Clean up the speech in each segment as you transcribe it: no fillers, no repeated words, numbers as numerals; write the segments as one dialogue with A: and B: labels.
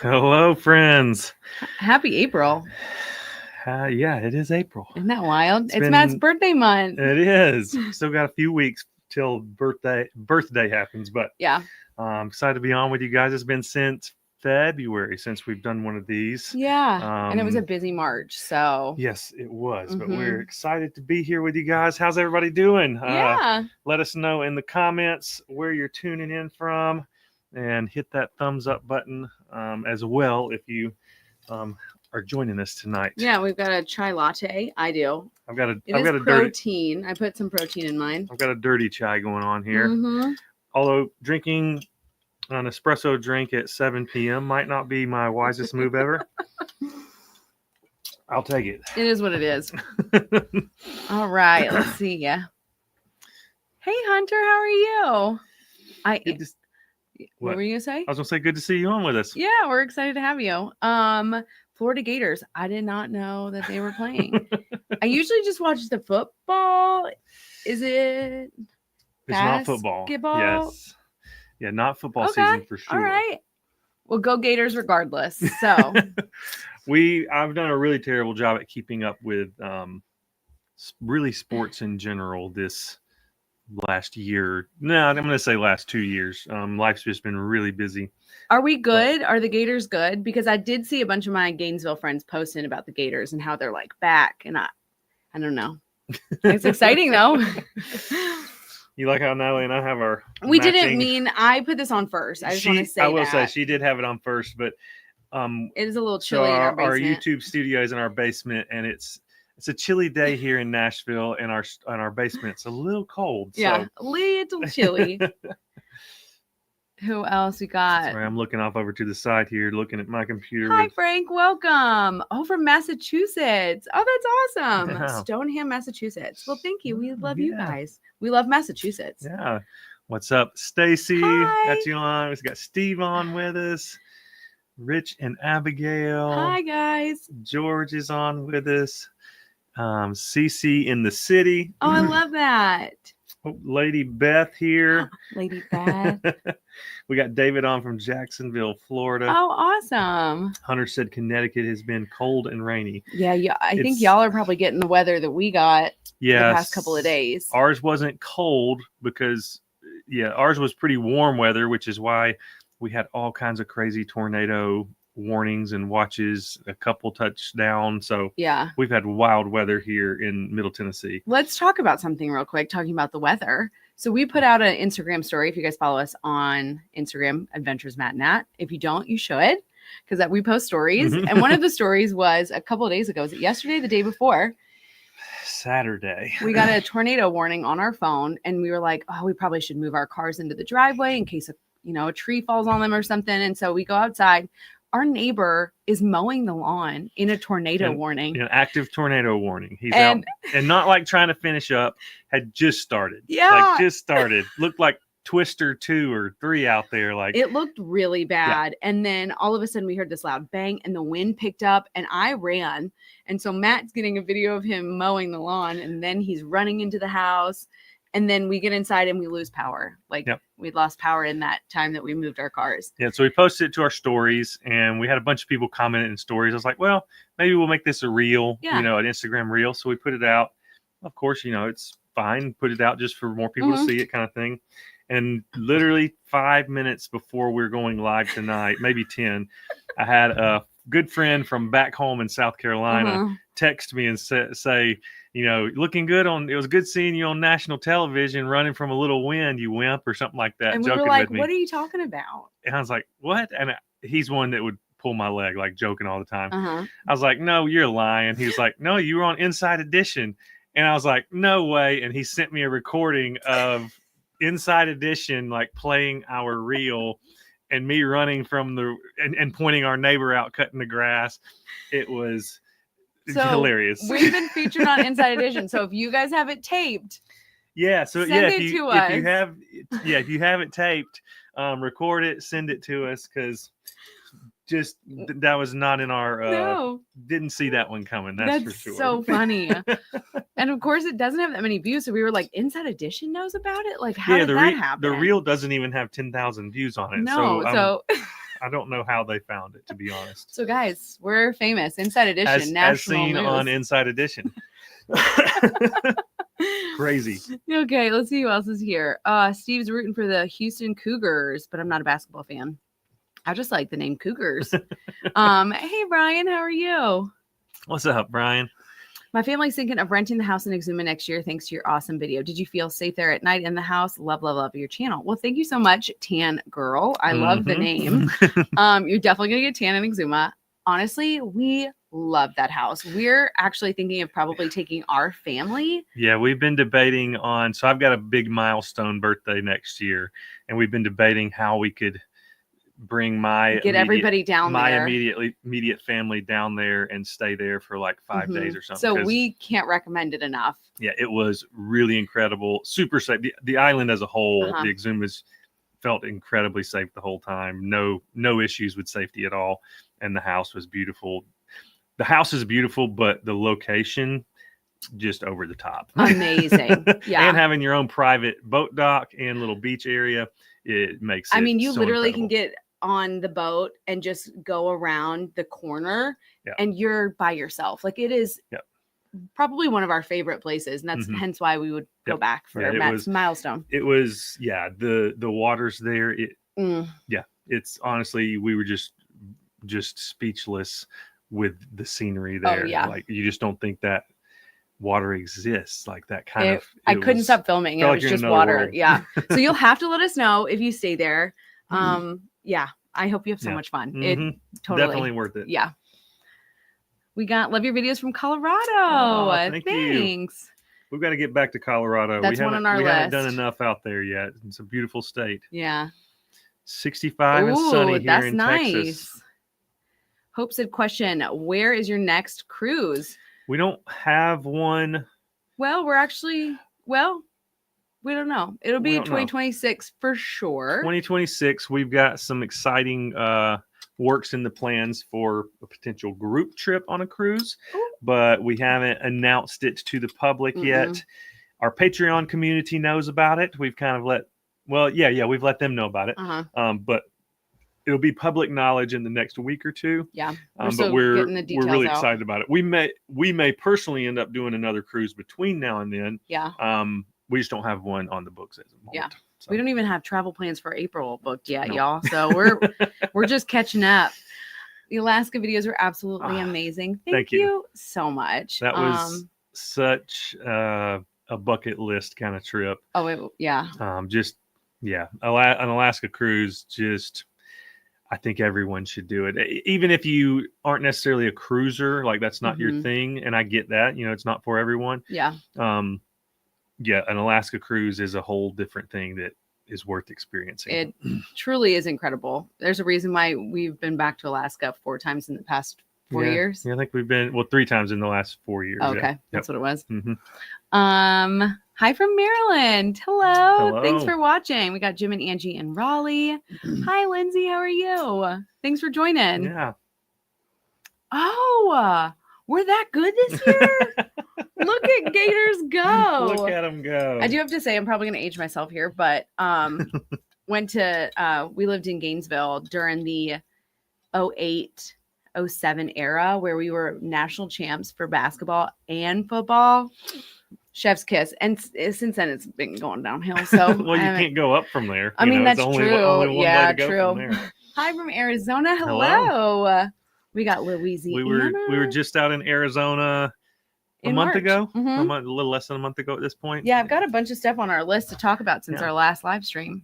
A: Hello, friends.
B: Happy April.
A: Yeah, it is April.
B: Isn't that wild? It's
A: been-
B: Matt's birthday month.
A: It is. Still got a few weeks till birthday happens, but
B: Yeah.
A: I'm excited to be on with you guys. It's been since February since we've done one of these.
B: Yeah. And it was a busy March, so.
A: Yes, it was. But we're excited to be here with you guys. How's everybody doing?
B: Yeah.
A: Let us know in the comments where you're tuning in from, and hit that thumbs up button as well if you are joining us tonight.
B: Yeah, we've got a chai latte. I do.
A: I've got a
B: protein. I put some protein in mine.
A: I've got a dirty chai going on here. Although drinking an espresso drink at 7 p.m. might not be my wisest move ever. I'll take it.
B: It is what it is. All right, let's see. Yeah. Hey, Hunter, how are you? What were you gonna say?
A: I was gonna say good to see you on with us.
B: Yeah, we're excited to have you. Florida Gators. I did not know that they were playing. I usually just watch the football. Is it?
A: It's not football. Yes. Yeah, not football season for sure.
B: All right. Well, go Gators regardless. So
A: I've done a really terrible job at keeping up with really sports in general this last year. No, I'm going to say last 2 years. Life's just been really busy.
B: Are we good? Are the Gators good? Because I did see a bunch of my Gainesville friends posting about the Gators and how they're like back. And I don't know. It's exciting though.
A: You like how Natalie and I have our
B: We didn't mean I put this on first. I just want to say
A: I will say she did have it on first, but
B: it is a little chilly in our basement.
A: Our YouTube studio is in our basement, and it's a chilly day here in Nashville, and our basement's a little cold.
B: Yeah, a little chilly. Who else we got?
A: Sorry, I'm looking off over to the side here, looking at my computer.
B: Hi, Frank. Welcome. Oh, from Massachusetts. Oh, that's awesome.
A: Yeah.
B: Stoneham, Massachusetts. Well, thank you. We love you guys. We love Massachusetts.
A: Yeah. What's up, Stacy?
B: Hi.
A: Got you on. We've got Steve on with us. Rich and Abigail.
B: Hi, guys.
A: George is on with us. Cece in the city.
B: Oh, I love that.
A: Lady Beth here.
B: Lady Beth.
A: We got David on from Jacksonville, Florida.
B: Oh, awesome.
A: Hunter said Connecticut has been cold and rainy.
B: Yeah. I think y'all are probably getting the weather that we got the past couple of days.
A: Ours wasn't cold because, ours was pretty warm weather, which is why we had all kinds of crazy tornado warnings and watches, a couple touchdowns. So
B: yeah,
A: we've had wild weather here in Middle Tennessee.
B: Let's talk about something real quick, talking about the weather. So we put out an Instagram story. If you guys follow us on Instagram, Adventures Matt and Nat. If you don't, you should, because we post stories. And one of the stories was a couple of days ago. Was it yesterday, the day before?
A: Saturday.
B: We got a tornado warning on our phone, and we were like, oh, we probably should move our cars into the driveway in case a tree falls on them or something. And so we go outside. Our neighbor is mowing the lawn in a tornado warning.
A: An active tornado warning. He's out and not like trying to finish up. Had just started.
B: Yeah.
A: Just started. Looked like Twister 2 or 3 out there. Like
B: it looked really bad. Yeah. And then all of a sudden we heard this loud bang and the wind picked up and I ran. And so Matt's getting a video of him mowing the lawn and then he's running into the house. And then we get inside and we lose power. We lost power in that time that we moved our cars. Yeah.
A: So we posted it to our stories and we had a bunch of people commenting in stories. I was like, well, maybe we'll make this a reel, an Instagram reel. So we put it out. Of course, it's fine. Put it out just for more people to see it kind of thing. And literally 5 minutes before we're going live tonight, maybe 10, I had a good friend from back home in South Carolina text me and say, looking good it was good seeing you on national television running from a little wind, you wimp, or something like that.
B: And we were like, what are you talking about?
A: And I was like, what? And he's one that would pull my leg, like joking all the time. I was like, no, you're lying. He was like, no, you were on Inside Edition. And I was like, no way. And he sent me a recording of Inside Edition, like playing our reel and me running from and pointing our neighbor out cutting the grass. It was hilarious.
B: We've been featured on Inside Edition. So if you guys have it taped,
A: if you have it taped, record it, send it to us, because that was not in our didn't see that one coming. That's for sure.
B: So funny. And of course it doesn't have that many views, so we were like, Inside Edition knows about it? Like, how did that happen?
A: The reel doesn't even have 10,000 views on it.
B: No, so
A: I don't know how they found it, to be honest.
B: So guys, we're famous. Inside Edition, national
A: as seen
B: news.
A: on Inside Edition. Crazy.
B: Okay, let's see who else is here. Steve's rooting for the Houston Cougars, but I'm not a basketball fan. I just like the name Cougars. Hey Brian, how are you?
A: What's up, Brian?
B: My family's thinking of renting the house in Exuma next year thanks to your awesome video. Did you feel safe there at night in the house? Love, love, love your channel. Well, thank you so much, Tan Girl. I love the name. You're definitely going to get tan in Exuma. Honestly, we love that house. We're actually thinking of probably taking our family.
A: Yeah, we've been debating on, so I've got a big milestone birthday next year, and we've been debating how we could bring
B: everybody down there.
A: immediate family down there and stay there for like 5 days or something.
B: So we can't recommend it enough.
A: Yeah, it was really incredible. Super safe. The island as a whole, the Exumas felt incredibly safe the whole time. No issues with safety at all. And the house was beautiful. The house is beautiful, but the location just over the top.
B: Amazing. Yeah.
A: And having your own private boat dock and little beach area, it makes it
B: I mean, you
A: so
B: literally
A: incredible.
B: can get on the boat and just go around the corner and you're by yourself. Like it is probably one of our favorite places. And that's hence why we would go back for Matt's milestone.
A: It was, the waters there. It's honestly, we were just speechless with the scenery there. Like you just don't think that water exists like that kind of.
B: I couldn't stop filming. It was just water. World. Yeah. So you'll have to let us know if you stay there. I hope you have so much fun. It totally
A: definitely worth it.
B: Yeah. We got love your videos from Colorado.
A: Oh, thanks.
B: You.
A: We've got to get back to Colorado.
B: That's one on our list.
A: We haven't done enough out there yet. It's a beautiful state.
B: Yeah.
A: 65 and sunny here in Texas.
B: Hope said question, where is your next cruise?
A: We don't have one.
B: Well, we don't know. It'll be 2026 for sure.
A: 2026. We've got some exciting works in the plans for a potential group trip on a cruise, but we haven't announced it to the public yet. Our Patreon community knows about it. We've kind of we've let them know about it. But it'll be public knowledge in the next week or two.
B: Yeah.
A: But we're really excited about it. We may personally end up doing another cruise between now and then.
B: Yeah.
A: We just don't have one on the books at the moment.
B: Yeah. So. We don't even have travel plans for April booked yet, y'all. So we're just catching up. The Alaska videos were absolutely amazing. Thank you so much.
A: That was such a bucket list kind of trip.
B: Oh, yeah.
A: An Alaska cruise, I think everyone should do it. Even if you aren't necessarily a cruiser, like that's not your thing. And I get that, it's not for everyone.
B: Yeah.
A: An Alaska cruise is a whole different thing that is worth experiencing.
B: It truly is incredible. There's a reason why we've been back to Alaska 4 times in the past 4 years.
A: Yeah, I think we've been 3 times in the last 4 years.
B: Okay, that's what it was. Hi from Maryland. Hello. Thanks for watching. We got Jim and Angie in Raleigh. Hi, Lindsay. How are you? Thanks for joining.
A: Yeah.
B: Oh, we're that good this year. Look at Gators go.
A: Look at them go.
B: I do have to say, I'm probably going to age myself here, but we lived in Gainesville during the 08, 07 era where we were national champs for basketball and football. Chef's kiss. And since then it's been going downhill. So
A: well, you can't go up from there.
B: I mean, that's
A: only,
B: true.
A: Only one way to go
B: true.
A: From there.
B: Hi from Arizona. Hello. We got Louisiana.
A: We were just out in Arizona a month ago. A little less than a month ago at this point.
B: Yeah, I've got a bunch of stuff on our list to talk about since our last live stream.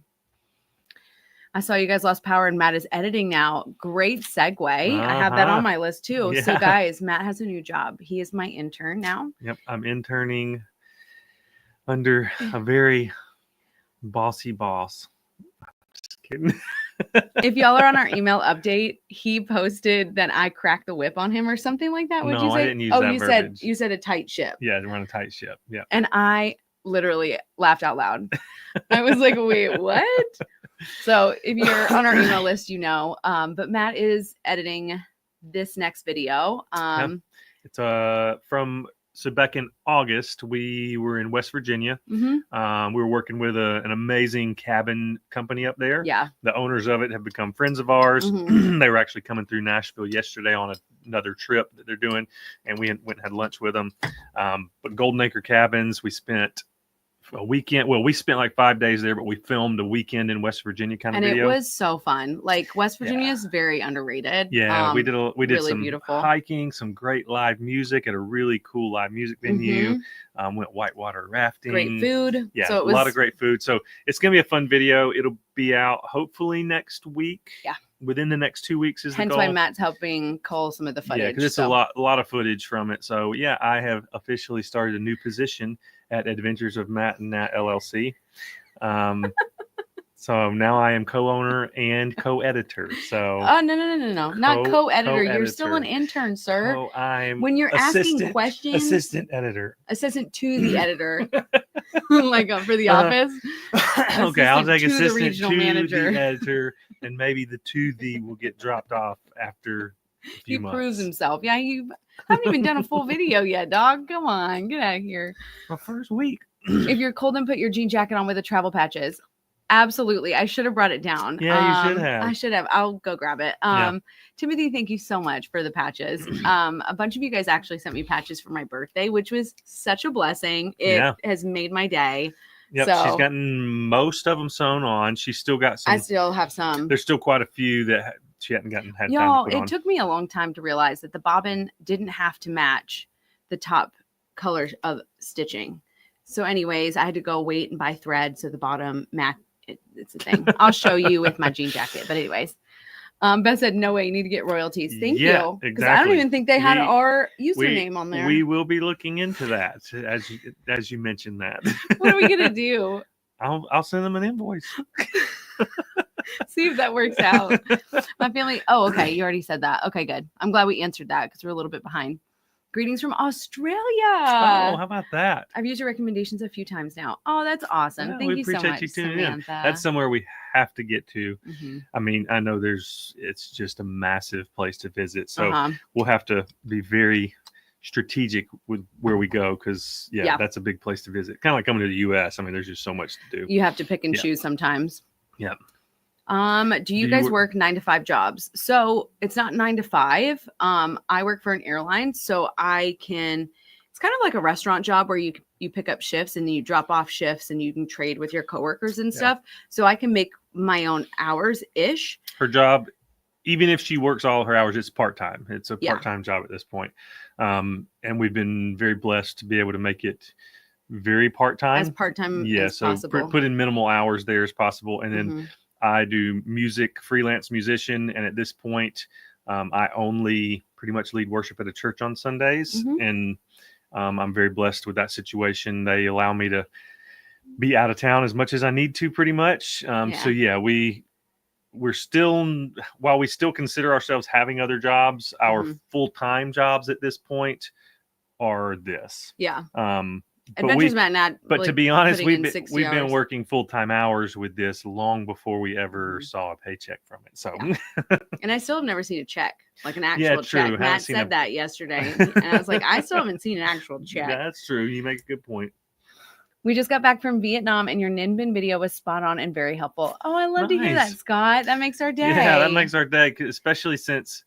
B: I saw you guys lost power and Matt is editing now. Great segue. I have that on my list too. Yeah. So guys, Matt has a new job. He is my intern now.
A: Yep. I'm interning under a very bossy boss. Just kidding.
B: If y'all are on our email update, he posted that I cracked the whip on him or something like that. What'd you say?
A: I didn't use that verbiage.
B: You said a tight ship.
A: Yeah, to run a tight ship. Yeah.
B: And I literally laughed out loud. I was like, wait, what? So if you're on our email list, but Matt is editing this next video.
A: It's from So back in August, we were in West Virginia.
B: Mm-hmm.
A: We were working with an amazing cabin company up there.
B: Yeah.
A: The owners of it have become friends of ours.
B: Mm-hmm.
A: They were actually coming through Nashville yesterday on another trip that they're doing, and we went and had lunch with them. But Golden Acre Cabins, we spent a weekend. Well, we spent like 5 days there, but we filmed a weekend in West Virginia kind of
B: and
A: video.
B: It was so fun. Like West Virginia is very underrated.
A: Yeah, we did
B: really
A: some
B: beautiful
A: hiking, some great live music at a really cool live music venue. Went whitewater rafting.
B: Great food.
A: Yeah,
B: so
A: a lot of great food. So it's gonna be a fun video. It'll be out hopefully next week.
B: Yeah.
A: Within the next 2 weeks is
B: hence
A: the goal.
B: why Matt's helping cull some of the footage.
A: Yeah, because it's a lot of footage from it. So yeah, I have officially started a new position at Adventures of Matt and Nat LLC. So now I am co-owner and co-editor. So
B: no, not co-editor. You're still an intern, sir.
A: Oh, I'm
B: when you're asking questions,
A: assistant
B: to the editor, like for the office.
A: Okay, I'll take assistant
B: the regional
A: to
B: manager.
A: the editor, and maybe the to the will get dropped off after a few months.
B: He proves himself. Yeah, you haven't even done a full video yet, dog. Come on, get out of here.
A: My first week.
B: If you're cold, then put your jean jacket on with the travel patches. Absolutely. I should have brought it down.
A: Yeah, you should have.
B: I should have. I'll go grab it. Timothy, thank you so much for the patches. A bunch of you guys actually sent me patches for my birthday, which was such a blessing. It has made my day.
A: Yep,
B: so,
A: she's gotten most of them sewn on. She's still got some.
B: I still have some.
A: There's still quite a few that she hadn't had time to put on.
B: It took me a long time to realize that the bobbin didn't have to match the top color of stitching. So anyways, I had to go wait and buy thread so the bottom match. It's a thing. I'll show you with my jean jacket. But anyways, Beth said, no way, you need to get royalties. Thank you.
A: Exactly.
B: I don't even think they had our username on there.
A: We will be looking into that as you mentioned that.
B: What are we going to do?
A: I'll send them an invoice.
B: See if that works out. My family. Oh, okay. You already said that. Okay, good. I'm glad we answered that because we're a little bit behind. Greetings from Australia.
A: Oh, how about that?
B: I've used your recommendations a few times now. Oh, that's awesome.
A: Yeah,
B: Thank you so much,
A: appreciate you tuning in. That's somewhere we have to get to. I mean, I know it's just a massive place to visit. So we'll have to be very strategic with where we go because, that's a big place to visit. Kind of like coming to the U.S. I mean, there's just so much to do.
B: You have to pick and choose sometimes.
A: Yeah.
B: Do you guys work 9 to 5 jobs? So it's not 9 to 5. I work for an airline, so it's kind of like a restaurant job where you pick up shifts and you drop off shifts and you can trade with your coworkers and stuff. So I can make my own hours ish.
A: Her job, even if she works all her hours, it's part-time. It's a part-time job at this point. And we've been very blessed to be able to make it very part-time.
B: As part-time as
A: so
B: possible.
A: Put in minimal hours there as possible. And then I do freelance musician. And at this point, I only pretty much lead worship at a church on Sundays. And I'm very blessed with that situation. They allow me to be out of town as much as I need to pretty much. So we're still, while we still consider ourselves having other jobs, our full-time jobs at this point are this.
B: Adventures Matt and Nat,
A: but to be honest, we've been working full-time hours with this long before we ever saw a paycheck from it. So,
B: and I still have never seen a check, like an actual check. Matt said that yesterday, and I was like, I still haven't seen an actual check.
A: That's true. You make a good point.
B: We just got back from Vietnam, and your Ninh Binh video was spot on and very helpful. Oh, I love to hear that, Scott. That makes our day.
A: Yeah, that makes our day, especially since.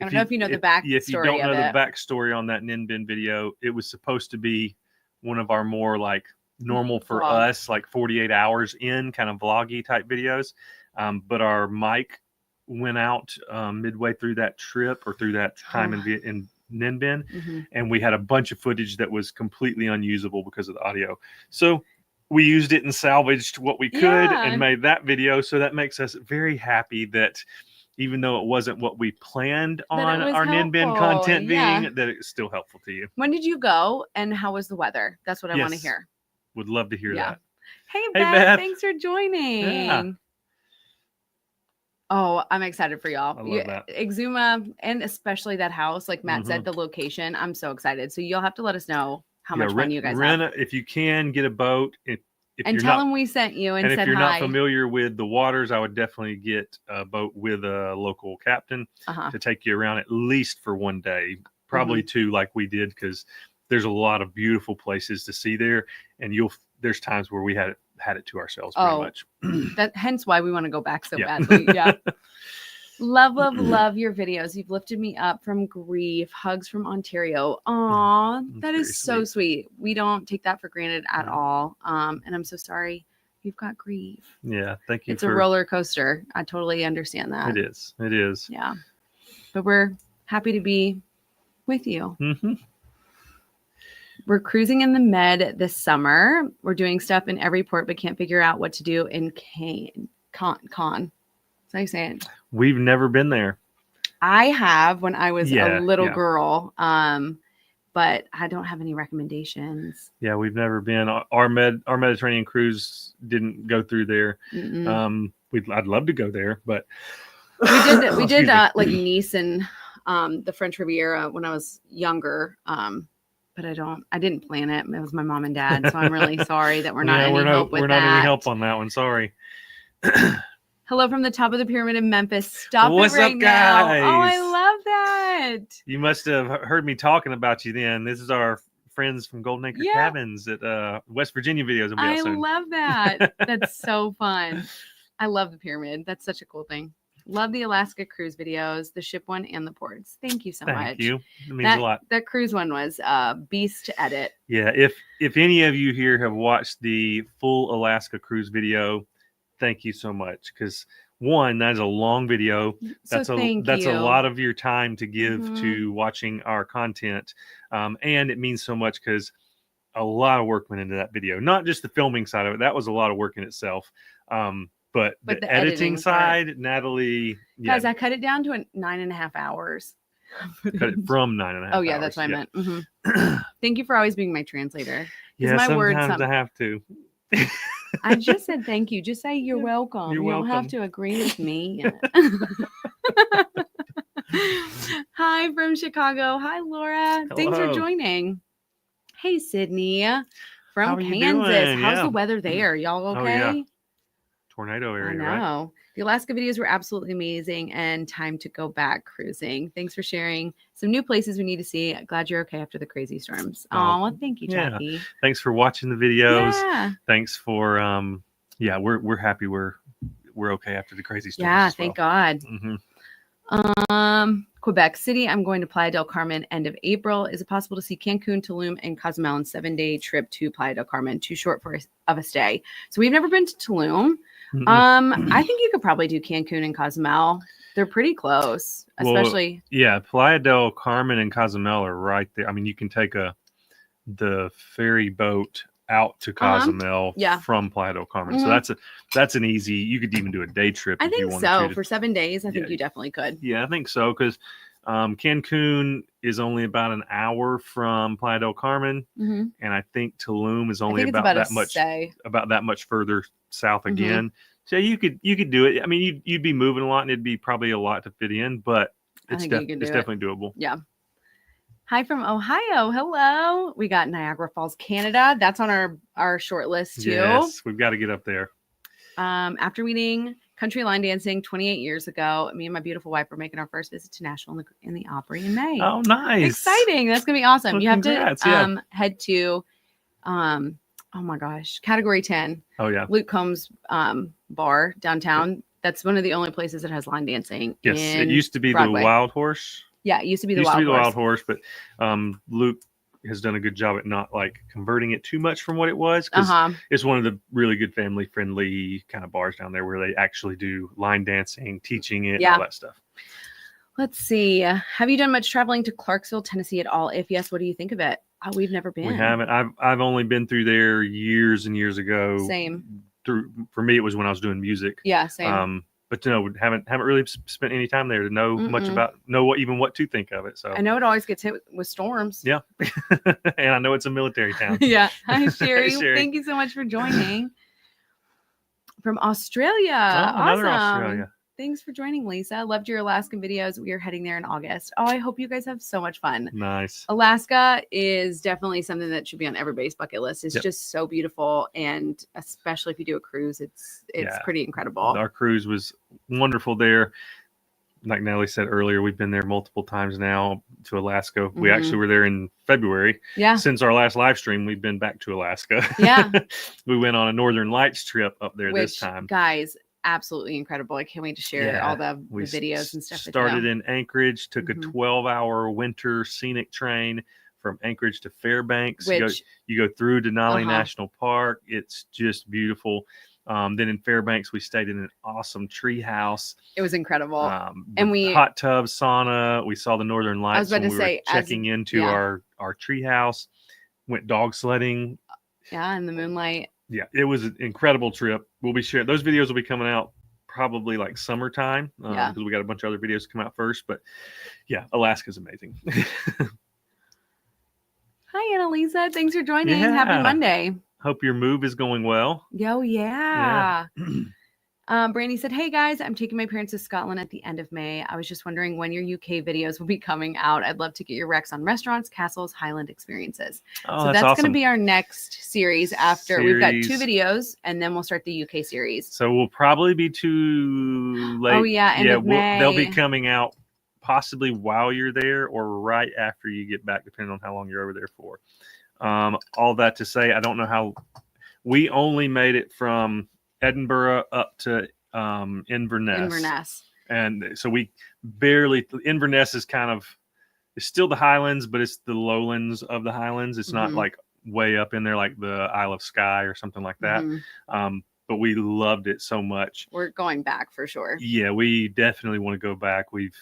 B: I don't know if you know the backstory.
A: If you don't know the backstory on that Ninh Binh video, it was supposed to be one of our more like normal for us, like 48 hours in kind of vloggy type videos. But our mic went out midway through that trip or through that time in Ninh Binh. And we had a bunch of footage that was completely unusable because of the audio. So we used it and salvaged what we could and made that video. So that makes us very happy that even though it wasn't what we planned on our Ninh Binh content being, that it's still helpful to you.
B: When did you go and how was the weather? That's what I want to hear.
A: Would love to hear that.
B: Hey, Beth, thanks for joining.
A: Yeah.
B: Oh, I'm excited for y'all.
A: I love that.
B: Exuma, and especially that house, like Matt said, the location. I'm so excited. So you'll have to let us know how much fun you guys have.
A: If you can, get a boat.
B: And tell them we sent you and said hi.
A: And if you're not familiar with the waters, I would definitely get a boat with a local captain to take you around at least for one day, probably two like we did, because there's a lot of beautiful places to see there, and there's times where we had it to ourselves pretty much.
B: Hence why we want to go back so badly. Yeah. Love your videos. You've lifted me up from grief. Hugs from Ontario. Aw, that is so sweet. We don't take that for granted at all. And I'm so sorry you've got grief.
A: Yeah, thank you.
B: It's a roller coaster. I totally understand that.
A: It is.
B: Yeah. But we're happy to be with you.
A: Mm-hmm.
B: We're cruising in the Med this summer. We're doing stuff in every port, but can't figure out what to do in Con. Is that how you say it?
A: We've never been there.
B: I have when I was a little girl, but I don't have any recommendations.
A: Yeah, we've never been. Our Mediterranean cruise didn't go through there. I'd love to go there, but
B: we did like Nice and the French Riviera when I was younger. But I didn't plan it. It was my mom and dad. So I'm really sorry that we're not any help with that. We're not any
A: help on that one. Sorry.
B: Hello from the top of the pyramid in Memphis. Stop
A: What's
B: it right
A: up,
B: now.
A: guys?
B: Oh, I love that.
A: You must have heard me talking about you then. This is our friends from Golden Acre Cabins at West Virginia videos.
B: I love that. That's so fun. I love the pyramid. That's such a cool thing. Love the Alaska cruise videos, the ship one and the ports. Thank you so much.
A: Thank you. It means a lot.
B: That cruise one was beast to edit.
A: Yeah. If any of you here have watched the full Alaska cruise video, thank you so much. Because one, that is a long video. That's a lot of your time to give to watching our content. And it means so much because a lot of work went into that video. Not just the filming side of it. That was a lot of work in itself. But the editing side, Natalie.
B: Guys, I cut it down to 9.5 hours.
A: Cut it from 9.5 hours.
B: Oh, yeah, that's what I meant. Mm-hmm. Thank you for always being my translator.
A: Yeah, sometimes I have to.
B: I just said thank you. Just say you're welcome.
A: You're welcome.
B: You don't have to agree with me. Hi from Chicago. Hi, Laura.
A: Hello.
B: Thanks for joining. Hey, Sydney from Kansas.
A: Doing?
B: How's the weather there? Y'all okay?
A: Oh, yeah. Tornado area,
B: I know.
A: Right?
B: The Alaska videos were absolutely amazing and time to go back cruising. Thanks for sharing some new places we need to see. Glad you're okay after the crazy storms. Oh, well, thank you, Jackie.
A: Yeah. Thanks for watching the videos.
B: Yeah.
A: Thanks for we're happy we're okay after the crazy storms.
B: Yeah, thank God.
A: Mm-hmm.
B: Quebec City. I'm going to Playa del Carmen end of April. Is it possible to see Cancun, Tulum, and Cozumel in 7-day trip to Playa del Carmen? Too short of a stay. So we've never been to Tulum. I think you could probably do Cancun and Cozumel. They're pretty close, especially.
A: Well, yeah, Playa del Carmen and Cozumel are right there. I mean, you can take the ferry boat out to Cozumel from Playa del Carmen. So that's an easy. You could even do a day trip.
B: I think so. For 7 days, I think you definitely could.
A: Yeah, I think so because Cancun is only about an hour from Playa del Carmen, and I think Tulum is only about that much further south again. So you could do it. I mean, you'd be moving a lot, and it'd be probably a lot to fit in, but it's definitely doable.
B: Yeah. Hi from Ohio. Hello. We got Niagara Falls, Canada. That's on our short list too.
A: Yes, we've got to get up there.
B: After meeting country line dancing 28 years ago, me and my beautiful wife are making our first visit to Nashville in the Opry in May.
A: Oh, nice.
B: Exciting. That's going to be awesome.
A: Well,
B: you have
A: congrats,
B: to head to, oh my gosh, Category 10.
A: Oh, yeah.
B: Luke Combs bar downtown. That's one of the only places that has line dancing.
A: Yes, it used to be
B: Broadway.
A: the Wild Horse.
B: Yeah, it used to be the Wild
A: Horse, but Luke has done a good job at not like converting it too much from what it was. Because it's one of the really good family friendly kind of bars down there where they actually do line dancing, teaching it, all that stuff.
B: Let's see. Have you done much traveling to Clarksville, Tennessee at all? If yes, what do you think of it? Oh, we've never been.
A: We haven't. I've only been through there years and years ago.
B: Same.
A: For me, it was when I was doing music.
B: Yeah, same.
A: But haven't really spent any time there to know much about what to think of it. So
B: I know it always gets hit with storms.
A: Yeah, and I know it's a military town.
B: Yeah. Hi, Sherry. Thank you so much for joining from Australia.
A: Oh, another Australia.
B: Thanks for joining, Lisa. Loved your Alaskan videos. We are heading there in August. Oh, I hope you guys have so much fun.
A: Nice.
B: Alaska is definitely something that should be on everybody's bucket list. It's just so beautiful, and especially if you do a cruise, it's pretty incredible.
A: Our cruise was wonderful there. like Natalie said earlier, we've been there multiple times now to Alaska. We
B: Mhm.
A: actually were there in February.
B: Yeah.
A: Since our last live stream, we've been back to Alaska.
B: Yeah.
A: We went on a Northern Lights trip up there this
B: Which,
A: time.
B: guys, absolutely incredible. I can't wait to share all the videos and stuff.
A: Started in Anchorage, took
B: Mhm.
A: a 12-hour winter scenic train from Anchorage to Fairbanks.
B: Which,
A: you go through Denali
B: Uh-huh.
A: National Park. It's just beautiful. Then in Fairbanks, we stayed in an awesome tree house.
B: it was incredible. And we
A: hot tub, sauna. We saw the Northern
B: I was
A: Lights
B: about
A: when
B: to
A: we
B: say,
A: were checking into
B: yeah.
A: our tree house. Went dog sledding.
B: Yeah, in the moonlight.
A: Yeah, it was an incredible trip. We'll be sharing those videos. Will be coming out probably like summertime
B: Yeah.
A: because we got a bunch of other videos to come out first. But yeah, Alaska's amazing.
B: Hi, Annalisa. Thanks for joining.
A: Yeah.
B: Happy Monday.
A: Hope your move is going well.
B: Oh, yeah. Brandy said, hey guys, I'm taking my parents to Scotland at the end of May. I was just wondering when your UK videos will be coming out. I'd love to get your recs on restaurants, castles, Highland experiences.
A: Oh,
B: so that's
A: awesome.
B: going to be our next series after we've got 2 videos and then we'll start the UK series.
A: So we'll probably be too late.
B: Oh yeah. End of May.
A: They'll be coming out possibly while you're there or right after you get back, depending on how long you're over there for. All that to say, I don't know how we only made it from Edinburgh up to Inverness. And so we barely, Inverness is kind of, it's still the Highlands, but it's the lowlands of the Highlands. It's not like way up in there like the Isle of Skye or something like that. But we loved it so much.
B: We're going back for sure.
A: Yeah, we definitely want to go back. We've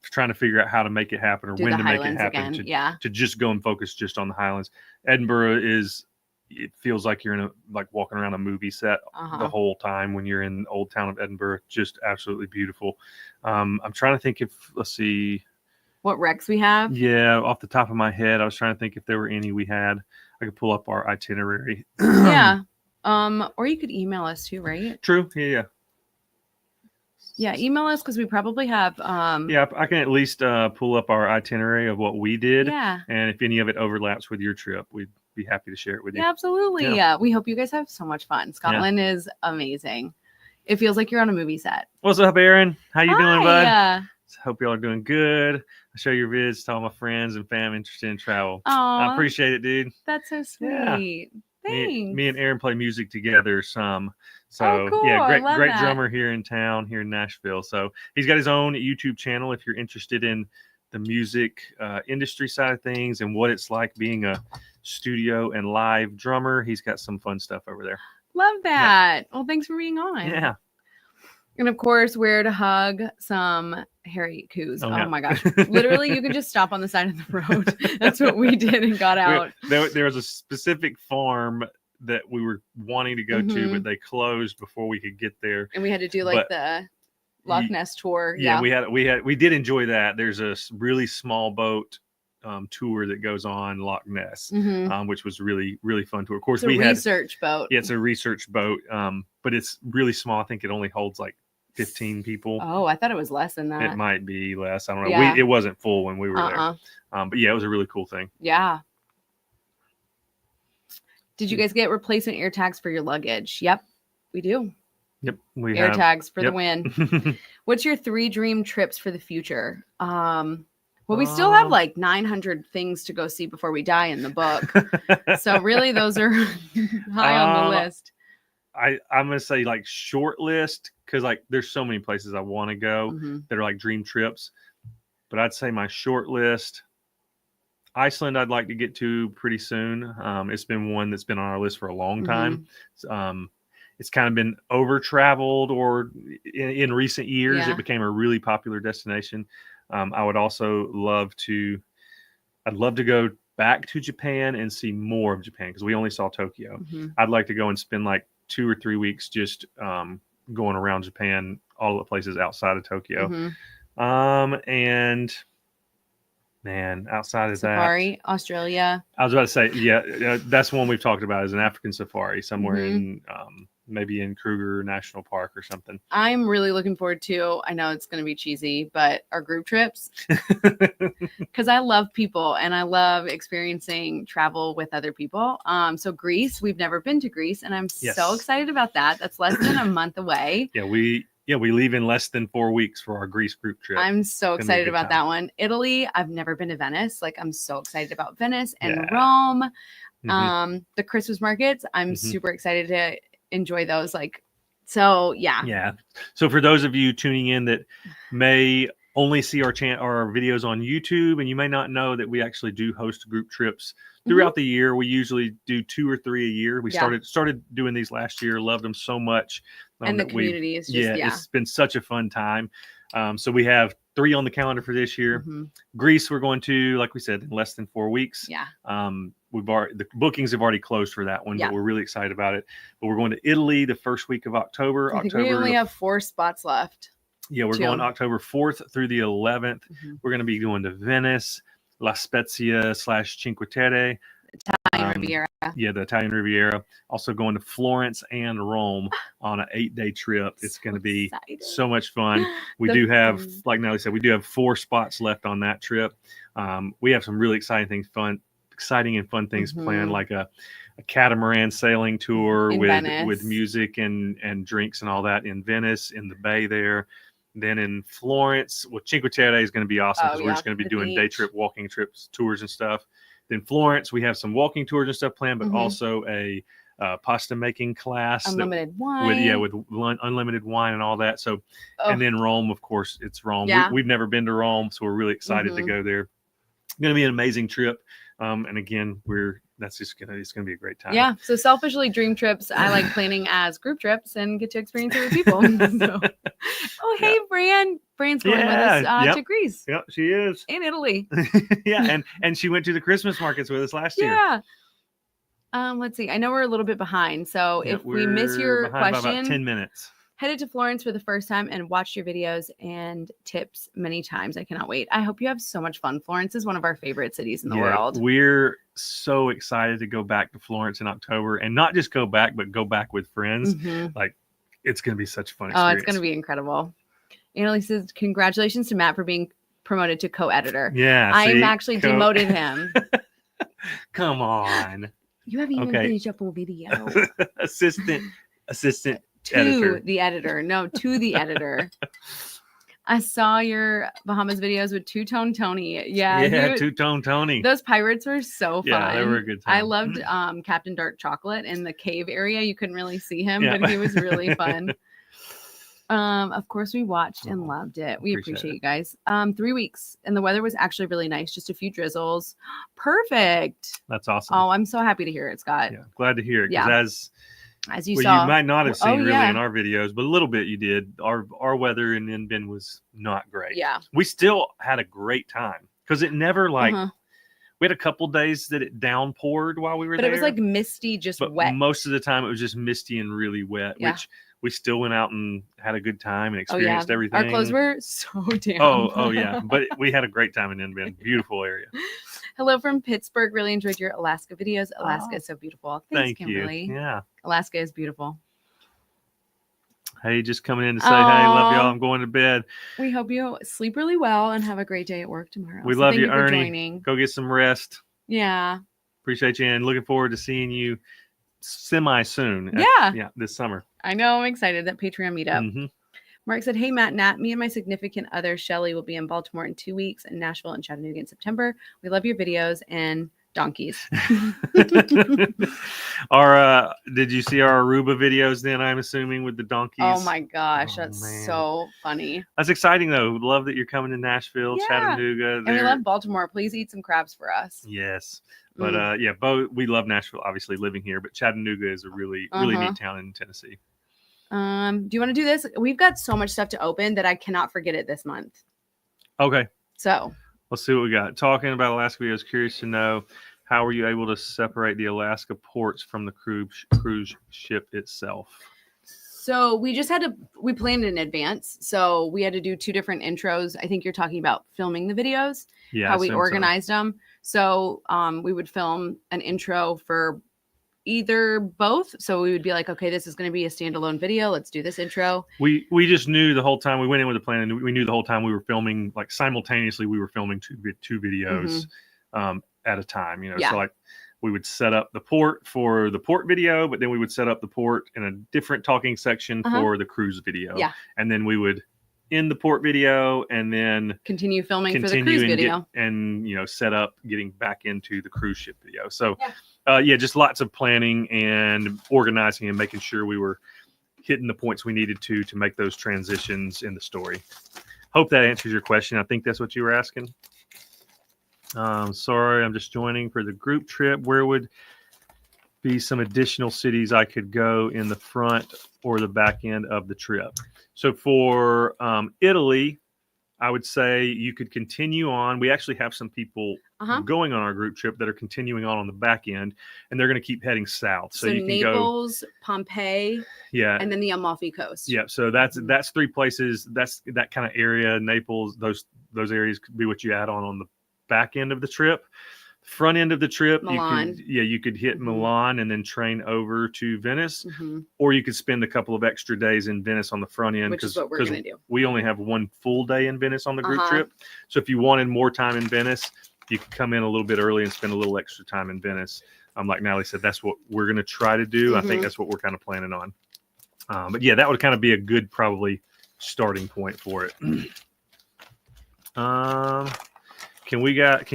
A: trying to figure out how to make it happen or when to make it happen to just go and focus just on the Highlands. Edinburgh is, it feels like you're in like walking around a movie set the whole time when you're in Old Town of Edinburgh. Just absolutely beautiful. I'm trying to think if, let's see.
B: What recs we have?
A: Yeah, off the top of my head, I was trying to think if there were any we had. I could pull up our itinerary.
B: Yeah. Or you could email us too, right?
A: True. Yeah.
B: Yeah, email us because we probably have.
A: Yeah, I can at least pull up our itinerary of what we did.
B: Yeah.
A: And if any of it overlaps with your trip, we'd be happy to share it with you.
B: Yeah, absolutely. Yeah. We hope you guys have so much fun. Scotland is amazing. It feels like you're on a movie set.
A: What's up, Aaron? How you doing, bud?
B: Yeah.
A: Hope y'all are doing good. I show your vids to all my friends and fam interested in travel.
B: Aww,
A: I appreciate it, dude.
B: That's so sweet.
A: Yeah.
B: Thanks.
A: Me and Aaron play music together some. So
B: cool.
A: yeah, great
B: that.
A: drummer here in town, here in Nashville. So he's got his own YouTube channel if you're interested in the music industry side of things and what it's like being a studio and live drummer. He's got some fun stuff over there.
B: Love that. Yeah. Well, thanks for being on.
A: Yeah.
B: And of course, where to hug some hairy coos. Oh my gosh.
A: Yeah.
B: Literally, you can just stop on the side of the road. That's what we did and got out.
A: There was a specific farm that we were wanting to go to, but they closed before we could get there.
B: And we had to do like the Loch Ness tour.
A: Yeah, we did enjoy that. There's a really small boat tour that goes on Loch Ness, which was really, really fun tour. Of course,
B: it's a research boat.
A: Yeah, it's a research boat, but it's really small. I think it only holds like 15 people.
B: Oh, I thought it was less than that.
A: It might be less. I don't know. Yeah. It wasn't full when we were there. But yeah, it was a really cool thing.
B: Yeah. Did you guys get replacement air tags for your luggage? Yep, we do.
A: Yep, we
B: air
A: have.
B: tags for the win. What's your 3 dream trips for the future? Well, we still have like 900 things to go see before we die in the book. So really, those are high on the list.
A: I'm gonna say like short list because like there's so many places I want to go that are like dream trips. But I'd say my short list, Iceland I'd like to get to pretty soon. It's been one that's been on our list for a long time. It's kind of been over traveled or in recent years it became a really popular destination. I would also I'd love to go back to Japan and see more of Japan because we only saw Tokyo. I'd like to go and spend like 2 or 3 weeks just going around Japan, all the places outside of Tokyo. And man, outside of
B: safari, Australia.
A: I was about to say, yeah, that's one we've talked about is an African safari somewhere in maybe in Kruger National Park or something.
B: I'm really looking forward to, I know it's going to be cheesy, but our group trips. Because I love people and I love experiencing travel with other people. So Greece, we've never been to Greece and I'm so excited about that. That's less than a month away.
A: Yeah, we yeah, we leave in less than 4 weeks for our Greece group trip.
B: I'm so
A: It's gonna be a
B: excited
A: good
B: about
A: time.
B: that one. Italy, I've never been to Venice. Like, I'm so excited about Venice and
A: Yeah.
B: Rome.
A: Mhm.
B: The Christmas markets, I'm
A: Mhm.
B: super excited to enjoy those. Like, so yeah.
A: Yeah. So for those of you tuning in that may only see our videos on YouTube, and you may not know that we actually do host group trips throughout the year. We usually do 2 or 3 a year. We started doing these last year. Loved them so much.
B: And the
A: that
B: community is just,
A: it's been such a fun time. So we have 3 on the calendar for this year. Greece, we're going to, like we said, in less than 4 weeks.
B: Yeah.
A: The bookings have already closed for that one, but we're really excited about it. But we're going to Italy the first week of October.
B: I think we only have 4 spots left.
A: Yeah, we're going October 4th through the 11th. We're going to be going to Venice, La Spezia / Cinque Terre.
B: Italian Riviera.
A: Yeah, the Italian Riviera. Also going to Florence and Rome on an 8-day trip. It's going to be so much fun. We do have, like Natalie said, we do have 4 spots left on that trip. We have some really exciting and fun things planned, like a catamaran sailing tour with music and drinks and all that in Venice, in the bay there. Then in Florence, Cinque Terre is going to be awesome because we're just going to be doing day trip, walking trips, tours and stuff. Then Florence, we have some walking tours and stuff planned, but also a pasta making class,
B: unlimited wine,
A: with unlimited wine and all that. So, and then Rome, of course, it's Rome.
B: Yeah.
A: We've never been to Rome, so we're really excited to go there. It's going to be an amazing trip. And again, it's gonna be a great time.
B: Yeah. So selfishly, dream trips I like planning as group trips and get to experience it with people. Hey, Bran's going with us to Greece.
A: Yep, she is.
B: In Italy.
A: Yeah, and she went to the Christmas markets with us last year.
B: Yeah. Let's see. I know we're a little bit behind, so if we miss your question,
A: by about 10 minutes.
B: Headed to Florence for the first time and watched your videos and tips many times. I cannot wait. I hope you have so much fun. Florence is one of our favorite cities in the world.
A: We're so excited to go back to Florence in October, and not just go back, but go back with friends. Like, it's going to be such a fun experience.
B: Oh, it's going to be incredible. Annalise says, congratulations to Matt for being promoted to co-editor.
A: Yeah.
B: I'm actually demoted him.
A: Come on.
B: You haven't even finished up a video.
A: Assistant
B: to
A: editor.
B: The editor. No, to the editor. I saw your Bahamas videos with Two-Tone Tony. Yeah,
A: Two-Tone Tony.
B: Those pirates were so fun.
A: Yeah, they were a good time.
B: I loved Captain Dark Chocolate in the cave area. You couldn't really see him, but he was really fun. Of course, we watched and loved it. We appreciate you guys. 3 weeks, and the weather was actually really nice. Just a few drizzles. Perfect.
A: That's awesome.
B: Oh, I'm so happy to hear it, Scott.
A: Yeah, glad to hear it. Because as you
B: saw,
A: you might not have seen really in our videos, but a little bit you did. Our weather in Inbin was not great.
B: Yeah,
A: we still had a great time because it never we had a couple days that it downpoured while we were there.
B: But it was like misty, just wet.
A: Most of the time it was just misty and really wet, which we still went out and had a good time and experienced everything.
B: Our clothes were so damp.
A: Oh yeah. But we had a great time in Inbin. Beautiful area.
B: Hello from Pittsburgh. Really enjoyed your Alaska videos. Alaska is so beautiful. Thanks, Kimberly.
A: You. Yeah.
B: Alaska is beautiful.
A: Hey, just coming in to say, hey, love y'all. I'm going to bed.
B: We hope you sleep really well and have a great day at work tomorrow.
A: We love you, Ernie. Go get some rest.
B: Yeah.
A: Appreciate you and looking forward to seeing you semi soon. This summer.
B: I know. I'm excited. That Patreon meetup. Mark said, hey, Matt, Nat, me and my significant other, Shelly, will be in Baltimore in 2 weeks and Nashville and Chattanooga in September. We love your videos and donkeys.
A: Did you see our Aruba videos then, I'm assuming, with the donkeys?
B: Oh, my gosh. That's so funny.
A: That's exciting, though. Love that you're coming to Nashville, Chattanooga.
B: And we love Baltimore. Please eat some crabs for us.
A: Yes. But, we love Nashville, obviously, living here. But Chattanooga is a really neat town in Tennessee.
B: Do you want to do this? We've got so much stuff to open that I cannot forget it this month.
A: Okay.
B: So
A: let's see what we got. Talking about Alaska videos, curious to know, how were you able to separate the Alaska ports from the cruise ship itself?
B: So we planned in advance. So we had to do 2 different intros. I think you're talking about filming the videos, how we organized them. So we would film an intro for either both. So we would be like, okay, this is going to be a standalone video. Let's do this intro.
A: We just knew the whole time we went in with a plan, and we knew the whole time we were filming, like simultaneously we were filming two videos at a time, So like we would set up the port for the port video, but then we would set up the port in a different talking section for the cruise video.
B: Yeah.
A: And then we would end the port video and then
B: continue filming for the cruise video.
A: And, set up getting back into the cruise ship video. So, just lots of planning and organizing and making sure we were hitting the points we needed to make those transitions in the story. Hope that answers your question. I think that's what you were asking. Sorry, I'm just joining for the group trip. Where would be some additional cities I could go in the front or the back end of the trip? So for Italy, I would say you could continue on. We actually have some people going on our group trip that are continuing on the back end, and they're going to keep heading south. So you can
B: Naples,
A: go
B: Pompeii, and then the Amalfi Coast.
A: Yeah, so that's 3 places. That's that kind of area. Naples, those areas could be what you add on the back end of the trip. Front end of the trip,
B: Milan.
A: you could hit Milan and then train over to Venice, or you could spend a couple of extra days in Venice on the front end,
B: which is what we're going to do.
A: We only have 1 full day in Venice on the group trip. So if you wanted more time in Venice, you could come in a little bit early and spend a little extra time in Venice. Like Natalie said, that's what we're going to try to do. I think that's what we're kind of planning on. But yeah, that would kind of be a good probably starting point for it. Can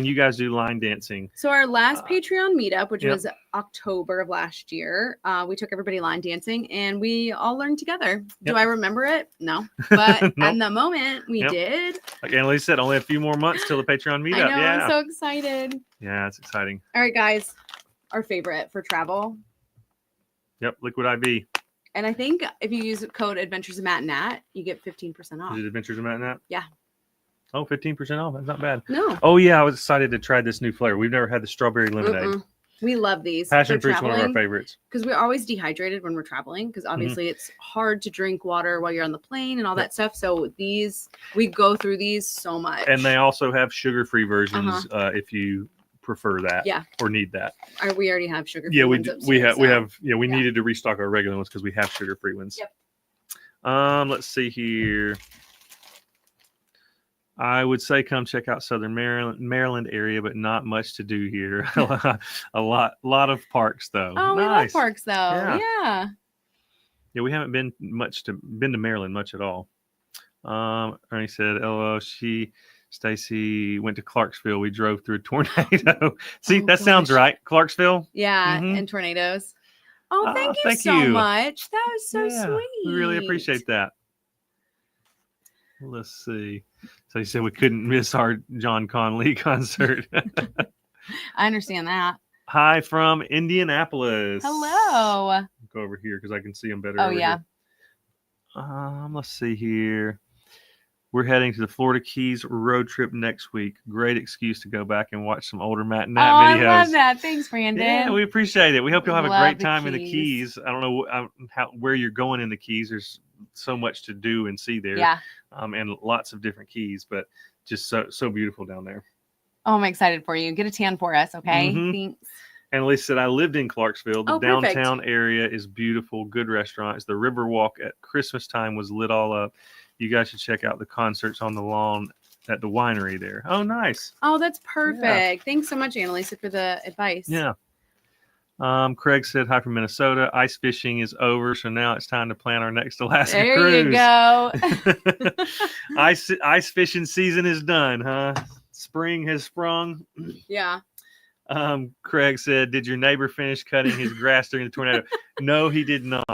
A: you guys do line dancing?
B: So our last Patreon meetup, which was October of last year, we took everybody line dancing and we all learned together. Do I remember it? No. But at the moment we did.
A: Like Annalise said, only a few more months till the Patreon meetup.
B: I know, I'm so excited.
A: Yeah, it's exciting.
B: All right, guys. Our favorite for travel.
A: Yep, Liquid IV.
B: And I think if you use code Adventures of Matt and Nat, you get 15% off.
A: Is it Adventures of Matt and Nat?
B: Yeah.
A: Oh, 15% off. That's not bad.
B: No.
A: Oh, yeah. I was excited to try this new flavor. We've never had the strawberry lemonade.
B: We love these.
A: Passion fruit's one of our favorites.
B: Because we're always dehydrated when we're traveling. Because obviously it's hard to drink water while you're on the plane and all that stuff. So we go through these so much.
A: And they also have sugar-free versions if you prefer that or need that.
B: We already have sugar-free
A: ones. Yeah, we needed to restock our regular ones because we have sugar-free ones. Yep. Let's see here. I would say come check out Southern Maryland area, but not much to do here. a lot of parks though.
B: Oh, we love parks though. Yeah.
A: Yeah, we haven't been to Maryland much at all. Ernie said, "LO, Stacy went to Clarksville. We drove through a tornado." See, that sounds right. Clarksville.
B: Yeah, and tornadoes. Oh, thank you so much. That was so sweet.
A: We really appreciate that. Let's see. So he said we couldn't miss our John Conlee concert.
B: I understand that.
A: Hi from Indianapolis.
B: Hello.
A: Go over here because I can see them better.
B: Oh, yeah.
A: Let's see here. We're heading to the Florida Keys road trip next week. Great excuse to go back and watch some older Matt and Nat videos.
B: I love that. Thanks, Brandon.
A: Yeah, we appreciate it. We hope you'll have a great time in the Keys. I don't know where you're going in the Keys. There's so much to do and see there.
B: Yeah.
A: And lots of different keys, but just so beautiful down there.
B: Oh, I'm excited for you. Get a tan for us, okay? Thanks.
A: And Lisa said, I lived in Clarksville. The downtown area is beautiful. Good restaurants. The Riverwalk at Christmas time was lit all up. You guys should check out the concerts on the lawn at the winery there. Oh, nice.
B: Oh, that's perfect. Yeah. Thanks so much, Annalisa, for the advice.
A: Yeah. Craig said, hi from Minnesota. Ice fishing is over, so now it's time to plan our next Alaska cruise.
B: There you go.
A: Ice fishing season is done, huh? Spring has sprung.
B: Yeah.
A: Craig said, did your neighbor finish cutting his grass during the tornado? No, he did not.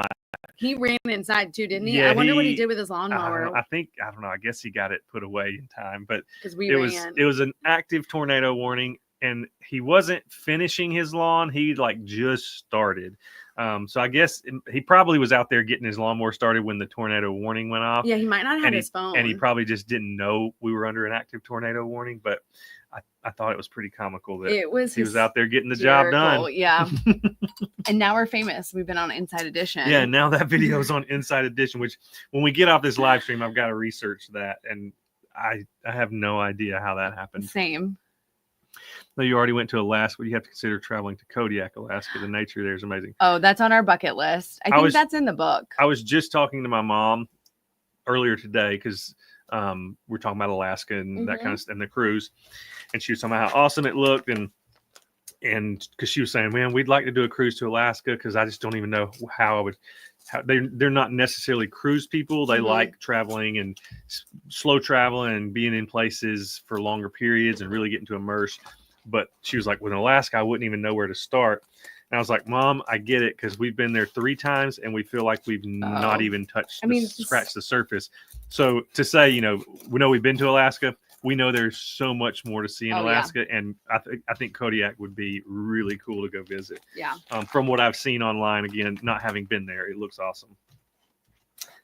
B: He ran inside too, didn't he? Yeah, I wonder what he did with his lawnmower.
A: I don't know. I guess he got it put away in time, but
B: it
A: was an active tornado warning. And he wasn't finishing his lawn. He just started. So I guess he probably was out there getting his lawnmower started when the tornado warning went off.
B: Yeah, he might not have his phone.
A: And he probably just didn't know we were under an active tornado warning. But I thought it was pretty comical that he was out there getting the job done.
B: Yeah. And now we're famous. We've been on Inside Edition.
A: Yeah, now that video is on Inside Edition, which when we get off this live stream, I've got to research that. And I have no idea how that happened.
B: Same.
A: No, you already went to Alaska, but you have to consider traveling to Kodiak, Alaska. The nature there is amazing.
B: Oh, that's on our bucket list. I think that's in the book.
A: I was just talking to my mom earlier today because we're talking about Alaska and that kind of stuff and the cruise. And she was talking about how awesome it looked. And and because she was saying, man, we'd like to do a cruise to Alaska because I just don't even know how I would. They're not necessarily cruise people. They like traveling and slow traveling and being in places for longer periods and really getting to immerse. But she was like, with Alaska, I wouldn't even know where to start. And I was like, Mom, I get it, because we've been there 3 times and we feel like we've not even scratched the surface. So to say, we know we've been to Alaska. We know there's so much more to see in Alaska, and I think Kodiak would be really cool to go visit.
B: Yeah.
A: From what I've seen online, again, not having been there, it looks awesome.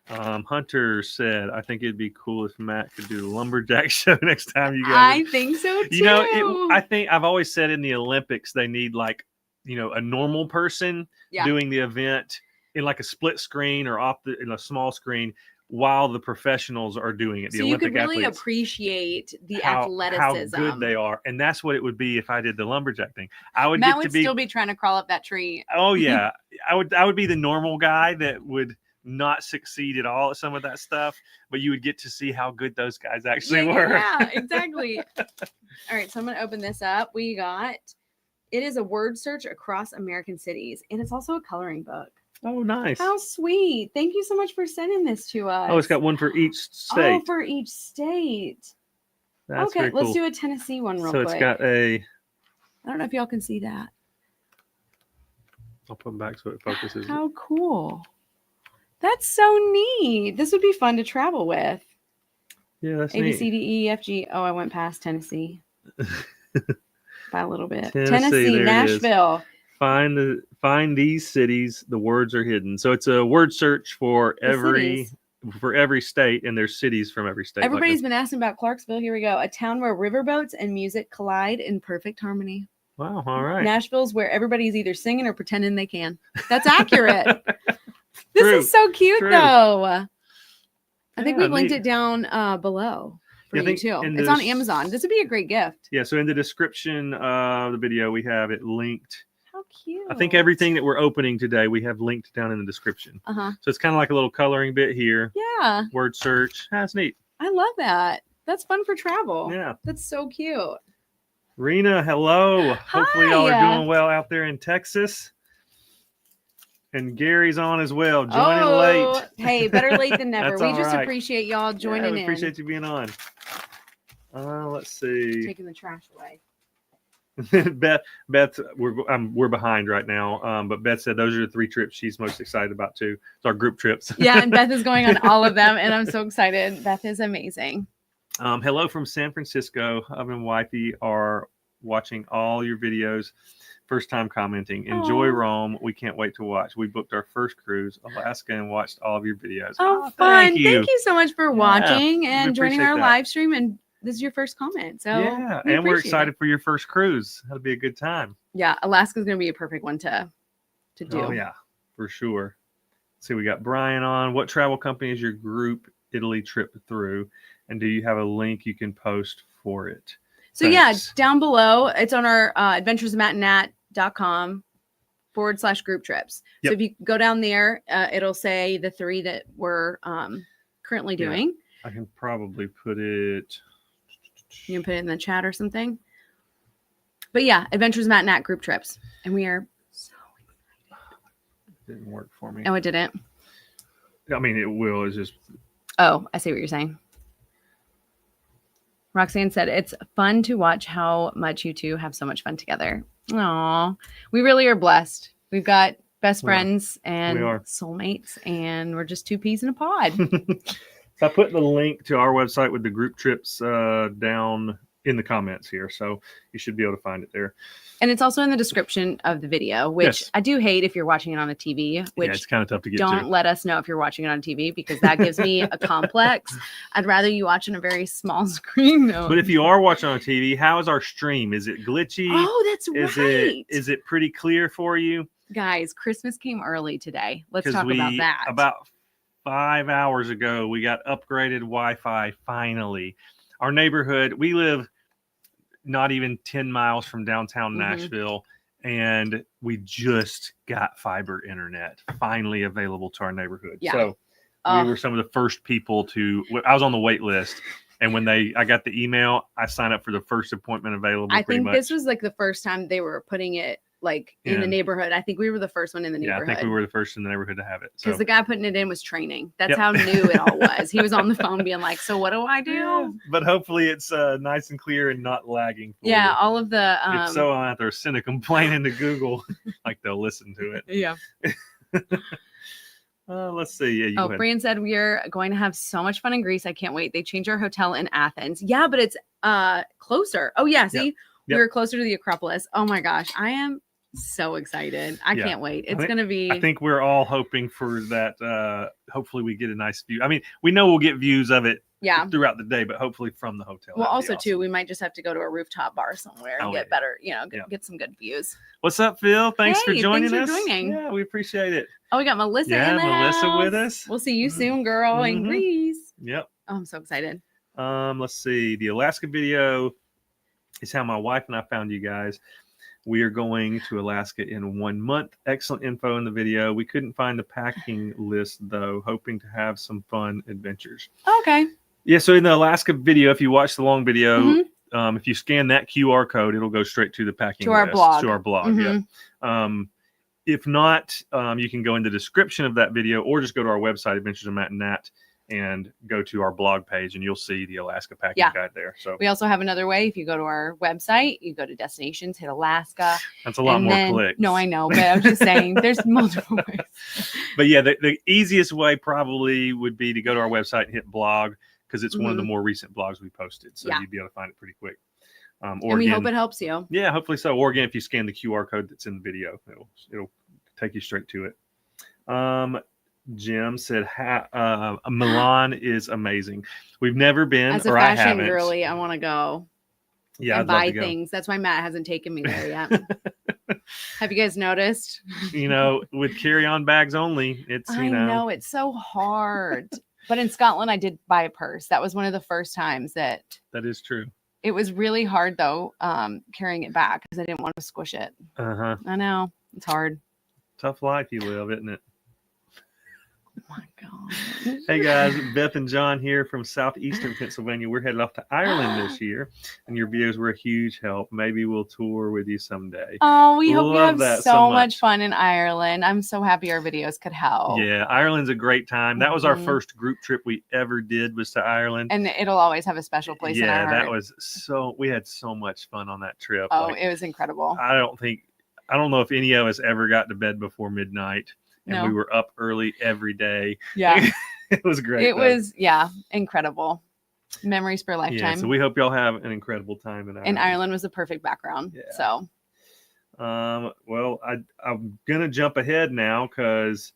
A: Hunter said, I think it'd be cool if Matt could do the lumberjack show next time you guys.
B: I think so too.
A: I think I've always said in the Olympics they need like, a normal person doing the event in like a split screen or in a small screen, while the professionals are doing it. The Olympic
B: you could really
A: athletes,
B: appreciate the athleticism.
A: How good they are. And that's what it would be if I did the lumberjack thing.
B: Matt would still be trying to crawl up that tree.
A: Oh yeah. I would be the normal guy that would not succeed at all at some of that stuff, but you would get to see how good those guys actually were.
B: Yeah, exactly. All right, so I'm going to open this up. It is a word search across American cities, and it's also a coloring book.
A: Oh, nice.
B: How sweet. Thank you so much for sending this to us.
A: Oh, it's got one for each state.
B: Oh, for each state.
A: That's
B: okay,
A: very cool.
B: Let's do a Tennessee one real quick.
A: So it's got I
B: don't know if y'all can see that.
A: I'll put them back so it focuses.
B: How cool. That's so neat. This would be fun to travel with.
A: Yeah, that's
B: A, B,
A: neat.
B: C, D, E, F, G. Oh, I went past Tennessee. By a little bit.
A: Tennessee,
B: Nashville.
A: Find these cities. The words are hidden. So it's a word search for every state, and there's cities from every state.
B: Everybody's been asking about Clarksville. Here we go. A town where riverboats and music collide in perfect harmony.
A: Wow. All right.
B: Nashville's where everybody's either singing or pretending they can. That's accurate. This is so cute, though. I think we linked it down below. For you too. It's on Amazon. This would be a great gift. Yeah,
A: so in the description of the video, we have it linked.
B: How cute.
A: I think everything that we're opening today, we have linked down in the description. So it's kind of like a little coloring bit here.
B: Yeah.
A: Word search. That's neat.
B: I love that. That's fun for travel.
A: Yeah.
B: That's so cute.
A: Rena, hello.
B: Hi.
A: Hopefully y'all are doing well out there in Texas. And Gary's on as well, joining late.
B: Hey, better late than never. We just
A: right.
B: Appreciate y'all joining in.
A: Appreciate you being on. Let's see.
B: Taking the trash away.
A: Beth, we're behind right now. But Beth said those are the 3 trips she's most excited about too. It's our group trips.
B: Yeah, and Beth is going on all of them, and I'm so excited. Beth is amazing.
A: Hello from San Francisco. Hubby and wifey are watching all your videos. First time commenting. Enjoy Rome. We can't wait to watch. We booked our first cruise, Alaska, and watched all of your videos.
B: Oh, fun. Thank you so much for watching and joining our live stream. And this is your first comment. So
A: yeah, and we're excited for your first cruise. That'll be a good time.
B: Yeah, Alaska's going to be a perfect one to do.
A: Oh, yeah, for sure. See, we got Brian on. What travel company is your group Italy trip through? And do you have a link you can post for it?
B: So Thanks. Down below, it's on our adventuresmatnat.com/group trips. Yep. So if you go down there, it'll say the 3 that we're currently doing.
A: I can probably put it.
B: You can put it in the chat or something. But yeah, adventuresmatnat group trips. And we are so excited.
A: It didn't work for me.
B: Oh, it didn't?
A: I mean, it will. It's just.
B: Oh, I see what you're saying. Roxanne said, it's fun to watch how much you two have so much fun together. Aw, we really are blessed. We've got best friends and soulmates, and we're just 2 peas in a pod.
A: So I put the link to our website with the group trips down in the comments here. So you should be able to find it there.
B: And it's also in the description of the video, which I do hate if you're watching it on a TV, which
A: it's kind of tough to get to.
B: Don't let us know if you're watching it on TV because that gives me a complex. I'd rather you watch on a very small screen though.
A: But if you are watching on TV, how is our stream? Is it glitchy?
B: Oh, that's right.
A: Is it pretty clear for you?
B: Guys, Christmas came early today. Let's talk about that.
A: About 5 hours ago, we got upgraded Wi-Fi finally. Our neighborhood, we live not even 10 miles from downtown Nashville, and we just got fiber internet finally available to our neighborhood. So we were some of the first people I was on the wait list, And when I got the email, I signed up for the first appointment available.
B: I think this was like the first time they were putting it like in the neighborhood. I think we were the first one in the neighborhood.
A: Yeah, I think we were the first in the neighborhood to have it.
B: Because the guy putting it in was training. That's how new it all was. He was on the phone being like, so what do I do?
A: Yeah, but hopefully it's nice and clear and not lagging.
B: Yeah, all of the...
A: if so, I'm out there send a complaint into Google. Like they'll listen to it.
B: Yeah.
A: Let's see. Yeah,
B: Fran said we are going to have so much fun in Greece. I can't wait. They changed our hotel in Athens. Yeah, but it's closer. Oh, yeah. See, we were closer to the Acropolis. Oh, my gosh. I am so excited. I can't wait. It's going to be...
A: I think we're all hoping for that. Hopefully we get a nice view. I mean, we know we'll get views of it throughout the day, but hopefully from the hotel.
B: Well, also, too, we might just have to go to a rooftop bar somewhere and get better, get some good views.
A: What's up, Phil? Thanks for joining us.
B: Joining.
A: Yeah, we appreciate it.
B: Oh, we got Melissa in the
A: Melissa
B: house.
A: with us.
B: We'll see you soon, girl, in Greece.
A: Yep.
B: Oh, I'm so excited.
A: Let's see. The Alaska video is how my wife and I found you guys. We are going to Alaska in 1 month. Excellent info in the video. We couldn't find the packing list, though. Hoping to have some fun adventures.
B: Okay.
A: Yeah, so in the Alaska video, if you watch the long video, if you scan that QR code, it'll go straight to the packing list. To our blog, yeah. If not, you can go in the description of that video or just go to our website, Adventures of Matt and Nat, and go to our blog page, and you'll see the Alaska packing guide there. So we
B: also have another way. If you go to our website, you go to destinations, hit Alaska.
A: That's a lot more clicks.
B: No, I know, but I was just saying there's multiple ways.
A: But yeah, the easiest way probably would be to go to our website and hit blog, because it's one of the more recent blogs we posted. So you'd be able to find it pretty quick.
B: And we hope it helps you.
A: Yeah, hopefully so. Or again, if you scan the QR code that's in the video, it'll take you straight to it. Jim said, Milan is amazing. We've never been,
B: as a fashion girly, I want to go.
A: Yeah,
B: and buy things. That's why Matt hasn't taken me there yet. Have you guys noticed?
A: With carry-on bags only, it's
B: I know it's so hard. But in Scotland, I did buy a purse. That was one of the first times that
A: is true. It
B: was really hard though, carrying it back because I didn't want to squish it. I know it's hard.
A: Tough life you live, isn't it?
B: Oh my God.
A: Hey guys, Beth and John here from southeastern Pennsylvania. We're headed off to Ireland this year, and your videos were a huge help. Maybe we'll tour with you someday.
B: Oh, we hope you have so much fun in Ireland. I'm so happy our videos could help.
A: Yeah, Ireland's a great time. That was our first group trip we ever did, was to Ireland.
B: And it'll always have a special place in our
A: heart. We had so much fun on that trip.
B: Oh, it was incredible.
A: I don't know if any of us ever got to bed before midnight. And we were up early every day.
B: Yeah.
A: It was great.
B: It was, incredible. Memories for a lifetime.
A: Yeah, so we hope y'all have an incredible time in Ireland.
B: And Ireland was the perfect background. Yeah. So.
A: Well, I'm going to jump ahead now because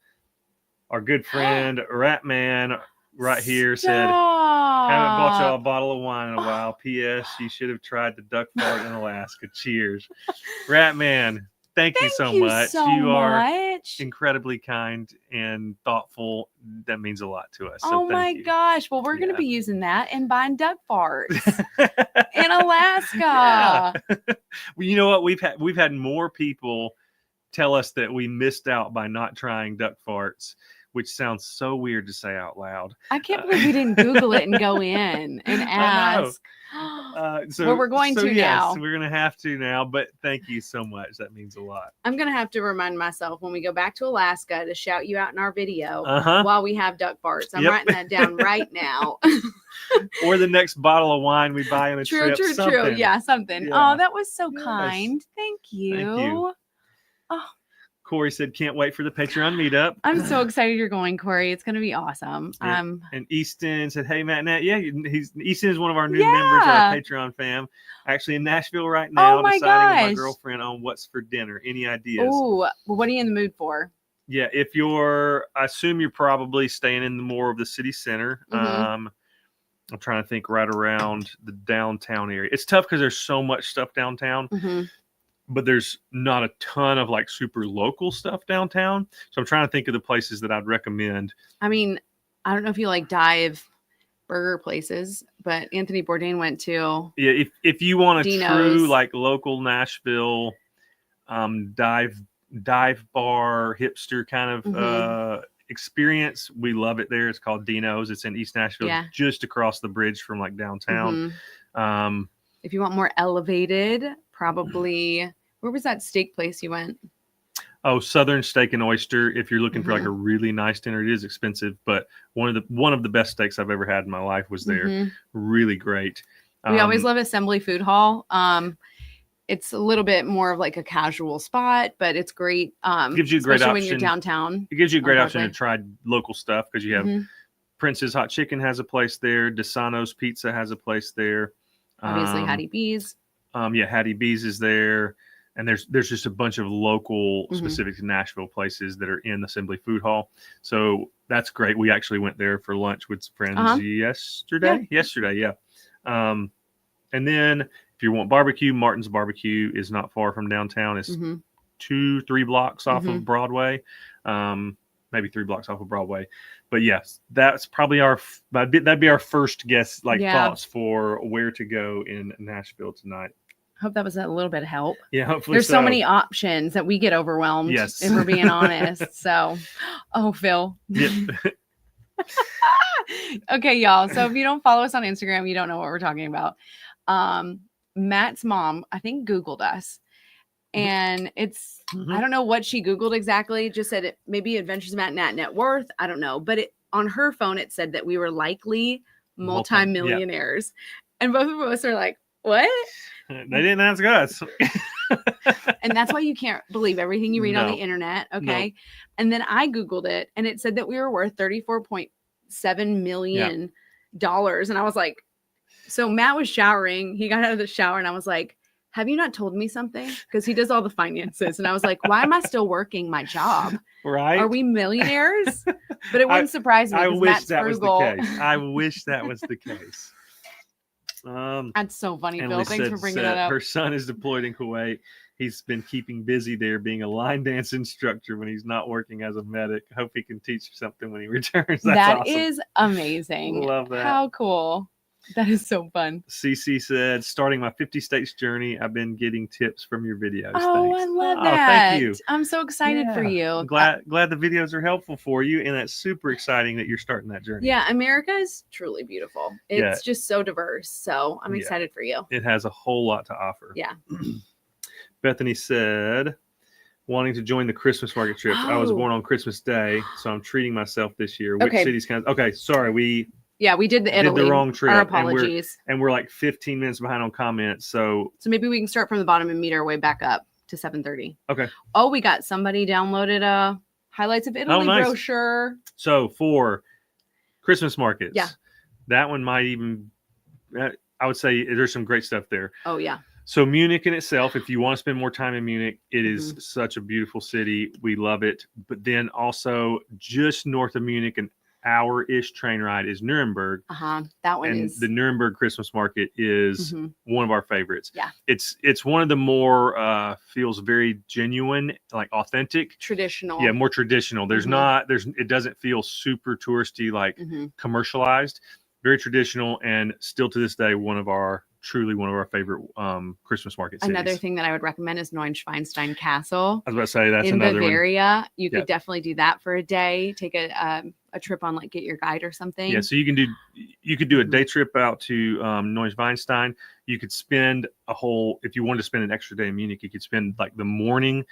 A: our good friend Ratman right here said, haven't bought y'all a bottle of wine in a while. P.S. You should have tried the duck fart in Alaska. Cheers. Ratman. Thank you so much. You are incredibly kind and thoughtful. That means a lot to us.
B: Oh my gosh. Well, we're going to be using that and buying duck farts in Alaska.
A: Yeah. Well, you know what? We've had more people tell us that we missed out by not trying duck farts, which sounds so weird to say out loud.
B: I can't believe we didn't Google it and go in and ask. Well, we're going to now.
A: We're going to have to now, but thank you so much. That means a lot.
B: I'm going to have to remind myself when we go back to Alaska to shout you out in our video while we have duck farts. I'm writing that down right now.
A: Or the next bottle of wine we buy on a trip.
B: True. Yeah, something. Yeah. Oh, that was so kind. Thank you.
A: Thank you.
B: Oh.
A: Corey said, can't wait for the Patreon meetup.
B: I'm so excited you're going, Corey. It's going to be awesome.
A: And Easton said, hey, Matt and Nat. Yeah, Easton is one of our new members of our Patreon fam. Actually in Nashville right now, deciding with my girlfriend on what's for dinner. Any ideas?
B: Oh, well, what are you in the mood for?
A: Yeah, I assume you're probably staying in more of the city center. I'm trying to think right around the downtown area. It's tough because there's so much stuff downtown. But there's not a ton of like super local stuff downtown. So I'm trying to think of the places that I'd recommend.
B: I mean, I don't know if you like dive burger places, but Anthony Bourdain went to.
A: Yeah, if you want a
B: Dino's.
A: True like local Nashville dive bar hipster kind of experience, we love it there. It's called Dino's. It's in East Nashville, just across the bridge from like downtown.
B: If you want more elevated, probably, where was that steak place you went?
A: Oh, Southern Steak and Oyster. If you're looking for like a really nice dinner, it is expensive, but one of the best steaks I've ever had in my life was there. Really great.
B: We always love Assembly Food Hall. It's a little bit more of like a casual spot, but it's great.
A: Gives you a great option
B: when you're downtown.
A: It gives you a great option to try local stuff because you have Prince's Hot Chicken has a place there. DeSano's Pizza has a place there.
B: Obviously, Hattie B's.
A: Hattie B's is there. And there's just a bunch of local specific to Nashville places that are in Assembly Food Hall. So that's great. We actually went there for lunch with friends yesterday. And then if you want barbecue, Martin's Barbecue is not far from downtown. It's 2-3 blocks off of Broadway. Maybe 3 blocks off of Broadway. But yes, that's probably that'd be our first guess, thoughts for where to go in Nashville tonight.
B: Hope that was a little bit of help.
A: Yeah, hopefully
B: there's so many options that we get overwhelmed.
A: Yes.
B: If we're being honest. So, Phil.
A: Yeah.
B: Okay, y'all. So if you don't follow us on Instagram, you don't know what we're talking about. Matt's mom, I think, Googled us. And it's, I don't know what she Googled exactly. Just said it, maybe Adventures Matt net worth. I don't know. But on her phone, it said that we were likely multimillionaires. And both of us are like, what?
A: They didn't ask us.
B: And that's why you can't believe everything you read on the internet. Okay. No. And then I Googled it and it said that we were worth $34.7 million. And I was like, so Matt was showering. He got out of the shower and I was like, have you not told me something? Because he does all the finances. And I was like, why am I still working my job?
A: Right.
B: Are we millionaires? But it wouldn't surprise me.
A: I wish
B: Matt's
A: that
B: frugal.
A: was the case. I wish that was the case.
B: That's so funny, Phil. Thanks for bringing that up.
A: Her son is deployed in Kuwait. He's been keeping busy there being a line dance instructor when he's not working as a medic. Hope he can teach something when he returns. That's awesome.
B: Is amazing.
A: Love that.
B: How cool. That is so fun.
A: CC said, starting my 50 states journey, I've been getting tips from your videos.
B: Oh,
A: thanks.
B: I love that.
A: Thank you.
B: I'm so excited for you.
A: I'm glad the videos are helpful for you. And that's super exciting that you're starting that journey.
B: Yeah, America is truly beautiful. It's just so diverse. So I'm excited for you.
A: It has a whole lot to offer.
B: Yeah.
A: Bethany said, wanting to join the Christmas market trip. I was born on Christmas Day, so I'm treating myself this year. Which cities can? Okay, sorry, we did the Italy. Did the wrong trip.
B: Our apologies.
A: And we're like 15 minutes behind on comments. So
B: maybe we can start from the bottom and meet our way back up to 7:30.
A: Okay.
B: Oh, we got somebody downloaded a highlights of Italy brochure.
A: So for Christmas markets, that one might even. I would say there's some great stuff there.
B: Oh yeah.
A: So Munich in itself, if you want to spend more time in Munich, it is such a beautiful city. We love it. But then also just north of Munich, an hour-ish train ride is Nuremberg.
B: That one
A: is. The Nuremberg Christmas market is one of our favorites.
B: Yeah.
A: It's one of the more feels very genuine, like authentic.
B: Traditional.
A: Yeah, more traditional. It doesn't feel super touristy, like commercialized. Very traditional, and still to this day truly one of our favorite Christmas market cities.
B: Another thing that I would recommend is Neuschwanstein Castle.
A: I was about to say that's
B: in
A: another
B: Bavaria.
A: One.
B: You could definitely do that for a day. Take a trip on Get Your Guide or something.
A: Yeah, so you could do a day trip out to Neuschwanstein. You could spend if you wanted to spend an extra day in Munich, you could spend like the morning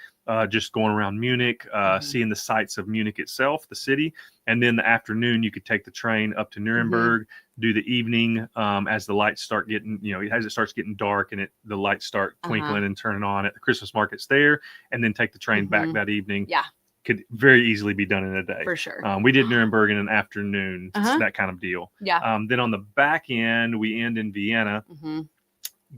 A: just going around Munich, seeing the sights of Munich itself, the city. And then the afternoon, you could take the train up to Nuremberg, do the evening as the lights start getting, as it starts getting dark and the lights start twinkling and turning on at the Christmas markets there, and then take the train back that evening.
B: Yeah.
A: Could very easily be done in a day.
B: For sure.
A: We did Nuremberg in an afternoon, that kind of deal.
B: Yeah.
A: Then on the back end, we end in Vienna.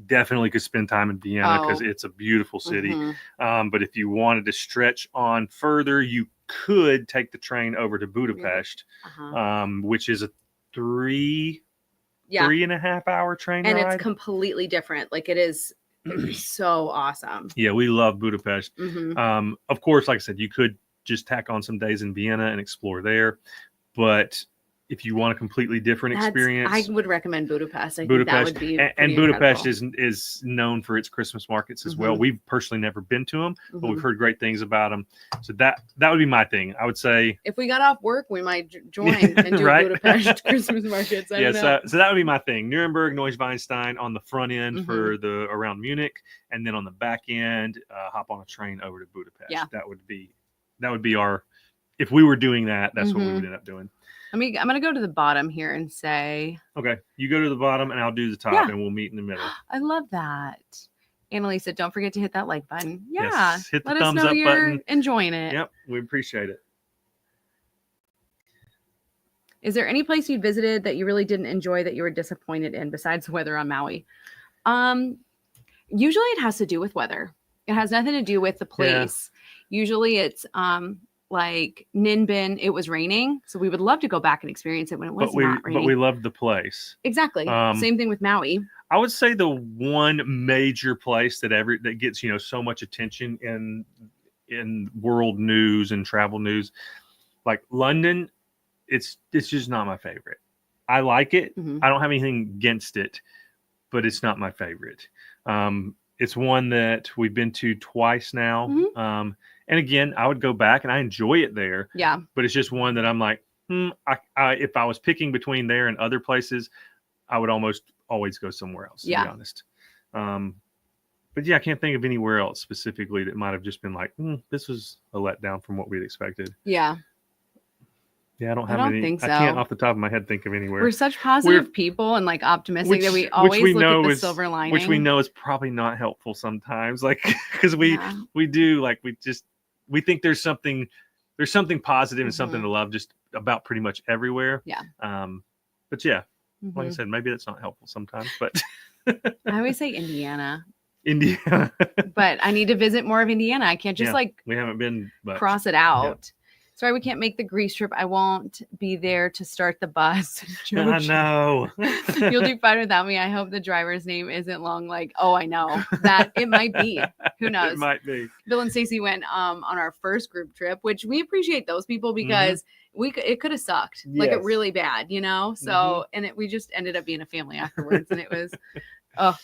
A: Definitely could spend time in Vienna because it's a beautiful city. But if you wanted to stretch on further, you could take the train over to Budapest, which is a 3.5 hour train ride.
B: And it's completely different. Like it is so awesome.
A: Yeah, we love Budapest. Of course, like I said, you could just tack on some days in Vienna and explore there. But if you want a completely different experience,
B: I would recommend Budapest. I think that would be
A: and Budapest is known for its Christmas markets as well. We've personally never been to them, but we've heard great things about them. So that would be my thing. I would say
B: if we got off work, we might join and do Budapest Christmas markets. I don't know.
A: So that would be my thing. Nuremberg, Neuschwanstein on the front end for the around Munich, and then on the back end, hop on a train over to Budapest.
B: Yeah.
A: That would be our, if we were doing that, that's what we would end up doing.
B: I'm going to go to the bottom here and say.
A: Okay. You go to the bottom and I'll do the top and we'll meet in the middle.
B: I love that. Annalisa, don't forget to hit that like button. Yeah.
A: Yes, hit the
B: Let
A: thumbs
B: us know
A: up
B: you're
A: button.
B: enjoying it.
A: Yep. We appreciate it.
B: Is there any place you visited that you really didn't enjoy that you were disappointed in besides the weather on Maui? Usually it has to do with weather. It has nothing to do with the place. Yeah. Usually it's, like Ninbin, it was raining, so we would love to go back and experience it when it was not raining.
A: But we loved the place.
B: Exactly. Same thing with Maui.
A: I would say the one major place that gets so much attention in world news and travel news, like London, it's just not my favorite. I like it. I don't have anything against it, but it's not my favorite. It's one that we've been to twice now. And again, I would go back and I enjoy it there.
B: Yeah.
A: But it's just one that I'm like, if I was picking between there and other places, I would almost always go somewhere else, to be honest. But yeah, I can't think of anywhere else specifically that might have just been like, this was a letdown from what we'd expected.
B: Yeah.
A: Yeah, I don't think so. I can't off the top of my head think of anywhere.
B: We're such positive people and like optimistic that we always look at the silver lining.
A: Which we know is probably not helpful sometimes. Like, because we do, like, we think there's something positive and something to love just about pretty much everywhere.
B: Yeah.
A: But yeah, like I said, maybe that's not helpful sometimes, but
B: I always say Indiana.
A: Indiana.
B: But I need to visit more of Indiana. I can't just
A: we haven't been
B: cross it out. Yeah. Sorry, we can't make the Greece trip. I won't be there to start the bus.
A: I know.
B: You'll do fine without me. I hope the driver's name isn't long like, oh, I know. That it might be. Who knows?
A: It might be.
B: Bill and Stacey went on our first group trip, which we appreciate those people because it could have sucked. Yes. Like it really bad, So and we just ended up being a family afterwards, and it was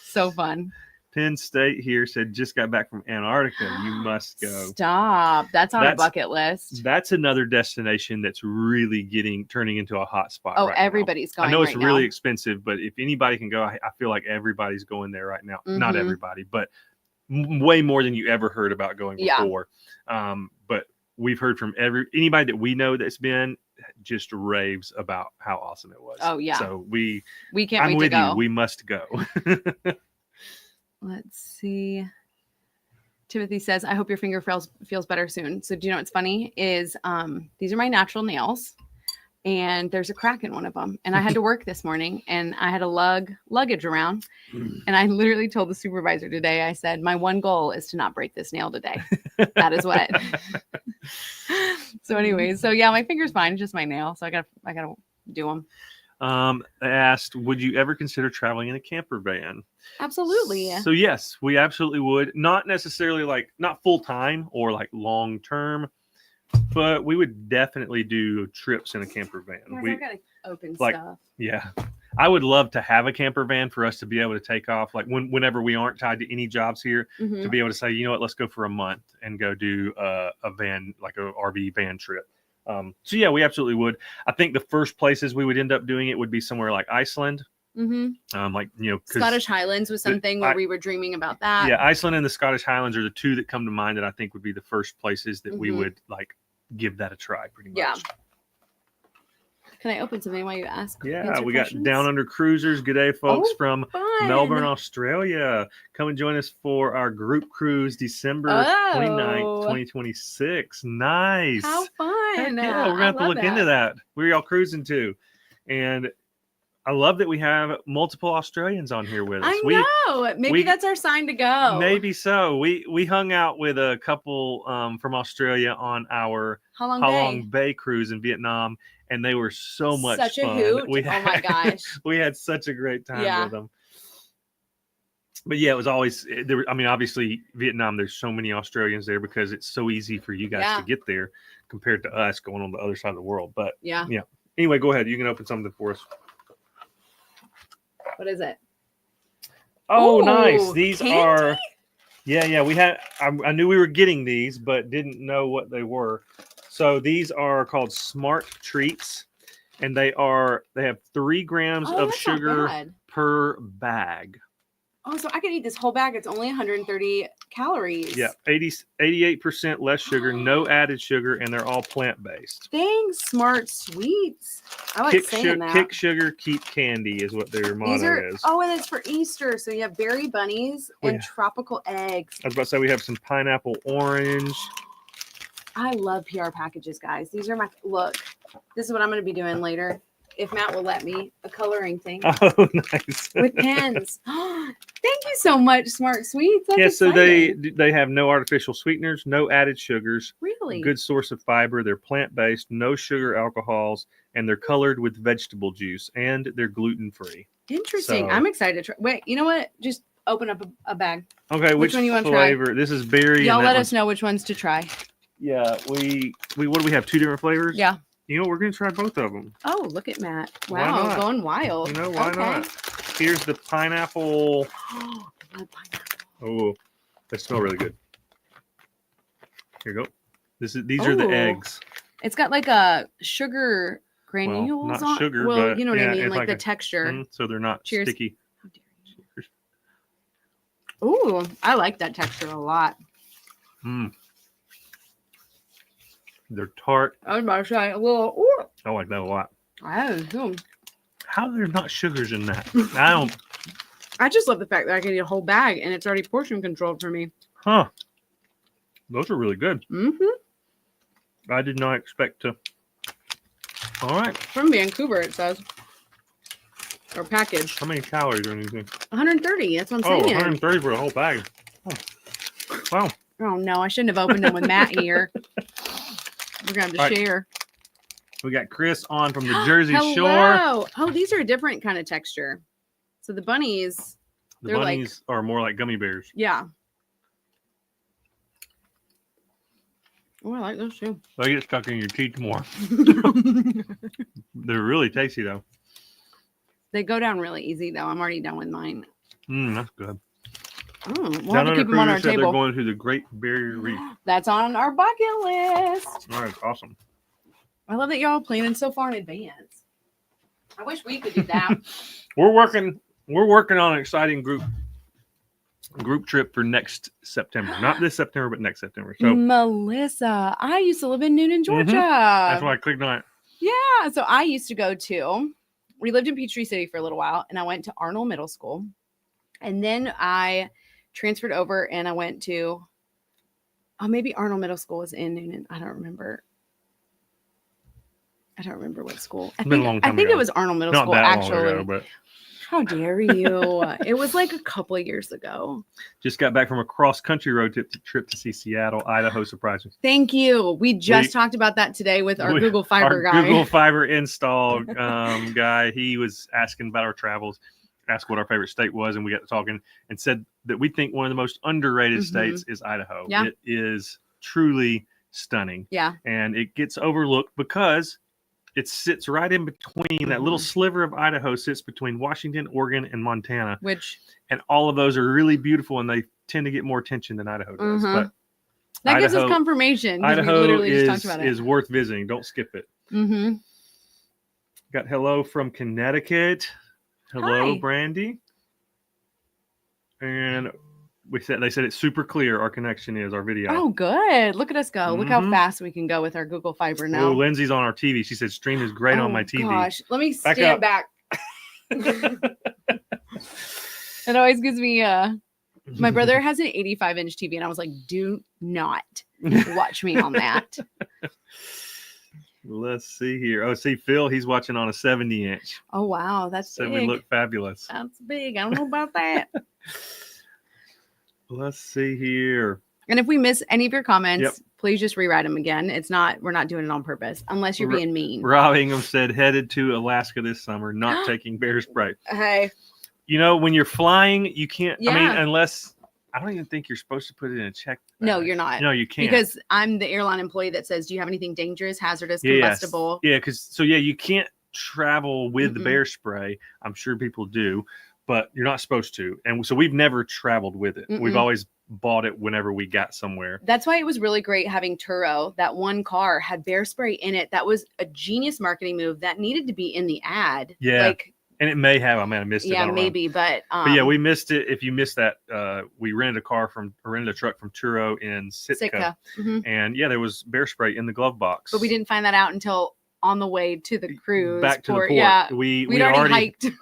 B: so fun.
A: Penn State here said, just got back from Antarctica. You must go.
B: Stop. That's on a bucket list.
A: That's another destination that's really turning into a hot spot.
B: Oh, everybody's going.
A: I know it's really expensive, but if anybody can go, I feel like everybody's going there right now. Not everybody, but way more than you ever heard about going before. But we've heard from anybody that we know that's been just raves about how awesome it was.
B: Oh yeah.
A: So we
B: can't wait
A: with
B: to go.
A: You. We must go.
B: Let's see. Timothy says, I hope your finger feels better soon. So do you know what's funny is these are my natural nails and there's a crack in one of them. And I had to work this morning and I had to luggage around. And I literally told the supervisor today, I said, my one goal is to not break this nail today. That is what. So anyways, my finger's fine. It's just my nail. So I gotta do them.
A: They asked, would you ever consider traveling in a camper van?
B: Absolutely.
A: So yes, we absolutely would. Not necessarily not full time or like long term, but we would definitely do trips in a camper van.
B: I've got to open stuff.
A: Yeah. I would love to have a camper van for us to be able to take off, like whenever we aren't tied to any jobs here, to be able to say, you know what, let's go for a month and go do a van, like a RV van trip. So yeah, we absolutely would. I think the first places we would end up doing it would be somewhere like Iceland.
B: Scottish Highlands was something where we were dreaming about that.
A: Yeah, Iceland and the Scottish Highlands are the two that come to mind that I think would be the first places that we would give that a try pretty much.
B: Yeah. Can I open something while you ask?
A: Yeah, we got Down Under Cruisers. Good day, folks, from Melbourne, Australia. Come and join us for our group cruise December 29th, 2026. Nice.
B: How fun.
A: Yeah, we're going to have to look into that. Where y'all cruising to? And I love that we have multiple Australians on here with us.
B: I know. Maybe that's our sign to go.
A: Maybe so. We hung out with a couple from Australia on our Halong Bay cruise in Vietnam. And they were so much fun.
B: Such a hoot. Oh my gosh.
A: We had such a great time with them. But yeah, it was always there. I mean, obviously Vietnam, there's so many Australians there because it's so easy for you guys to get there compared to us going on the other side of the world. But yeah, Anyway, go ahead. You can open something for us.
B: What is it?
A: Oh,
B: Ooh,
A: nice. These
B: candy?
A: are. Yeah. We had. I knew we were getting these, but didn't know what they were. So these are called Smart Treats, and they have 3 grams of
B: that's not
A: sugar
B: bad.
A: per bag.
B: Oh, so I could eat this whole bag. It's only 130 calories.
A: Yeah, 88% less sugar, no added sugar, and they're all plant-based.
B: Thanks, Smart Sweets. I like saying that.
A: Kick sugar, keep candy is what their motto is.
B: Oh, and it's for Easter. So you have berry bunnies and tropical eggs.
A: I was about to say we have some pineapple orange.
B: I love PR packages, guys. These are look. This is what I'm going to be doing later. If Matt will let me, a coloring thing.
A: Oh, nice.
B: With pens. Thank you so much, Smart Sweets. That's
A: so
B: exciting.
A: they have no artificial sweeteners, no added sugars.
B: Really?
A: Good source of fiber. They're plant-based, no sugar alcohols, and they're colored with vegetable juice, and they're gluten-free.
B: Interesting. I'm excited to try. Wait, you know what? Just open up a bag.
A: Okay, which one you want to try? This is berry.
B: Y'all let us know which ones to try.
A: Yeah, we what do we have? 2 different flavors?
B: Yeah.
A: You know, we're going to try both of them.
B: Oh, look at Matt. Wow, going wild.
A: You know, why not? Here's the pineapple.
B: I love pineapple.
A: Oh, they smell really good. Here you go. These are the eggs.
B: It's got like a sugar granules
A: not
B: on.
A: Sugar,
B: well,
A: but
B: you know what I mean,
A: like
B: the texture.
A: So they're not sticky.
B: How dare you. Ooh, I like that texture a lot.
A: They're tart.
B: I was about to say a little. Ooh.
A: I like that a lot.
B: I do too.
A: How are there not sugars in that?
B: I just love the fact that I can eat a whole bag and it's already portion controlled for me.
A: Huh. Those are really good.
B: Mm-hmm.
A: I did not expect to. All right.
B: From Vancouver, it says. Or package.
A: How many calories are in these things?
B: 130. That's what I'm saying.
A: 130 for a whole bag. Oh. Wow.
B: Oh, no. I shouldn't have opened them with Matt here. We're going to have to share.
A: We got Chris on from the Jersey Shore.
B: Oh, these are a different kind of texture. So the bunnies.
A: The bunnies are more like gummy bears.
B: Yeah. Oh, I like those too.
A: They get stuck in your teeth more. They're really tasty though.
B: They go down really easy though. I'm already done with mine.
A: That's good.
B: We'll have to keep them on our table.
A: They're going to the Great Barrier Reef.
B: That's on our bucket list.
A: All right, awesome.
B: I love that y'all planning so far in advance. I wish we could do that.
A: We're working on an exciting group trip for next September. Not this September, but next September. So
B: Melissa, I used to live in Noonan, Georgia.
A: That's why I clicked on it.
B: Yeah. So I used to go to, we lived in Peachtree City for a little while, and I went to Arnold Middle School. And then I transferred over and I went to, maybe Arnold Middle School was in Noonan. I don't remember what school. I think it was Arnold Middle School, actually.
A: Long ago, but...
B: How dare you? It was like a couple of years ago.
A: Just got back from a cross-country road trip to see Seattle, Idaho. Surprise me.
B: Thank you. We talked about that today with our Google Fiber guy.
A: Google Fiber install guy. He was asking about our travels, asked what our favorite state was, and we got to talking and said that we think one of the most underrated states is Idaho.
B: Yeah.
A: It is truly stunning.
B: Yeah.
A: And it gets overlooked because it sits right in between. That little sliver of Idaho sits between Washington, Oregon, and Montana. And all of those are really beautiful, and they tend to get more attention than Idaho does. But
B: that gives us confirmation.
A: Idaho is worth visiting. Don't skip it. Got hello from Connecticut. Hello, Brandy. And they said it's super clear. Our connection is our video.
B: Oh, good. Look at us go. Look how fast we can go with our Google Fiber now.
A: Oh, Lindsay's on our TV. She said stream is great on my TV.
B: Gosh, let me stand back. It always gives me my brother has an 85-inch TV, and I was like, do not watch me on that.
A: Let's see here. Oh, see, Phil, he's watching on a 70-inch.
B: Oh, wow. That's big.
A: We look fabulous.
B: That's big. I don't know about that.
A: Let's see here.
B: And if we miss any of your comments, please just rewrite them again. We're not doing it on purpose, unless you're being mean.
A: Rob Ingham said, headed to Alaska this summer, not taking bear spray.
B: Hey.
A: You know, when you're flying, you can't, I mean, unless I don't even think you're supposed to put it in a check bag.
B: No, you're not.
A: No, you can't.
B: Because I'm the airline employee that says, do you have anything dangerous, hazardous,
A: Yes.
B: combustible?
A: Yeah, you can't travel with the bear spray. I'm sure people do, but you're not supposed to. And so we've never traveled with it. We've always bought it whenever we got somewhere.
B: That's why it was really great having Turo. That one car had bear spray in it. That was a genius marketing move that needed to be in the ad.
A: Yeah. And it may have. I might have missed it.
B: Yeah, maybe. But
A: yeah, we missed it. If you missed that, we rented a truck from Turo in Sitka. And yeah, there was bear spray in the glove box.
B: But we didn't find that out until on the way to the cruise.
A: Back to the port.
B: Yeah,
A: we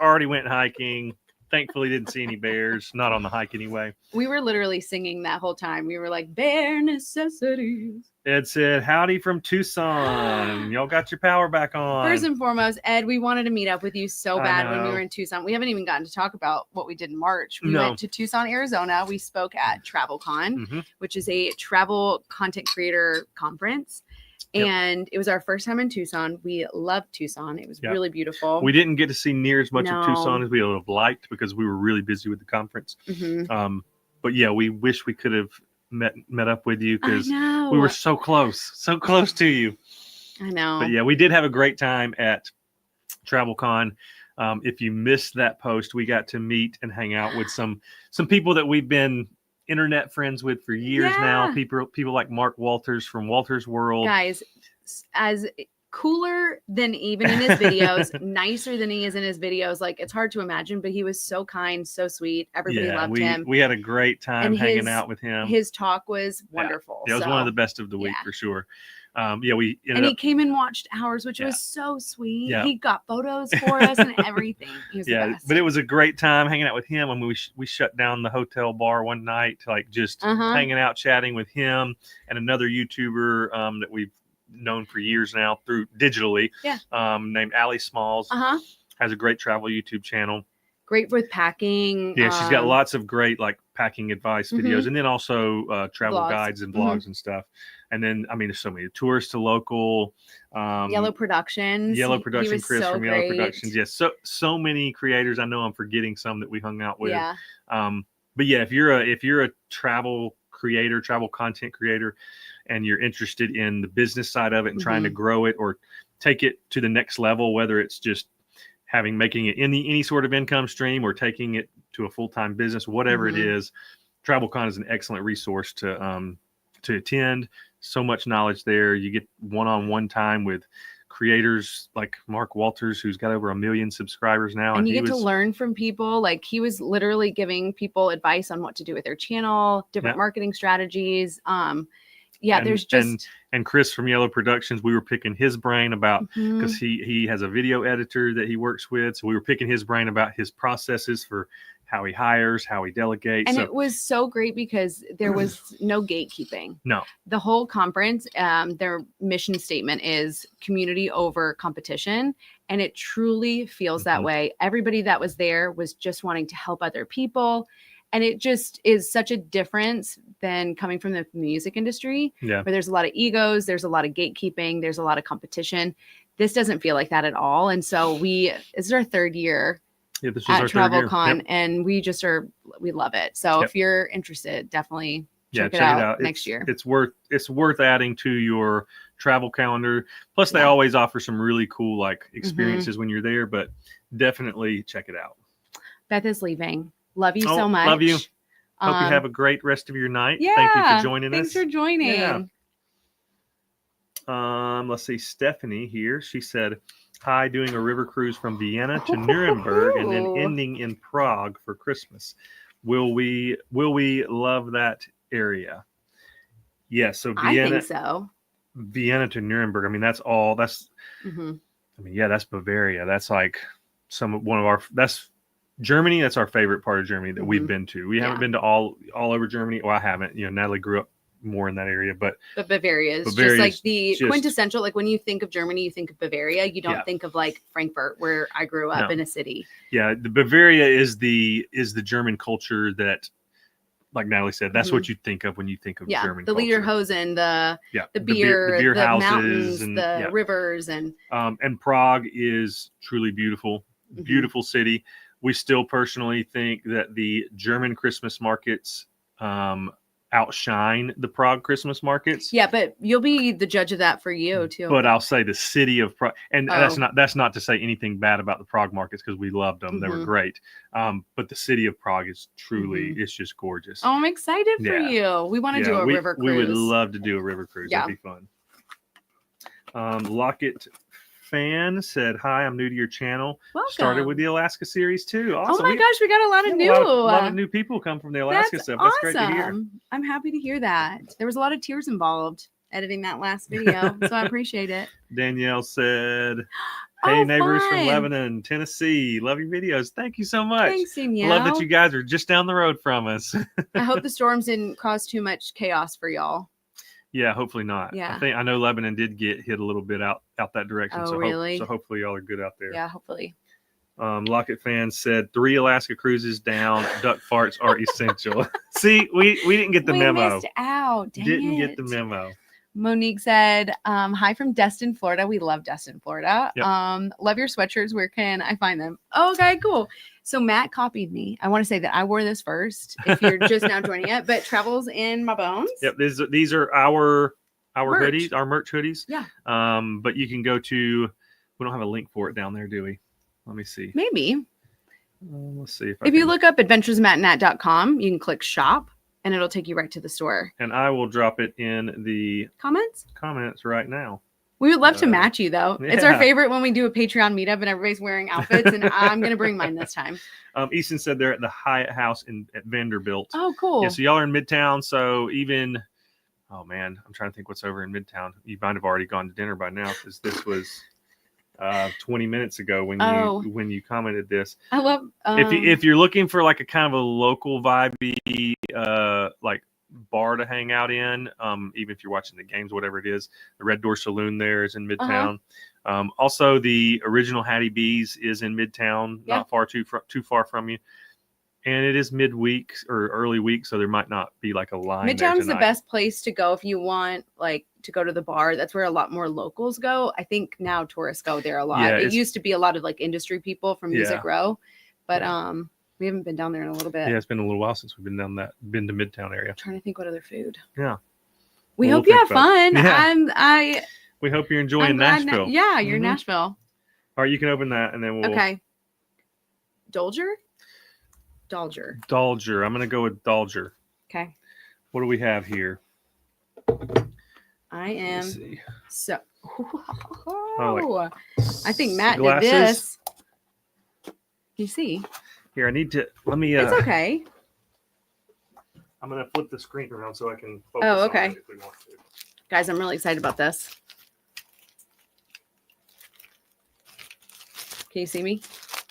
A: already went hiking. Thankfully, didn't see any bears. Not on the hike anyway.
B: We were literally singing that whole time. We were like, bear necessities.
A: Ed said, howdy from Tucson. Y'all got your power back on.
B: First and foremost, Ed, we wanted to meet up with you so bad when we were in Tucson. We haven't even gotten to talk about what we did in March. We went to Tucson, Arizona. We spoke at TravelCon, which is a travel content creator conference. And it was our first time in Tucson. We loved Tucson. It was really beautiful.
A: We didn't get to see near as much of Tucson as we would have liked because we were really busy with the conference. But yeah, we wish we could have met up with you because we were so close to you.
B: I know.
A: But yeah, we did have a great time at TravelCon. If you missed that post, we got to meet and hang out with some people that we've been internet friends with for years now. People like Mark Walters from Walters World.
B: Guys, as cooler than even in his videos, nicer than he is in his videos. Like, it's hard to imagine, but he was so kind, so sweet. Everybody loved him.
A: We had a great time hanging out with him.
B: His talk was wonderful.
A: Yeah, it was one of the best of the week for sure.
B: He came and watched ours, which was so sweet. He got photos for us and everything. He was the best.
A: But it was a great time hanging out with him. I mean, we shut down the hotel bar one night to like just hanging out, chatting with him and another YouTuber that we've known for years now through digitally. Named Allie Smalls. Has a great travel YouTube channel. Great
B: with packing.
A: Yeah, she's got lots of great like packing advice videos, and then also travel guides and blogs and stuff. And then, I mean, there's so many tourist to local.
B: Yellow Productions.
A: Chris from Yellow Productions. Yes, so many creators. I know I'm forgetting some that we hung out with.
B: Yeah.
A: But yeah, if you're a travel creator, travel content creator, and you're interested in the business side of it and trying to grow it or take it to the next level, whether it's just making it any sort of income stream or taking it to a full-time business, whatever it is, TravelCon is an excellent resource to attend. So much knowledge there. You get one-on-one time with creators like Mark Walters, who's got over 1 million subscribers now.
B: And you get to learn from people. Like, he was literally giving people advice on what to do with their channel, different marketing strategies.
A: And Chris from Yellow Productions, we were picking his brain about, because he has a video editor that he works with. So we were picking his brain about his processes for how he hires, how he delegates.
B: And it was so great because there was no gatekeeping.
A: No.
B: The whole conference, their mission statement is community over competition. And it truly feels that way. Everybody that was there was just wanting to help other people. And it just is such a difference than coming from the music industry, where there's a lot of egos, there's a lot of gatekeeping, there's a lot of competition. This doesn't feel like that at all. And so this is our third year
A: this was
B: at
A: our
B: TravelCon, and we love it. So if you're interested, definitely check it out next year.
A: It's worth adding to your travel calendar. Plus, they always offer some really cool like experiences when you're there, but definitely check it out.
B: Beth is leaving. Love you so much.
A: Love you. Hope you have a great rest of your night.
B: Yeah,
A: Thank you for joining us.
B: Thanks for joining.
A: Yeah. Let's see. Stephanie here. She said, hi, doing a river cruise from Vienna to Nuremberg and then ending in Prague for Christmas. Will we love that area? Yeah. So Vienna.
B: I think so.
A: Vienna to Nuremberg. I mean, that's Bavaria. That's like that's Germany. That's our favorite part of Germany that we've been to. We haven't been to all over Germany. Well, I haven't. Natalie grew up more in that area, but
B: Bavaria is just like the quintessential. Like, when you think of Germany, you think of Bavaria. You don't think of like Frankfurt, where I grew up in a city. Yeah,
A: the Bavaria is the German culture that, like Natalie said, that's what you think of when you think of German culture.
B: The Lederhosen, the beer the
A: houses,
B: mountains,
A: and
B: the rivers, and
A: Prague is truly beautiful, beautiful city. We still personally think that the German Christmas markets outshine the Prague Christmas markets.
B: Yeah, but you'll be the judge of that for you too.
A: But I'll say the city of Prague, and
B: Oh.
A: that's not to say anything bad about the Prague markets, because we loved them; they were great. But the city of Prague is truly, it's just gorgeous.
B: Oh, I'm excited for you. We want to do a river cruise.
A: We would love to do a river cruise.
B: Yeah.
A: That'd be fun. Lockett Fan said, "Hi, I'm new to your channel.
B: Welcome.
A: Started with the Alaska series too. Awesome.
B: Oh my gosh, we got a lot of
A: a lot of new people come from the Alaska stuff. That's great to hear.
B: I'm happy to hear that. There was a lot of tears involved editing that last video, so I appreciate it.
A: Danielle said, "Hey, neighbors from Lebanon, Tennessee, love your videos. Thank you so much.
B: Thanks, Danielle.
A: Love that you guys are just down the road from us."
B: I hope the storms didn't cause too much chaos for y'all.
A: Yeah, hopefully not.
B: Yeah.
A: I know Lebanon did get hit a little bit out that direction.
B: Oh,
A: so
B: really?
A: So hopefully y'all are good out there.
B: Yeah, hopefully.
A: Lockett Fan said 3 Alaska cruises down. Duck farts are essential. See, we didn't get the memo.
B: We missed out.
A: Didn't get the memo.
B: Monique said, "Hi from Destin, Florida. We love Destin, Florida.
A: Yep.
B: Love your sweatshirts. Where can I find them?" Okay, cool. So Matt copied me. I want to say that I wore this first. If you're just now joining it, but Travel's in my bones.
A: Yep, these are our
B: merch.
A: hoodies, our merch hoodies.
B: Yeah.
A: But you can go to. We don't have a link for it down there, do we? Let me see.
B: Maybe.
A: Let's see
B: if you look up adventuresmatnat.com, you can click shop, and it'll take you right to the store.
A: And I will drop it in the comments right now.
B: We would love to match you, though.
A: Yeah.
B: It's our favorite when we do a Patreon meetup and everybody's wearing outfits, and I'm going to bring mine this time.
A: Easton said they're at the Hyatt House at Vanderbilt.
B: Oh, cool.
A: Yeah, so y'all are in Midtown. So even, oh, man, I'm trying to think what's over in Midtown. You might have already gone to dinner by now, because this was 20 minutes ago when you commented this.
B: I love
A: if you're looking for like a kind of a local vibey like bar to hang out in, even if you're watching the games, whatever it is, the Red Door Saloon there is in Midtown. Also, the original Hattie B's is in Midtown, not too far from you. And it is midweek or early week, so there might not be like a line.
B: Midtown's the best place to go if you want like to go to the bar. That's where a lot more locals go. I think now tourists go there a lot.
A: Yeah,
B: it used to be a lot of like industry people from Music Row, but we haven't been down there in a little bit.
A: Yeah, it's been a little while since we've been to Midtown area.
B: I'm trying to think what other food.
A: Yeah.
B: We hope you have fun.
A: Yeah. We hope you're enjoying Nashville.
B: You're in Nashville.
A: All right, you can open that and then we'll.
B: Okay. Dolger.
A: I'm going to go with Dolger.
B: Okay.
A: What do we have here?
B: I am so.
A: Oh,
B: I think Matt
A: glasses.
B: did this. You see?
A: Here, I need to. Let me.
B: It's okay.
A: I'm going to flip the screen around so I can focus
B: okay.
A: on it if we want to.
B: Guys, I'm really excited about this. Can you see me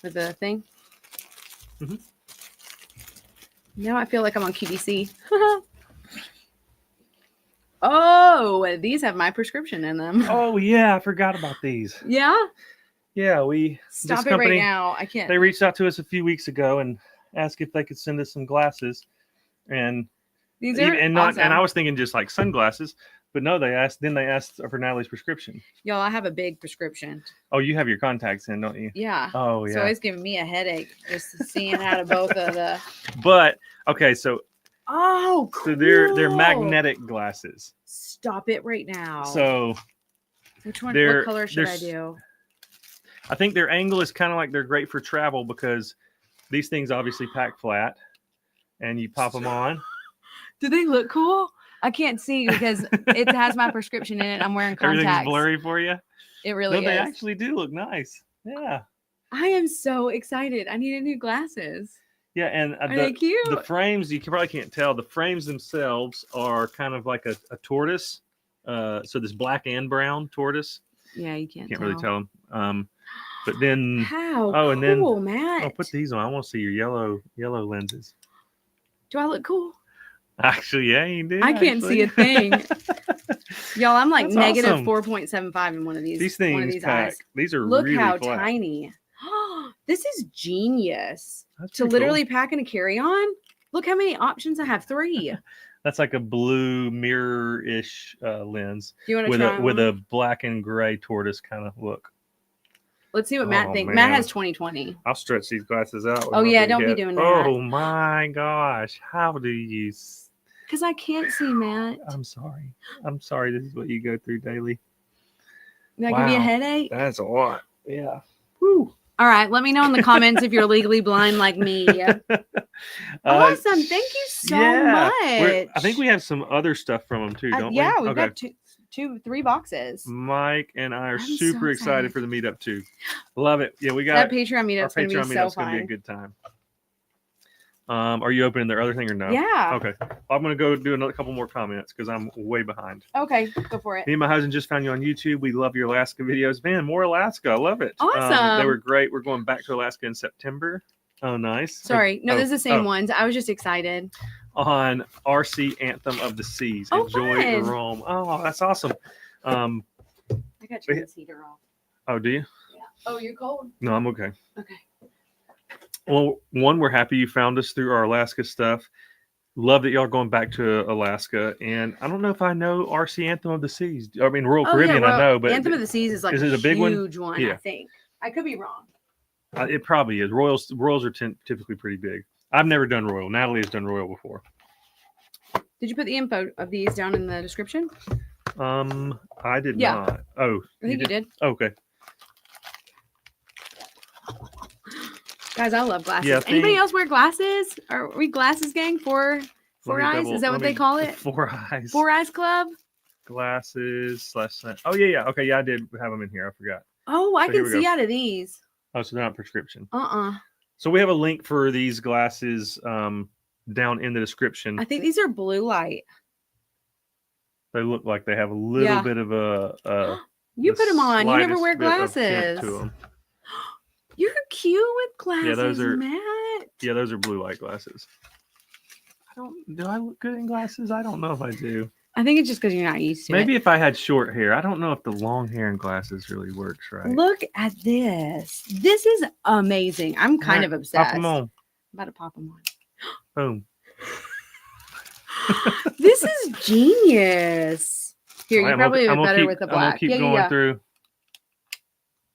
B: with the thing?
A: Mm-hmm.
B: Now I feel like I'm on QVC. Oh, these have my prescription in them.
A: Oh, yeah. I forgot about these.
B: Yeah?
A: Yeah,
B: Stop it right now. I can't.
A: They reached out to us a few weeks ago and asked if they could send us some glasses. And
B: these are
A: and
B: awesome.
A: And I was thinking just like sunglasses, but no, they asked for Natalie's prescription.
B: Y'all, I have a big prescription.
A: Oh, you have your contacts in, don't you?
B: Yeah.
A: Oh, yeah.
B: So it's giving me a headache just seeing out of both of the.
A: But okay, so.
B: Oh, cool.
A: So they're magnetic glasses.
B: Stop it right now.
A: So
B: which one? What color should I do?
A: I think their angle is kind of like they're great for travel because these things obviously pack flat, and you pop them on.
B: Do they look cool? I can't see because it has my prescription in it. I'm wearing contacts.
A: Everything's blurry for you.
B: It really is.
A: They actually do look nice. Yeah.
B: I am so excited. I needed new glasses.
A: Yeah, and
B: are they cute?
A: The frames, you probably can't tell. The frames themselves are kind of like a tortoise. So this black and brown tortoise.
B: Yeah, you can't
A: really tell them. But then
B: how?
A: And then
B: Matt.
A: Oh, put these on. I want to see your yellow lenses.
B: Do I look cool?
A: Actually, yeah, you do.
B: I can't see a thing. Y'all, I'm like
A: That's
B: negative
A: awesome.
B: 4.75 in one of these.
A: These things
B: one of these
A: pack.
B: eyes.
A: These are
B: look
A: really
B: how
A: flat.
B: tiny. This is genius.
A: That's
B: to literally pack in a carry-on. Look how many options I have. 3.
A: That's like a blue mirror-ish lens.
B: Do you want to try
A: with a black and gray tortoise kind of look.
B: Let's see what Matt thinks.
A: Man.
B: Matt has 2020.
A: I'll stretch these glasses out.
B: Oh yeah, don't be doing that.
A: Oh my gosh. How do you?
B: Because I can't see Matt.
A: I'm sorry. This is what you go through daily.
B: That give you a headache?
A: That's a lot. Yeah. Woo.
B: All right. Let me know in the comments if you're legally blind like me. Awesome. Thank you so much.
A: I think we have some other stuff from them too, don't we?
B: Yeah, we've got 3 boxes.
A: Mike and I are super excited for the meetup too. Love it. Yeah, we got
B: that Patreon meetup's going to be so fun.
A: Going to be a good time. Are you opening their other thing or no?
B: Yeah.
A: Okay. I'm going to go do another couple more comments because I'm way behind.
B: Okay, go for it.
A: Me and my husband just found you on YouTube. We love your Alaska videos. Man, more Alaska. I love it.
B: Awesome.
A: They were great. We're going back to Alaska in September. Oh, nice.
B: Sorry. No, this is the same ones. I was just excited.
A: On RC Anthem of the Seas. Enjoy the Rome. Oh, that's awesome.
B: I got your heater off.
A: Oh, do you?
B: Yeah. Oh, you're cold?
A: No, I'm okay.
B: Okay.
A: Well, one, we're happy you found us through our Alaska stuff. Love that y'all going back to Alaska. And I don't know if I know RC Anthem of the Seas. I mean, Royal Caribbean, I know, but
B: Anthem of the Seas is like
A: is it a big
B: huge one,
A: yeah.
B: I think. I could be wrong.
A: It probably is. Royals are typically pretty big. I've never done Royal. Natalie has done Royal before.
B: Did you put the info of these down in the description?
A: I did not. Oh,
B: I think you did.
A: Okay.
B: Guys, I love glasses.
A: Yeah,
B: anybody else wear glasses? Are we glasses gang? Four eyes? Is that what they call it?
A: 4 eyes.
B: 4 eyes club?
A: Glasses / Oh, yeah. Okay, yeah, I did have them in here. I forgot.
B: Oh, I can see out of these.
A: Oh, so they're not prescription.
B: So
A: we have a link for these glasses down in the description.
B: I think these are blue light.
A: They look like they have a little bit of a
B: you put them on. You never wear glasses. You're cute with glasses,
A: yeah, those are,
B: Matt.
A: Yeah, those are blue light glasses. Do I look good in glasses? I don't know if I do.
B: I think it's just because you're not used to it.
A: Maybe if I had short hair. I don't know if the long hair and glasses really works right.
B: Look at this. This is amazing. I'm kind of obsessed.
A: Pop them on.
B: I'm about to pop them on.
A: Boom.
B: This is genius. Here, you probably have it better with the black.
A: I'm gonna keep going through.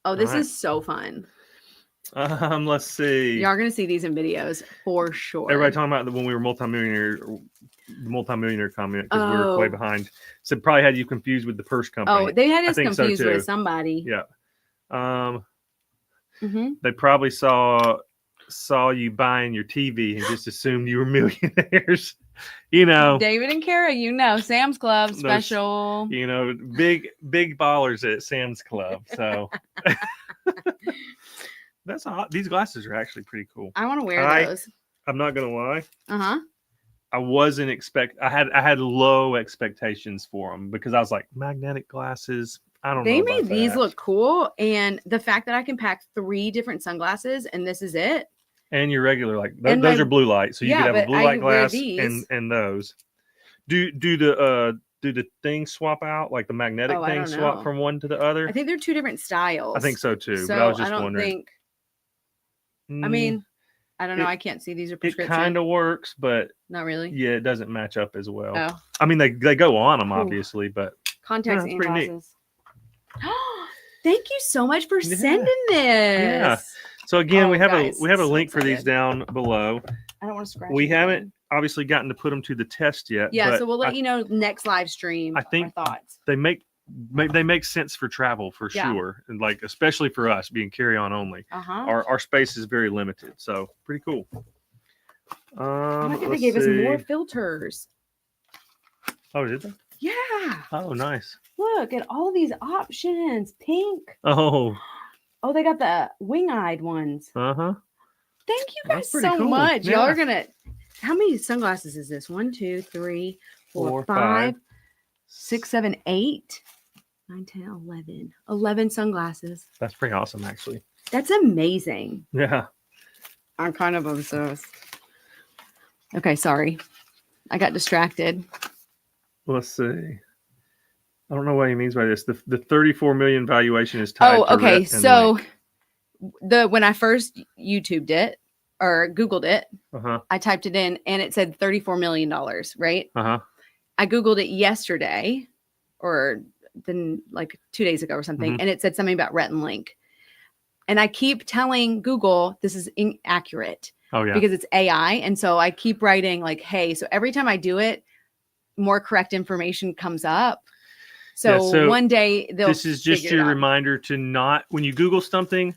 B: Oh, this is so fun.
A: Let's see.
B: Y'all are gonna see these in videos for sure.
A: Everybody talking about when we were multimillionaire comment because we were way behind. So probably had you confused with the purse company.
B: Oh, they had us confused with somebody.
A: Yeah. They probably saw you buying your TV and just assumed you were millionaires.
B: David and Kara, Sam's Club special.
A: Big ballers at Sam's Club. So that's all. These glasses are actually pretty cool.
B: I want to wear those.
A: I'm not gonna lie. I wasn't I had low expectations for them because I was like, magnetic glasses. I don't know.
B: They made these look cool, and the fact that I can pack 3 different sunglasses and this is it. And
A: your regular those are blue light, so you could have a blue light glass and those. Do the things swap out, like the magnetic thing swap from one to the other?
B: I think they're 2 different styles.
A: I think so too.
B: So
A: but I was just wondering.
B: I mean, I don't know. I can't see these are prescription.
A: It kind of works, but
B: not really.
A: Yeah, it doesn't match up as well.
B: Oh.
A: I mean, they go on them obviously, but
B: contacts and glasses. Thank you so much for sending this.
A: Yeah. So again, we have a link for these down below.
B: I don't want to scratch.
A: We haven't obviously gotten to put them to the test yet.
B: Yeah, so we'll let you know next live stream.
A: I think
B: our thoughts.
A: They make sense for travel for sure, and especially for us being carry-on only. Our space is very limited, so pretty cool.
B: I think they gave us more filters.
A: Oh, did they?
B: Yeah.
A: Oh, nice.
B: Look at all these options. Pink.
A: Oh,
B: they got the wing-eyed ones.
A: Thank
B: you guys so much. Y'all are gonna. How many sunglasses is this? 1, 2, 3, 4, 5, 6, 7, 8, 9, 10, 11. 11 sunglasses.
A: That's pretty awesome, actually.
B: That's amazing.
A: Yeah.
B: I'm kind of obsessed. Okay, sorry. I got distracted.
A: Let's see. I don't know what he means by this. The 34 million valuation is tied to
B: okay. So when I first YouTubed it or Googled it, I typed it in and it said $34 million, right? I Googled it yesterday or then 2 days ago or something, and it said something about Rhett and Link. And I keep telling Google this is inaccurate.
A: Oh yeah.
B: Because it's AI. And so I keep writing like, hey, so every time I do it, more correct information comes up. So one day
A: this is just your reminder to not, when you Google something,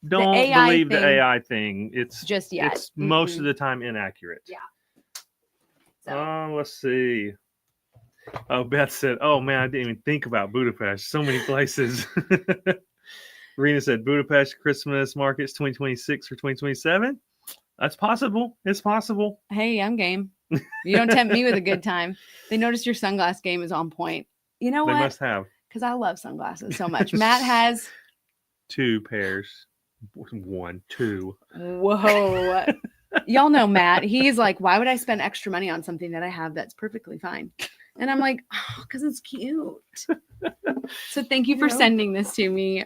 A: don't believe the AI thing. It's
B: just yet.
A: It's most of the time inaccurate.
B: Yeah. So.
A: Let's see. Oh, Beth said, oh man, I didn't even think about Budapest. So many places. Rena said Budapest Christmas markets 2026 or 2027. That's possible. It's possible.
B: Hey, I'm game. You don't tempt me with a good time. They noticed your sunglass game is on point. You know what?
A: They must have.
B: Because I love sunglasses so much. Matt has
A: 2 pairs. 1, 2.
B: Whoa. Y'all know Matt. He's like, why would I spend extra money on something that I have that's perfectly fine? And I'm like, oh, because it's cute. So thank you for sending this to me.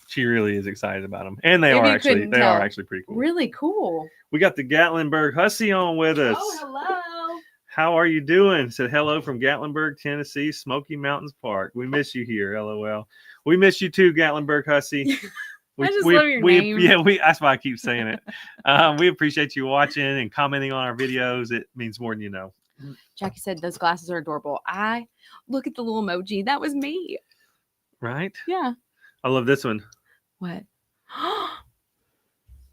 A: She really is excited about them, and they are actually pretty cool.
B: Really cool.
A: We got the Gatlinburg Hussy on with us.
B: Oh, hello.
A: How are you doing? Said hello from Gatlinburg, Tennessee, Smoky Mountains Park. We miss you here. LOL. We miss you too, Gatlinburg Hussy.
B: I just love your name.
A: Yeah, that's why I keep saying it. We appreciate you watching and commenting on our videos. It means more than you know.
B: Jackie said those glasses are adorable. I look at the little emoji. That was me.
A: Right?
B: Yeah.
A: I love this one.
B: What?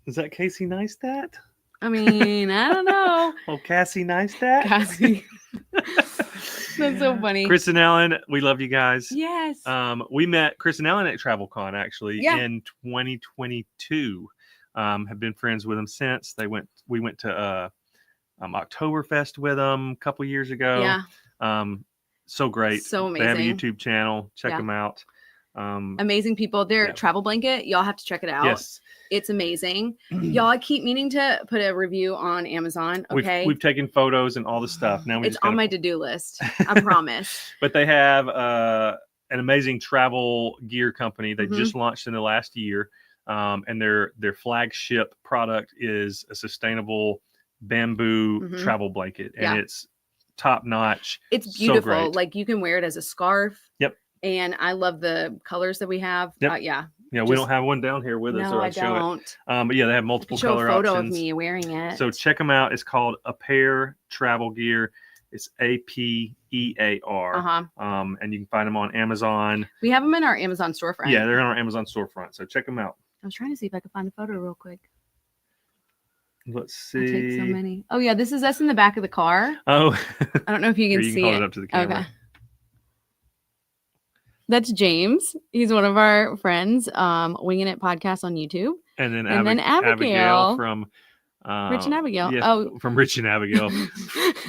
A: Is that Casey Neistat?
B: I mean, I don't know.
A: Oh, Cassie Neistat?
B: Cassie. That's so funny.
A: Chris and Ellen, we love you guys.
B: Yes.
A: We met Chris and Ellen at TravelCon actually in 2022. Have been friends with them since. We went to Oktoberfest with them a couple years ago.
B: Yeah.
A: So great.
B: So amazing.
A: They have a YouTube channel. Check them out.
B: Amazing people. Their travel blanket, y'all have to check it out.
A: Yes.
B: It's amazing. Y'all, I keep meaning to put a review on Amazon. Okay.
A: We've taken photos and all the stuff. Now
B: it's on my to-do list. I promise.
A: But they have an amazing travel gear company. They just launched in the last year. And their flagship product is a sustainable bamboo travel blanket. And it's top notch.
B: It's beautiful. Like you can wear it as a scarf.
A: Yep.
B: And I love the colors that we have.
A: Yep. We don't have one down here with us.
B: No, I don't.
A: But yeah, they have multiple color
B: options. Show a photo
A: options.
B: of me wearing it.
A: So check them out. It's called Apear Travel Gear. It's APEAR. And you can find them on Amazon.
B: We have them in our Amazon storefront.
A: Yeah, they're in our Amazon storefront. So check them out.
B: I was trying to see if I could find a photo real quick.
A: Let's see.
B: I take so many. Oh yeah, this is us in the back of the car.
A: Oh.
B: I don't know if you can see
A: hold
B: it.
A: Up to the camera.
B: Okay. That's James. He's one of our friends. Winging It podcast on YouTube.
A: And then Abigail from
B: Rich and Abigail.
A: Yes, from Rich and Abigail.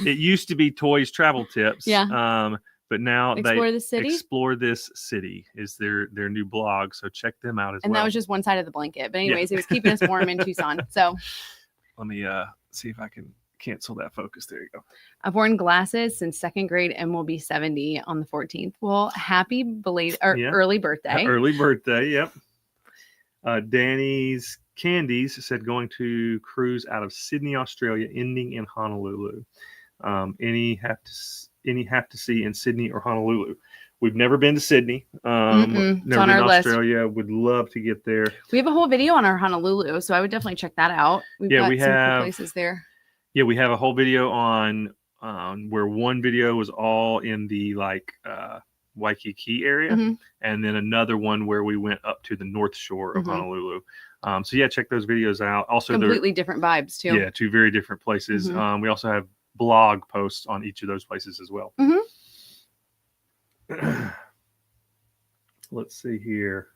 A: It used to be Toys Travel Tips.
B: Yeah.
A: But now
B: Explore the City.
A: Explore This City is their new blog. So check them out as well.
B: And that was just one side of the blanket. But anyways, it was keeping us warm in Tucson. So
A: let me see if I can cancel that focus. There you go.
B: I've worn glasses since 2nd grade and will be 70 on the 14th. Well, happy belated or early birthday.
A: Early birthday. Yep. Danny's Candies said going to cruise out of Sydney, Australia, ending in Honolulu. Any have to see in Sydney or Honolulu. We've never been to Sydney. Never been to Australia. Would love to get there.
B: We have a whole video on our Honolulu, so I would definitely check that out. We have some cool places there.
A: Yeah, we have a whole video on where one video was all in the Waikiki area, and then another one where we went up to the North Shore of Honolulu. So yeah, check those videos out. Also,
B: completely different vibes too.
A: Yeah, 2 very different places. We also have blog posts on each of those places as well. Let's see here.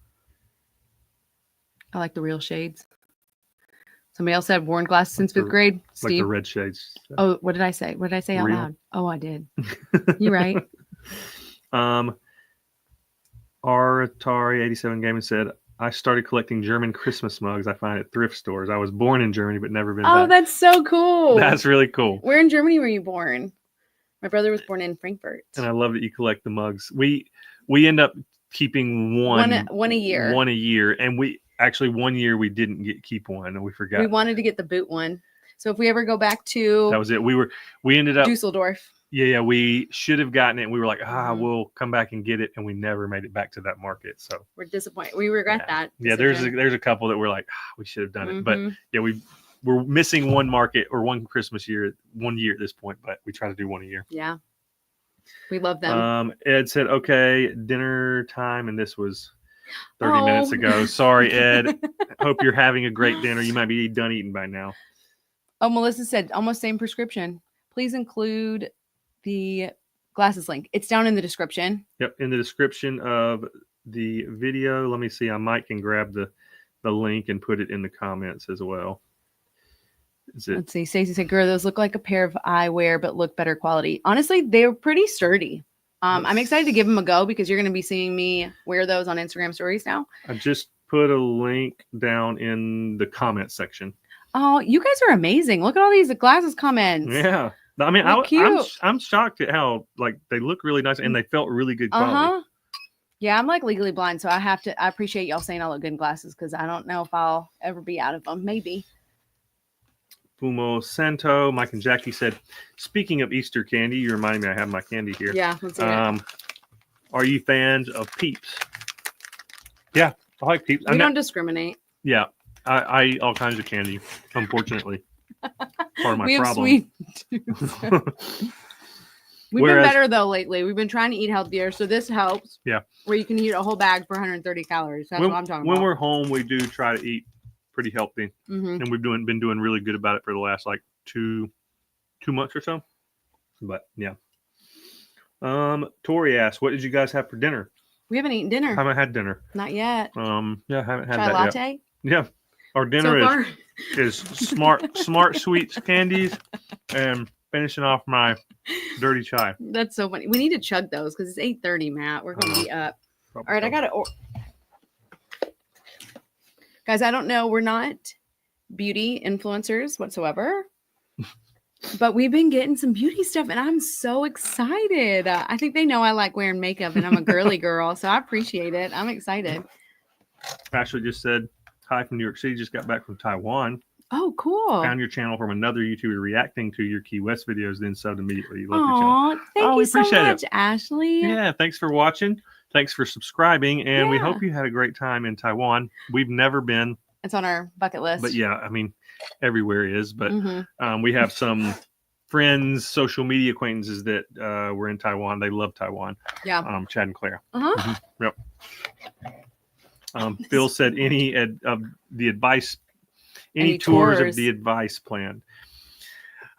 B: I like the real shades. Somebody else had worn glasses since 5th grade. Steve.
A: Like the red shades.
B: Oh, what did I say? What did I say out loud? Oh, I did. You're right.
A: Atari 87 Gaming said, I started collecting German Christmas mugs I find at thrift stores. I was born in Germany, but never been back.
B: Oh, that's so cool.
A: That's really cool.
B: Where in Germany were you born? My brother was born in Frankfurt.
A: And I love that you collect the mugs. We end up keeping one a year. One a year. And we actually 1 year we didn't keep one and we forgot.
B: We wanted to get the boot one. So if we ever go back to
A: that was it. We ended up
B: Dusseldorf.
A: Yeah, we should have gotten it. And we were like,
B: Mhm.
A: we'll come back and get it, and we never made it back to that market. So
B: We're disappointed. We regret that.
A: Yeah,
B: decision.
A: there's a couple that we're like, we should have done it, but
B: Mhm.
A: yeah, we're missing one market or one Christmas year, 1 year at this point, but we try to do one a year.
B: Yeah, we love them.
A: Ed said, okay, dinner time, and this was 30 minutes
B: Oh.
A: ago. Sorry, Ed. Hope you're having a great dinner. You might be done eating by now.
B: Oh, Melissa said almost same prescription. Please include the glasses link. It's down in the description.
A: Yep, in the description of the video. Let me see. I might can grab the link and put it in the comments as well.
B: Let's see. Stacey said, "Girl, those look like a pair of eyewear, but look better quality." Honestly, they're pretty sturdy. I'm excited to give them a go because you're going to be seeing me wear those on Instagram stories now.
A: I just put a link down in the comment section.
B: Oh, you guys are amazing. Look at all these glasses comments.
A: Yeah. I mean, I'm shocked at how like they look really nice and they felt really good quality.
B: Yeah, I'm like legally blind, so I appreciate y'all saying I look good in glasses because I don't know if I'll ever be out of them. Maybe.
A: Fumo Santo, Mike and Jackie said, speaking of Easter candy, you reminded me I have my candy here.
B: Yeah, let's see it.
A: Are you fans of Peeps? Yeah, I like Peeps.
B: We don't discriminate.
A: Yeah, I eat all kinds of candy, unfortunately. Part of my
B: we have
A: problem.
B: Sweet We've been better though lately. We've been trying to eat healthier, so this helps.
A: Yeah.
B: Where you can eat a whole bag for 130 calories. That's what I'm talking about.
A: When we're home, we do try to eat pretty healthy,
B: and
A: we've been doing really good about it for the last like two months or so. But yeah. Tori asked, "What did you guys have for dinner?"
B: We haven't eaten dinner.
A: Haven't had dinner.
B: Not yet.
A: Yeah, I haven't had
B: Chai
A: that
B: latte?
A: yet. Yeah, our dinner is smart sweets candies, and finishing off my dirty chai.
B: That's so funny. We need to chug those because it's 8:30, Matt. We're going to be up. All right, I got it. Guys, I don't know. We're not beauty influencers whatsoever, but we've been getting some beauty stuff, and I'm so excited. I think they know I like wearing makeup, and I'm a girly girl, so I appreciate it. I'm excited.
A: Ashley just said, hi from New York City. Just got back from Taiwan.
B: Oh, cool.
A: Found your channel from another YouTuber reacting to your Key West videos, then subbed immediately. Love your channel.
B: Thank you so much, Ashley.
A: Yeah, thanks for watching. Thanks for subscribing, and we hope you had a great time in Taiwan. We've never been.
B: It's on our bucket list.
A: But yeah, I mean, everywhere is. But we have some friends, social media acquaintances that were in Taiwan. They love Taiwan.
B: Yeah.
A: Chad and Claire. Yep. Phil said, any of the advice, any tours of the advice planned?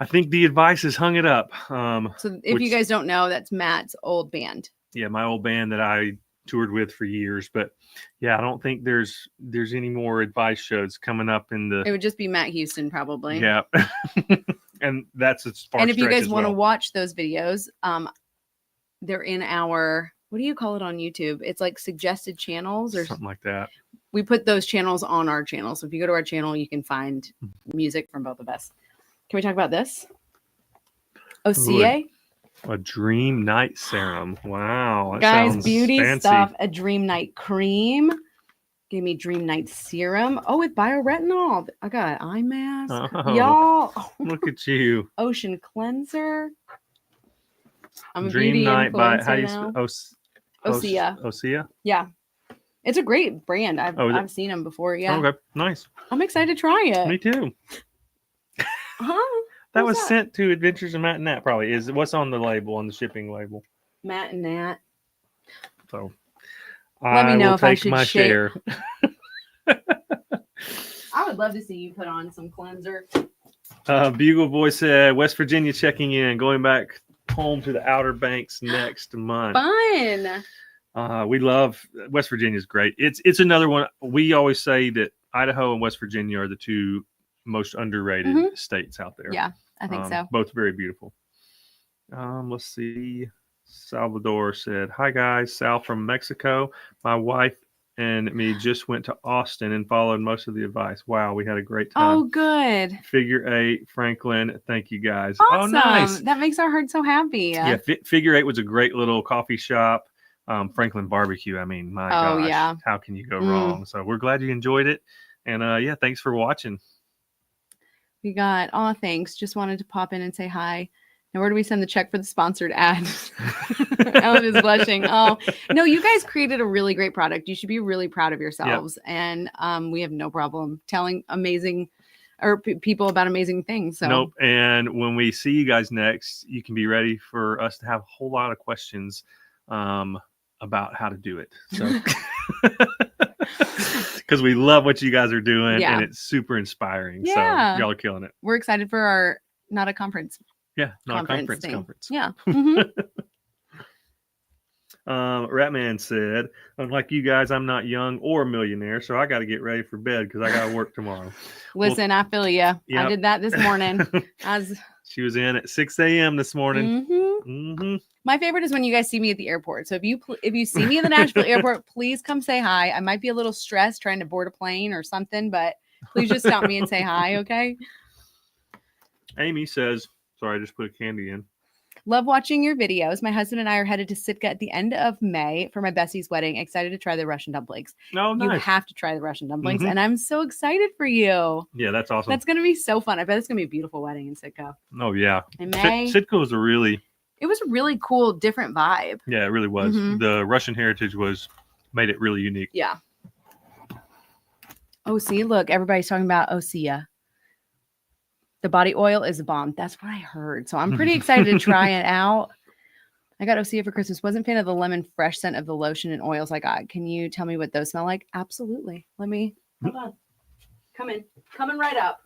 A: I think the advice has hung it up.
B: So if you guys don't know, that's Matt's old band.
A: Yeah, my old band that I toured with for years. But yeah, I don't think there's any more advice shows coming up in the.
B: It would just be Matt Houston, probably.
A: Yeah. And that's as far.
B: And if you guys want to watch those videos, they're in our, what do you call it on YouTube? It's like suggested channels or
A: something like that.
B: We put those channels on our channel. So if you go to our channel, you can find music from both of us. Can we talk about this? OCA?
A: A dream night serum. Wow.
B: Guys, beauty stuff. A dream night cream. Gave me dream night serum. Oh, with bioretinol. I got an eye mask.
A: Oh,
B: y'all.
A: Look at you.
B: Ocean cleanser. I'm a
A: dream
B: beauty
A: night by
B: influencer
A: how do you
B: now.
A: Osea? Osea?
B: Yeah. It's a great brand. I've seen them before. Yeah.
A: Okay. Nice.
B: I'm excited to try it.
A: Me too. That was sent to Adventures of Matt and Nat, probably. What's on the label, on the shipping label?
B: Matt and Nat.
A: So
B: let me know if I should
A: share.
B: I would love to see you put on some cleanser.
A: Bugle Boy said, West Virginia checking in, going back home to the Outer Banks next month.
B: Fun.
A: We love West Virginia is great. It's another one. We always say that Idaho and West Virginia are the two most underrated states out there.
B: Yeah, I think so.
A: Both very beautiful. Let's see. Salvador said, hi guys, Sal from Mexico. My wife and me just went to Austin and followed most of the advice. Wow, we had a great time.
B: Oh, good.
A: Figure 8, Franklin. Thank you guys.
B: Awesome.
A: Oh, nice.
B: That makes our heart so happy.
A: Yeah, Figure 8 was a great little coffee shop. Franklin barbecue. I mean, my gosh,
B: yeah.
A: How can you go wrong? So we're glad you enjoyed it. And yeah, thanks for watching.
B: We got, thanks. Just wanted to pop in and say hi. Now, where do we send the check for the sponsored ad? Ellen is blushing. Oh, no, you guys created a really great product. You should be really proud of yourselves. Yep. And we have no problem telling amazing people about amazing things. So.
A: Nope. And when we see you guys next, you can be ready for us to have a whole lot of questions about how to do it. So, because we love what you guys are doing and it's super inspiring. Yeah. So y'all are killing it.
B: We're excited for our Not a Conference.
A: Yeah, not conference.
B: Yeah. Mm-hmm.
A: Ratman said, unlike you guys, I'm not young or a millionaire, so I got to get ready for bed because I got to work tomorrow.
B: Listen, I feel you. Yep. I did that this morning.
A: She was in at 6 a.m. this morning.
B: Mm-hmm. Mm-hmm. My favorite is when you guys see me at the airport. So if you see me in the Nashville airport, please come say hi. I might be a little stressed trying to board a plane or something, but please just stop me and say hi, okay?
A: Amy says, sorry, I just put a candy in.
B: Love watching your videos. My husband and I are headed to Sitka at the end of May for my bestie's wedding. Excited to try the Russian dumplings.
A: Oh, nice.
B: You have to try the Russian dumplings, and I'm so excited for you.
A: Yeah, that's awesome.
B: That's going to be so fun. I bet it's going to be a beautiful wedding in Sitka.
A: Oh, yeah.
B: In May.
A: Sitka was a really
B: cool, different vibe.
A: Yeah, it really was. Mm-hmm. The Russian heritage made it really unique.
B: Yeah. Oh, see, look, everybody's talking about Osea. The body oil is a bomb. That's what I heard. So I'm pretty excited to try it out. I got Osea for Christmas. Wasn't a fan of the lemon fresh scent of the lotion and oils I got. Can you tell me what those smell like? Absolutely. Hold on. Coming right up.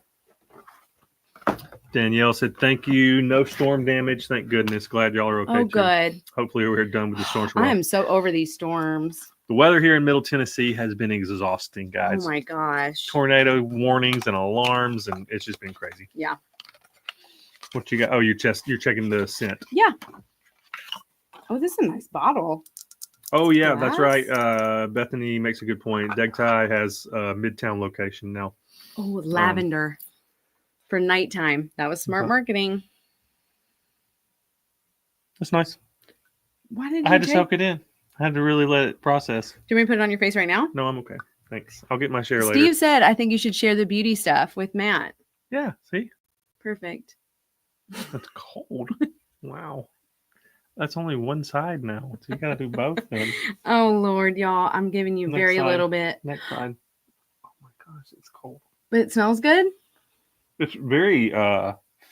A: Danielle said, thank you. No storm damage. Thank goodness. Glad y'all are okay.
B: Oh,
A: too.
B: Good.
A: Hopefully we're done with the storms.
B: I am so over these storms.
A: The weather here in Middle Tennessee has been exhausting, guys.
B: Oh my gosh.
A: Tornado warnings and alarms, and it's just been crazy.
B: Yeah.
A: What you got? Oh, you're checking the scent.
B: Yeah. Oh, this is a nice bottle.
A: Oh, yeah, that's right. Bethany makes a good point. Degtai has a Midtown location now.
B: Oh, lavender for nighttime. That was smart marketing.
A: That's nice.
B: Why did
A: I had to soak it in. I had to really let it process.
B: Do you want me to put it on your face right now?
A: No, I'm okay. Thanks. I'll get my share later.
B: Steve said, I think you should share the beauty stuff with Matt.
A: Yeah, see?
B: Perfect.
A: That's cold. Wow. That's only one side now. So you got to do both then.
B: Oh, Lord, y'all. I'm giving you little bit.
A: Next side. Oh, my gosh. It's cold.
B: But it smells good?
A: It's very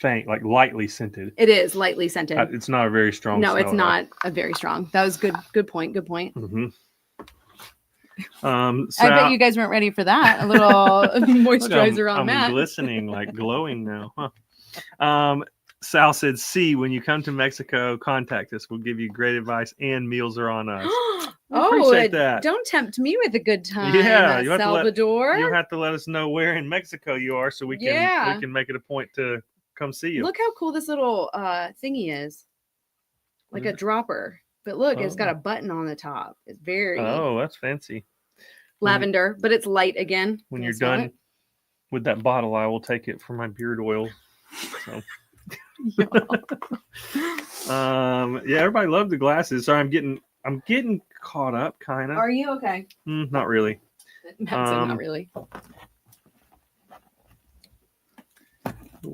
A: faint, like lightly scented.
B: It is lightly scented.
A: It's not a very strong
B: smell. No, it's not a very strong. That was good. Good point. Mm-hmm.
A: I
B: bet you guys weren't ready for that. A little moisturizer on Matt.
A: I'm glistening, like glowing now. Huh? Sal said, "See, when you come to Mexico, contact us. We'll give you great advice, and meals are on us." Appreciate that.
B: Don't tempt me with a good time.
A: Yeah,
B: Salvador.
A: You have to let us know where in Mexico you are, so we can make it a point to come see you.
B: Look how cool this little thingy is, like a dropper. But look, it's got a button on the top. It's very
A: that's fancy.
B: Lavender, but it's light again.
A: When you're done with that bottle, I will take it for my beard oil. So. Everybody loved the glasses. Sorry, I'm getting caught up, kind of.
B: Are you okay?
A: Not really.
B: Not really.
A: The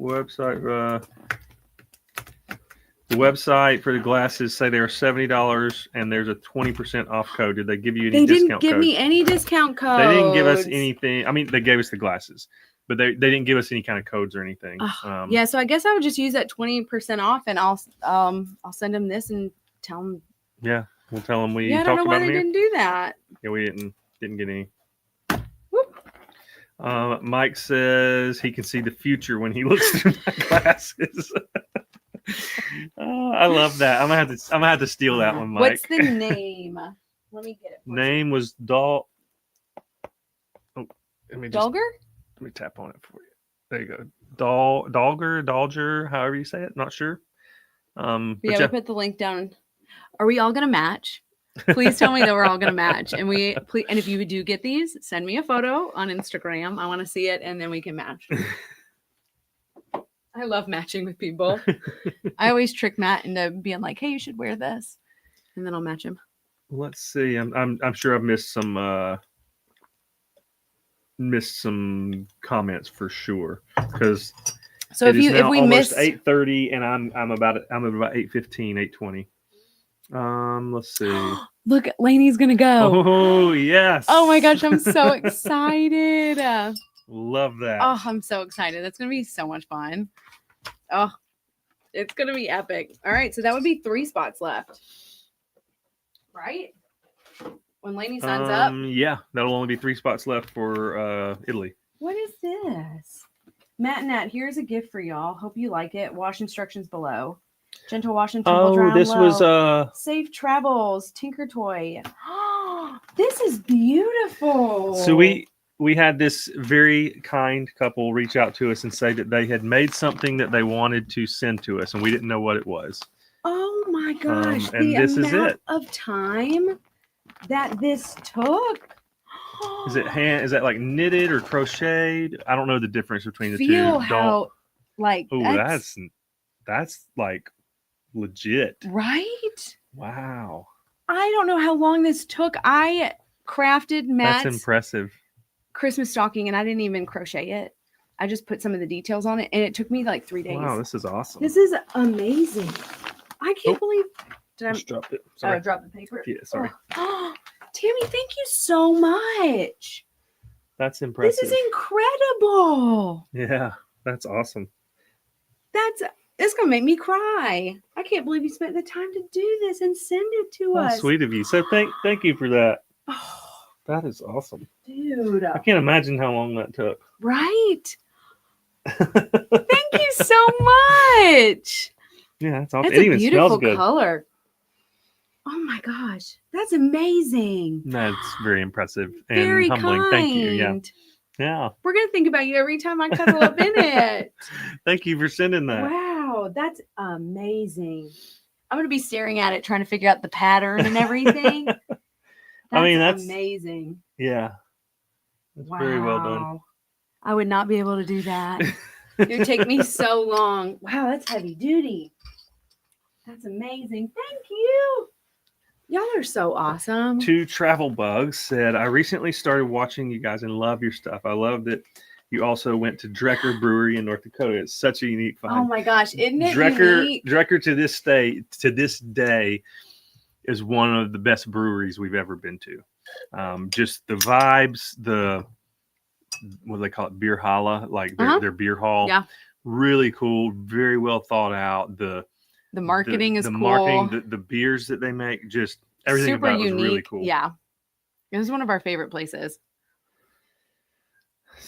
A: website for the glasses say they're $70 and there's a 20% off code. Did they give you any discount code?
B: They didn't give me any discount code.
A: They didn't give us anything. I mean, they gave us the glasses, but they didn't give us any kind of codes or anything.
B: Yeah, so I guess I would just use that 20% off, and I'll send them this and tell them.
A: Yeah, we'll tell them we talked
B: I
A: about
B: don't know why they
A: here.
B: didn't do that.
A: Yeah, we didn't get any. Mike says he can see the future when he looks through my glasses. I love that. I'm gonna have to steal that one, Mike.
B: What's the name? Let me get it.
A: Name was Dal. Oh,
B: Dalger?
A: Let me tap on it for you. There you go. Dalger, however you say it. Not sure.
B: We put the link down. Are we all gonna match? Please tell me that we're all gonna match. And if you do get these, send me a photo on Instagram. I want to see it, and then we can match. I love matching with people. I always trick Matt into being like, "Hey, you should wear this," and then I'll match him.
A: Let's see. I'm sure I've missed some comments for sure, because
B: So
A: It is
B: if
A: now
B: we
A: almost
B: miss
A: 8:30, and I'm about 8:15, 8:20. Let's see.
B: Look, Lainey's gonna go.
A: Oh yes.
B: Oh my gosh, I'm so excited.
A: Love that.
B: Oh, I'm so excited. That's gonna be so much fun. Oh, it's gonna be epic. All right, so that would be 3 spots left. Right? When Lainey signs up.
A: Yeah, that'll only be 3 spots left for Italy.
B: What is this? Matt and Nat, here's a gift for y'all. Hope you like it. Wash instructions below. Gentle wash and tumble dry.
A: Oh, this was
B: Safe travels, Tinker Toy. This is beautiful.
A: So we had this very kind couple reach out to us and say that they had made something that they wanted to send to us, and we didn't know what it was.
B: Oh my gosh!
A: And this is it.
B: Of time that this took.
A: Is that like knitted or crocheted? I don't know the difference between the two.
B: How like
A: that's like legit.
B: Right?
A: Wow.
B: I don't know how long this took. I crafted Matt's
A: That's impressive.
B: Christmas stocking, and I didn't even crochet it. I just put some of the details on it, and it took me like 3 days.
A: Wow, this is awesome.
B: This is amazing. I can't believe. Did I
A: just dropped it? Sorry.
B: Oh, dropped the paper.
A: Yeah, sorry.
B: Oh, Tammy, thank you so much.
A: That's impressive.
B: This is incredible.
A: Yeah, that's awesome.
B: It's gonna make me cry. I can't believe you spent the time to do this and send it to us.
A: Sweet of you. So thank you for that.
B: Oh,
A: that is awesome,
B: dude.
A: I can't imagine how long that took.
B: Right. Thank you so much.
A: Yeah, that's awesome.
B: That's
A: It
B: a
A: even
B: beautiful
A: smells good.
B: color. Oh my gosh, that's amazing.
A: That's very impressive and
B: Very
A: humbling.
B: kind.
A: Thank you. Yeah.
B: We're gonna think about you every time I cuddle up in it.
A: Thank you for sending that.
B: Wow, that's amazing. I'm gonna be staring at it, trying to figure out the pattern and everything. That's amazing.
A: Yeah. That's very well done.
B: I would not be able to do that. It would take me so long. Wow, that's heavy duty. That's amazing. Thank you. Y'all are so awesome.
A: 2 Travel Bugs said, I recently started watching you guys and love your stuff. I love that you also went to Drecker Brewery in North Dakota. It's such a unique find.
B: Oh my gosh, isn't it unique?
A: Drecker to this day is one of the best breweries we've ever been to. Just the vibes, what do they call it? Beer holla, like their beer hall.
B: Yeah.
A: Really cool. Very well thought out. The
B: marketing is
A: the
B: cool.
A: Marketing, the beers that they make, just everything
B: super
A: about it
B: unique.
A: was really cool.
B: Yeah. It was one of our favorite places.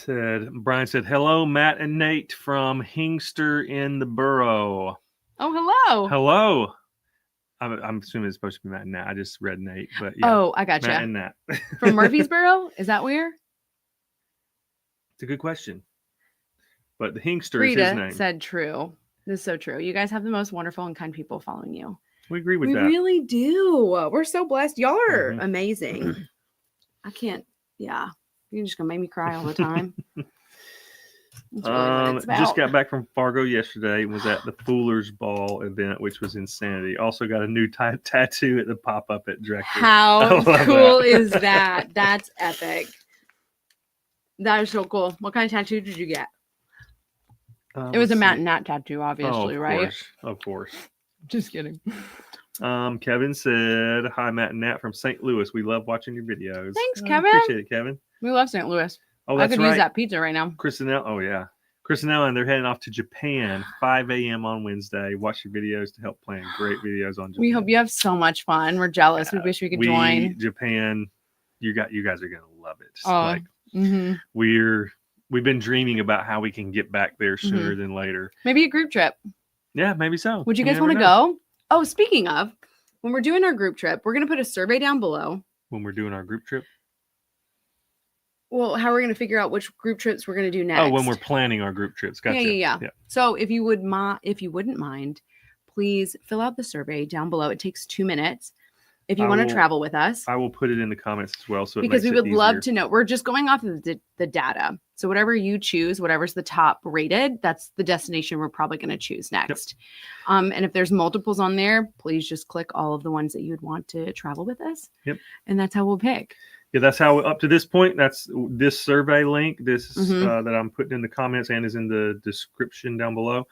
A: Brian said, hello, Matt and Nate from Hingster in the Borough.
B: Oh, hello.
A: Hello. I'm assuming it's supposed to be Matt and Nat. I just read Nate, but yeah.
B: Oh, I gotcha.
A: Matt and Nat.
B: From Murfreesboro? Is that where?
A: It's a good question. But the Hingster
B: Rita
A: is his name.
B: Said true. This is so true. You guys have the most wonderful and kind people following you.
A: We agree with that.
B: We really do. We're so blessed. Y'all are amazing. I can't. Yeah. You're just going to make me cry all the time. That's really what it's about.
A: Just got back from Fargo yesterday. Was at the Foolers Ball event, which was insanity. Also got a new tattoo at the pop-up at Drecker.
B: How cool is that? That's epic. That is so cool. What kind of tattoo did you get? It was a Matt and Nat tattoo, obviously, right?
A: Of course.
B: Just kidding.
A: Kevin said, hi, Matt and Nat from St. Louis. We love watching your videos.
B: Thanks, Kevin.
A: Appreciate it, Kevin.
B: We love St. Louis.
A: Oh, that's
B: I could
A: right.
B: use that pizza right now.
A: Chris and Ellen, they're heading off to Japan 5 a.m. on Wednesday. Watch your videos to help plan great videos on Japan.
B: We hope you have so much fun. We're jealous. We wish we could join.
A: Japan, you guys are going to love it. We've been dreaming about how we can get back there sooner than later.
B: Maybe a group trip.
A: Yeah, maybe so.
B: Would you guys want to go? Oh, speaking of, when we're doing our group trip, we're going to put a survey down below.
A: When we're doing our group trip?
B: Well, how are we going to figure out which group trips we're going to do next?
A: Oh, when we're planning our group trips. Gotcha.
B: Yeah. So if you wouldn't mind, please fill out the survey down below. It takes 2 minutes. If you want to travel with us,
A: I will put it in the comments as well.
B: Because we would love to know. We're just going off of the data. So whatever you choose, whatever's the top rated, that's the destination we're probably going to choose next. Yep. And if there's multiples on there, please just click all of the ones that you'd want to travel with us.
A: Yep.
B: And that's how we'll pick.
A: Yeah, that's how up to this point. That's this survey link. This
B: Mhm.
A: that I'm putting in the comments and is in the description down below.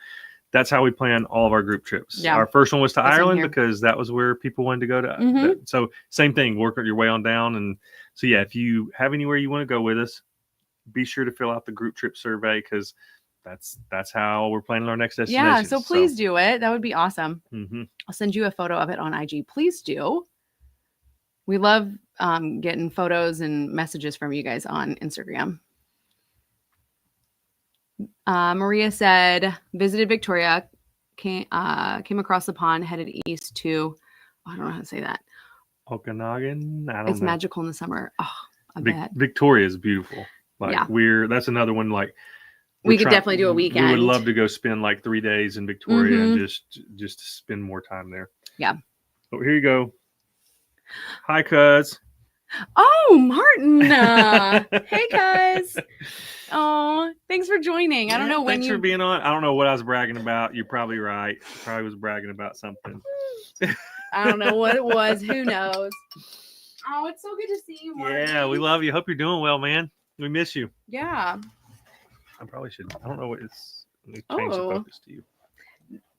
A: That's how we plan all of our group trips.
B: Yeah.
A: Our first one was to
B: It's in
A: Ireland
B: here.
A: because that was where people wanted to go to.
B: Mhm.
A: So same thing, work your way on down. And so yeah, if you have anywhere you want to go with us, be sure to fill out the group trip survey because that's how we're planning our next destination.
B: Yeah, so please do it. That would be awesome.
A: Mhm.
B: I'll send you a photo of it on IG. Please do. We love getting photos and messages from you guys on Instagram. Maria said, visited Victoria, came across the pond, headed east to, I don't know how to say that.
A: Okanagan? I don't
B: It's
A: know.
B: magical in the summer. Oh, I bet.
A: Victoria is beautiful. Like
B: Yeah.
A: that's another one like
B: we could definitely do a weekend.
A: We would love to go spend like 3 days in Victoria and just spend more time there.
B: Yeah.
A: Oh, here you go. Hi, cuz.
B: Oh, Martin. Hey, cuz. Oh, thanks for joining. I don't know when
A: thanks for being on. I don't know what I was bragging about. You're probably right. Probably was bragging about something.
B: I don't know what it was. Who knows? Oh, it's so good to see you, Martin.
A: Yeah, we love you. Hope you're doing well, man. We miss you.
B: Yeah.
A: I probably should. I don't know what it's. Let me change the focus to you.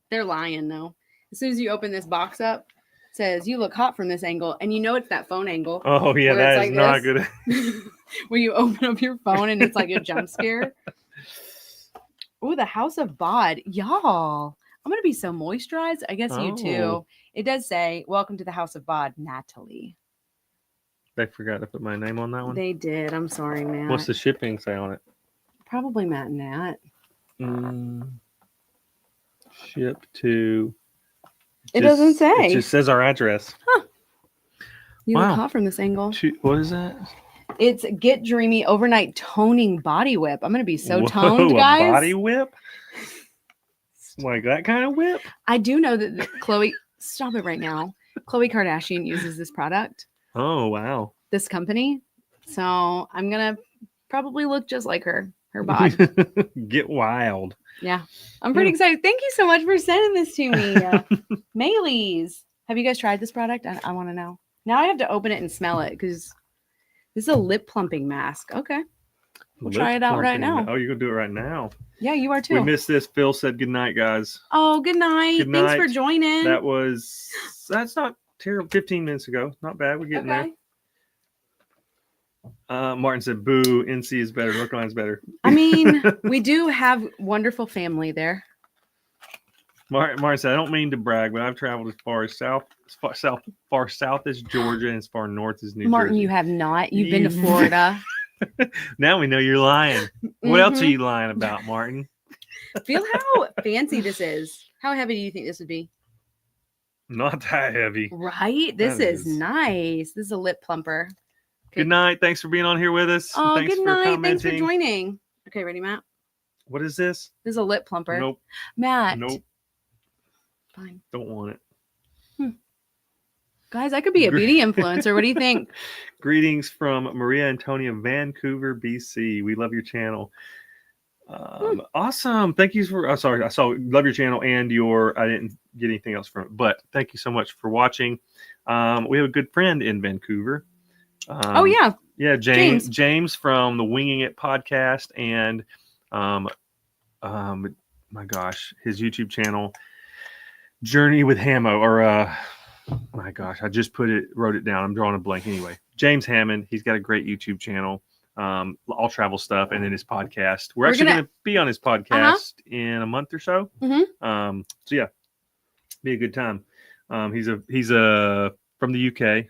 B: They're lying, though. As soon as you open this box up, it says, you look hot from this angle. And you know it's that phone angle.
A: Oh, yeah, that is not good.
B: When you open up your phone and it's like a jump scare. Oh, the House of Bod. Y'all, I'm going to be so moisturized. I guess you too. It does say, welcome to the House of Bod, Natalie.
A: They forgot to put my name on that one.
B: They did. I'm sorry, Matt.
A: What's the shipping say on it?
B: Probably Matt and Nat.
A: Ship to.
B: It doesn't say.
A: It just says our address.
B: Huh. You look hot from this angle.
A: What is that?
B: It's Get Dreamy Overnight Toning Body Whip. I'm going to be so toned, guys.
A: A body whip? Like that kind of whip?
B: I do know that Khloe, stop it right now. Khloe Kardashian uses this product.
A: Oh, wow.
B: This company. So I'm going to probably look just like her body.
A: Get wild.
B: Yeah. I'm pretty excited. Thank you so much for sending this to me. Mayleys. Have you guys tried this product? I want to know. Now I have to open it and smell it because this is a lip plumping mask. Okay. We'll try it out right now.
A: Oh, you're going to do it right now?
B: Yeah, you are too.
A: We missed this. Phil said good night, guys.
B: Oh, good night.
A: Good night.
B: Thanks for joining.
A: That's not terrible. 15 minutes ago. Not bad. We're getting there. Martin said, boo, NC is better. North Carolina's better.
B: I mean, we do have wonderful family there.
A: Martin said, I don't mean to brag, but I've traveled as far south as Georgia and as far north as New Jersey.
B: Martin, you have not. You've been to Florida.
A: Now we know you're lying. What else are you lying about, Martin?
B: Feel how fancy this is. How heavy do you think this would be?
A: Not that heavy.
B: Right? This is nice. This is a lip plumper. Okay.
A: Good night. Thanks for being on here with us.
B: Oh,
A: Thanks
B: good night. Thanks for joining. Okay, ready, Matt?
A: What is this?
B: This is a lip plumper.
A: Nope.
B: Matt.
A: Nope.
B: Fine.
A: Don't want it.
B: Guys, I could be a beauty influencer. What do you think?
A: Greetings from Maria Antonia, Vancouver, BC. We love your channel. Awesome. Thank you for, love your channel and I didn't get anything else from it, but thank you so much for watching. We have a good friend in Vancouver.
B: Oh, yeah.
A: Yeah, James from the Winging It podcast and, my gosh, his YouTube channel, Journey with Hamo, or, my gosh, I just wrote it down. I'm drawing a blank anyway. James Hammond, he's got a great YouTube channel, all travel stuff, and then his podcast. We're actually going to be on his podcast in a month or so. So yeah, be a good time. He's from the UK,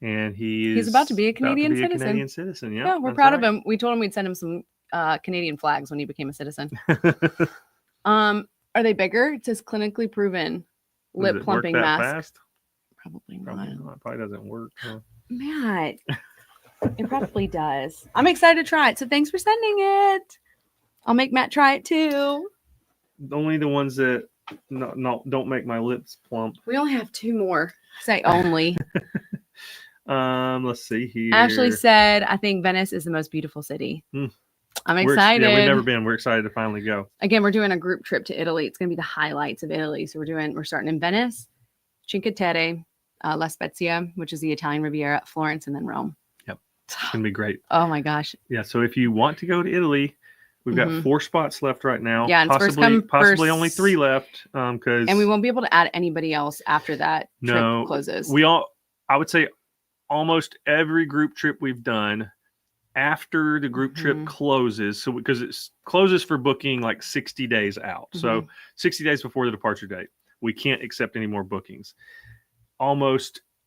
A: and he's
B: about to be a Canadian citizen.
A: Yeah,
B: we're proud of him. We told him we'd send him some Canadian flags when he became a citizen. Are they bigger? It says clinically proven lip plumping mask.
A: Fast?
B: Probably not.
A: It probably doesn't work.
B: Matt, it probably does. I'm excited to try it. So thanks for sending it. I'll make Matt try it too.
A: Only the ones that don't make my lips plump.
B: We only have 2 more. Say only.
A: Let's see here.
B: Ashley said, I think Venice is the most beautiful city. I'm excited.
A: We've never been. We're excited to finally go.
B: Again, we're doing a group trip to Italy. It's going to be the highlights of Italy. So we're starting in Venice, Cinque Terre, La Spezia, which is the Italian Riviera, Florence, and then Rome.
A: Yep. It's going to be great.
B: Oh my gosh.
A: Yeah. So if you want to go to Italy, we've got 4 spots left right now.
B: Yeah, and
A: possibly only 3 left. And
B: we won't be able to add anybody else after that trip closes.
A: I would say almost every group trip we've done after the group trip closes. So because it closes for booking like 60 days out. So 60 days before the departure date, we can't accept any more bookings.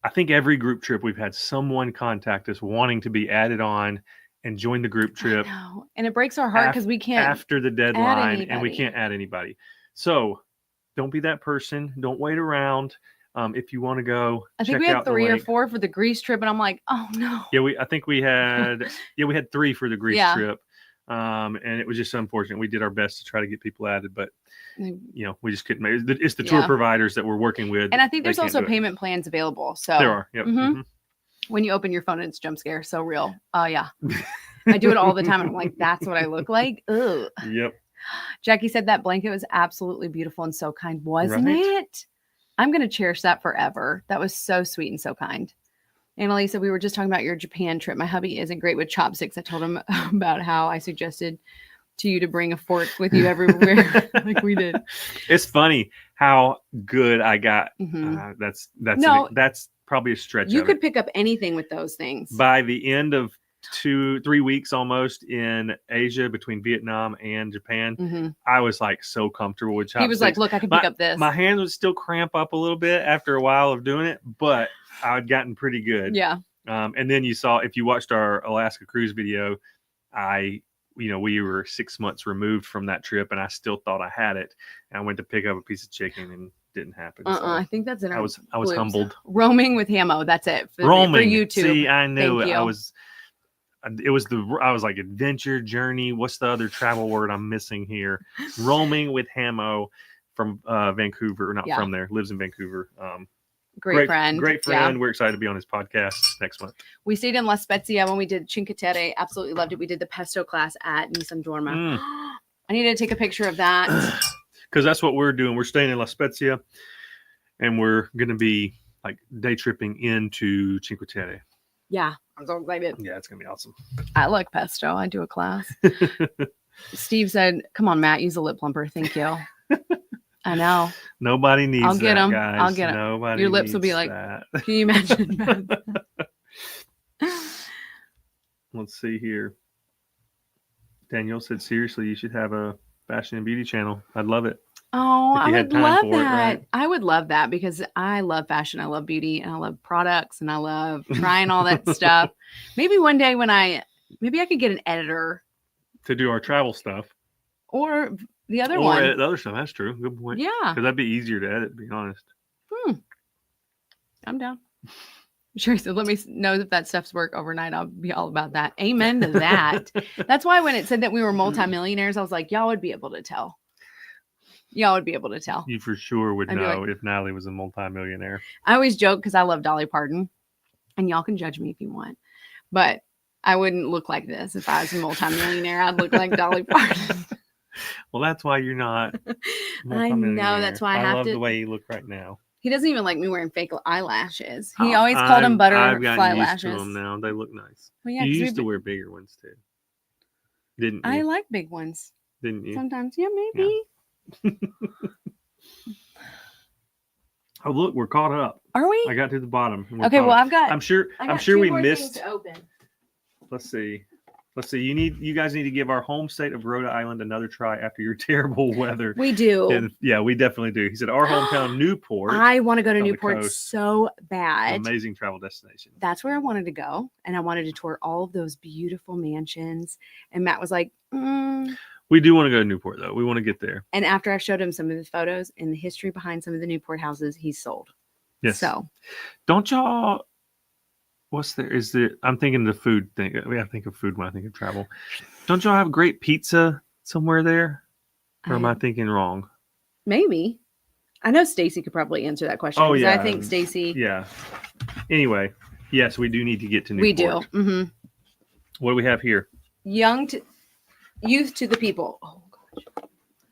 A: I think every group trip we've had someone contact us wanting to be added on and join the group trip.
B: And it breaks our heart because we can't
A: after the deadline and we can't add anybody. So don't be that person. Don't wait around. If you want to go,
B: I think we had 3 or 4 for the Greece trip, and I'm like, oh no.
A: Yeah, I think we had 3 for the Greece trip. And it was just unfortunate. We did our best to try to get people added, but we just couldn't make it. It's the tour providers that we're working with.
B: And I think there's also payment plans available. So
A: there are. Yep.
B: When you open your phone, it's jump scare. So real. Oh yeah. I do it all the time. And I'm like, that's what I look like. Ugh.
A: Yep.
B: Jackie said that blanket was absolutely beautiful and so kind, wasn't it? I'm going to cherish that forever. That was so sweet and so kind. Annalise said, we were just talking about your Japan trip. My hubby isn't great with chopsticks. I told him about how I suggested to you to bring a fork with you everywhere like we did.
A: It's funny how good I got. That's probably a stretch.
B: You could pick up anything with those things.
A: By the end of 2-3 weeks almost in Asia between Vietnam and Japan, I was like so comfortable with chopsticks.
B: He was like, look, I can pick up this.
A: My hands would still cramp up a little bit after a while of doing it, but I had gotten pretty good.
B: Yeah.
A: And then if you watched our Alaska cruise video, we were 6 months removed from that trip and I still thought I had it. And I went to pick up a piece of chicken and didn't happen. So
B: I think that's in our
A: I was humbled.
B: Roaming with Hamo. That's it. For YouTube.
A: See, I knew it. I was like adventure, journey. What's the other travel word I'm missing here? Roaming with Hamo from Vancouver, not from there, lives in Vancouver.
B: Great friend.
A: Great friend. Yeah. We're excited to be on his podcast next month.
B: We stayed in La Spezia when we did Cinque Terre. Absolutely loved it. We did the pesto class at Nissan Dorma. I need to take a picture of that.
A: Because that's what we're doing. We're staying in La Spezia and we're going to be like day tripping into Cinque Terre.
B: Yeah. I'm so excited.
A: Yeah, it's going to be awesome.
B: I like pesto. I do a class. Steve said, come on, Matt, use a lip plumper. Thank you. I know.
A: Nobody needs
B: I'll get them,
A: guys.
B: I'll get them.
A: Nobody
B: Your lips will be like, can you imagine?
A: Let's see here. Danielle said, seriously, you should have a fashion and beauty channel. I'd love it.
B: Oh, I would love that. Right? I would love that because I love fashion. I love beauty and I love products and I love trying all that stuff. Maybe one day maybe I could get an editor
A: to do our travel stuff.
B: Or the other one.
A: Edit the other stuff. That's true. Good point.
B: Yeah.
A: Because that'd be easier to edit, to be honest.
B: I'm down. Sure. So let me know if that stuff's work overnight. I'll be all about that. Amen to that. That's why when it said that we were multimillionaires, I was like, y'all would be able to tell. Y'all would be able to tell.
A: You for sure would know if Natalie was a multimillionaire.
B: I always joke because I love Dolly Parton. And y'all can judge me if you want. But I wouldn't look like this if I was a multimillionaire. I'd look like Dolly Parton.
A: Well, that's why you're not.
B: I know. That's why I
A: love the way you look right now.
B: He doesn't even like me wearing fake eyelashes. He always called them butterfly lashes.
A: To them now. They look nice.
B: Well, yeah,
A: you used to wear bigger ones too, didn't you?
B: I like big ones.
A: Didn't you?
B: Sometimes, yeah, maybe. Yeah.
A: Oh, look, we're caught up.
B: Are we?
A: I got to the bottom.
B: Okay, well,
A: I'm sure we missed.
B: To open.
A: Let's see. You guys need to give our home state of Rhode Island another try after your terrible weather.
B: We do.
A: And yeah, we definitely do. He said our hometown Newport.
B: I want to go to Newport so bad.
A: Amazing travel destination.
B: That's where I wanted to go. And I wanted to tour all of those beautiful mansions. And Matt was like,
A: We do want to go to Newport though. We want to get there.
B: And after I showed him some of the photos and the history behind some of the Newport houses, he's sold.
A: Yes.
B: So
A: don't y'all I'm thinking the food thing. I think of food when I think of travel. Don't y'all have great pizza somewhere there? Or am I thinking wrong?
B: Maybe. I know Stacy could probably answer that question.
A: Oh, yeah.
B: I think Stacy.
A: Yeah. Anyway, yes, we do need to get to Newport.
B: We do. Mm-hmm.
A: What do we have here?
B: Youth to the people. Oh, gosh.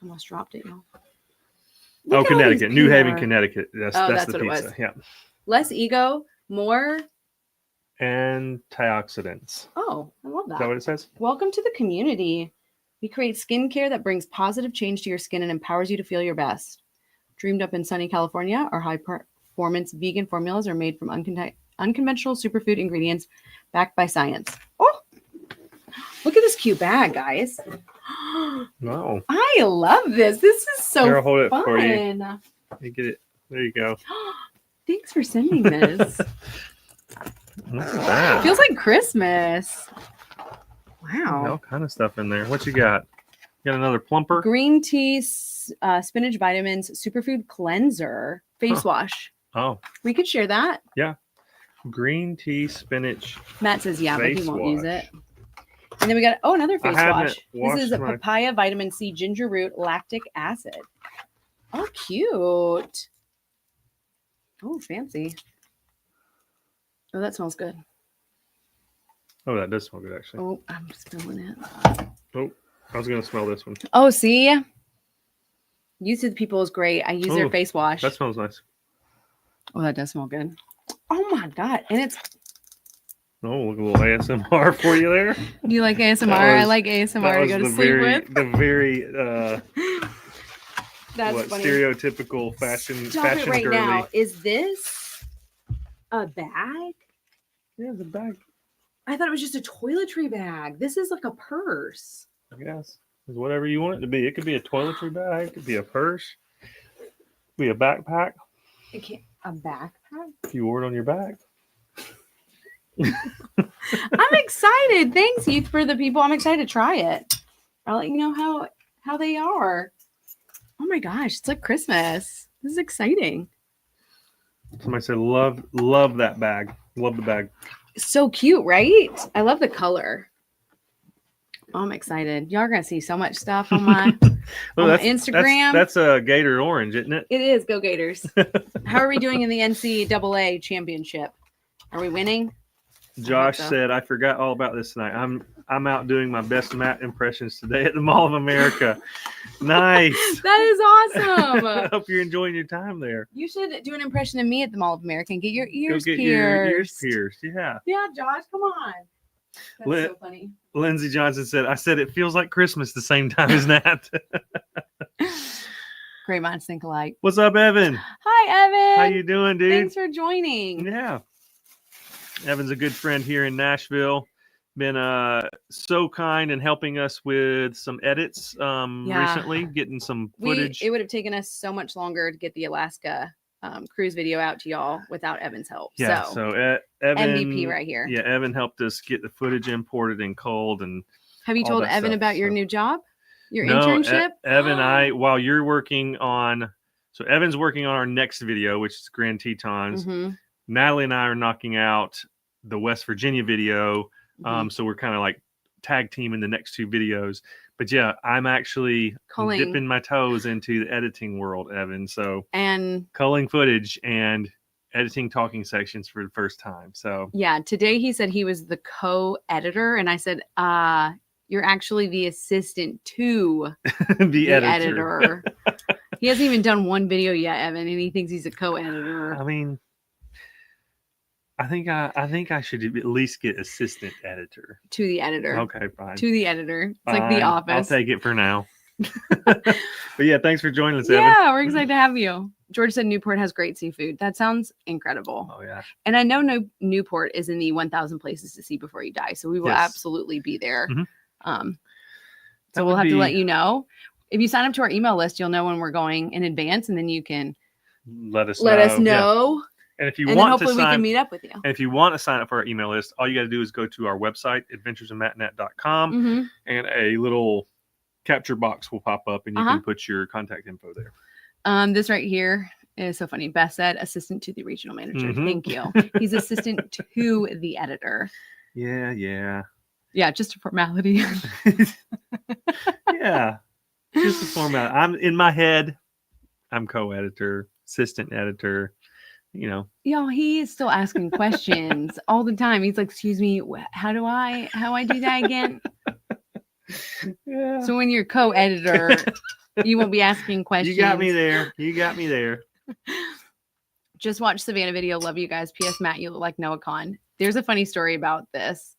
B: Almost dropped it, y'all.
A: Connecticut. New Haven, Connecticut. That's the pizza. Yeah.
B: Less ego, more
A: antioxidants.
B: Oh, I love
A: Is that what it says?
B: Welcome to the community. We create skincare that brings positive change to your skin and empowers you to feel your best. Dreamed up in sunny California, our high-performance vegan formulas are made from unconventional superfood ingredients backed by science. Oh, look at this cute bag, guys.
A: No.
B: I love this. This is so
A: Here, I'll hold it
B: fun.
A: for you. You get it. There you go.
B: Thanks for sending this.
A: What's that?
B: Feels like Christmas. Wow.
A: All kind of stuff in there. What you got? You got another plumper?
B: Green tea, spinach vitamins, superfood cleanser, face wash.
A: Oh.
B: We could share that.
A: Yeah. Green tea, spinach.
B: Matt says yeah, but he
A: face
B: won't
A: wash.
B: use it. And then we got, another face wash. This
A: washed
B: is a
A: my-
B: papaya, vitamin C, ginger root, lactic acid. Oh, cute. Oh, fancy. Oh, that smells good.
A: Oh, that does smell good, actually.
B: Oh, I'm spilling it.
A: Oh, I was going to smell this one.
B: Oh, see? Use of the People is great. I use their
A: Oh,
B: face wash.
A: That smells nice.
B: Oh, that does smell good. Oh, my God. And it's...
A: Oh, look, a little ASMR for you there.
B: You like ASMR? I like ASMR to go to sleep with.
A: The very
B: That's funny.
A: stereotypical fashion
B: right
A: girly.
B: now. Is this a bag?
A: Yeah, the bag.
B: I thought it was just a toiletry bag. This is like a purse.
A: I guess it's whatever you want it to be. It could be a toiletry bag. It could be a purse. It could be a backpack.
B: A backpack?
A: If you wore it on your back.
B: I'm excited. Thanks, Heath, for the people. I'm excited to try it. I'll let you know how they are. Oh my gosh, it's like Christmas. This is exciting.
A: Somebody said, love that bag. Love the bag.
B: So cute, right? I love the color. Oh, I'm excited. Y'all are going to see so much stuff on my, on my Instagram.
A: That's a Gator Orange, isn't it?
B: It is. Go Gators. How are we doing in the NCAA championship? Are we winning?
A: Josh said, I forgot all about this tonight. I'm out doing my best Matt impressions today at the Mall of America. Nice.
B: That is awesome.
A: I hope you're enjoying your time there.
B: You should do an impression of me at the Mall of America and get your ears
A: Go get
B: pierced.
A: your ears pierced. Yeah.
B: Yeah, Josh, come on. That's so funny.
A: Lindsay Johnson said, I said it feels like Christmas the same time as Nat.
B: Great minds think alike.
A: What's up, Evan?
B: Hi, Evan.
A: How you doing, dude?
B: Thanks for joining.
A: Yeah. Evan's a good friend here in Nashville. Been so kind and helping us with some edits recently, getting some footage.
B: It would have taken us so much longer to get the Alaska cruise video out to y'all without Evan's help.
A: Yeah, so Evan,
B: MVP right here.
A: Yeah, Evan helped us get the footage imported in cold. And
B: have you told Evan about your new job? Your internship?
A: Evan, while you're working on, so Evan's working on our next video, which is Grand Tetons.
B: Mm-hmm.
A: Natalie and I are knocking out the West Virginia video. So we're kind of like tag teaming the next two videos. But yeah, I'm actually dipping my toes into the editing world, Evan. So culling footage and editing talking sections for the first time. So
B: yeah, today he said he was the co-editor, and I said, you're actually the assistant to the editor. He hasn't even done one video yet, Evan, and he thinks he's a co-editor.
A: I mean, I think I should at least get assistant editor.
B: To the editor.
A: Okay, fine.
B: To the editor. It's
A: fine.
B: Like The Office.
A: I'll take it for now. But yeah, thanks for joining us, Evan.
B: Yeah, we're excited to have you. George said Newport has great seafood. That sounds incredible.
A: Oh, yeah.
B: And I know Newport is in the 1,000 places to see before you die. So we will absolutely be there.
A: Mm-hmm.
B: So we'll have to let you know. If you sign up to our email list, you'll know when we're going in advance, and then you can
A: let us
B: know.
A: Yeah. And if you
B: and
A: want
B: then hopefully
A: to
B: we can meet up with you.
A: And if you want to sign up for our email list, all you got to do is go to our website, adventuresinmattnet.com, and a little capture box will pop up, and you can put your contact info there.
B: This right here is so funny. Beth said, assistant to the regional manager.
A: Mm-hmm.
B: Thank you. He's assistant to the editor.
A: Yeah.
B: Yeah, just a formality.
A: Yeah, just a formality. I'm in my head. I'm co-editor, assistant editor. You know,
B: he is still asking questions all the time. He's like, excuse me, how do I do that again?
A: Yeah.
B: So when you're co-editor, you won't be asking questions.
A: You got me there.
B: Just watch Savannah video. Love you guys. P.S. Matt, you look like Noah Khan. There's a funny story about this.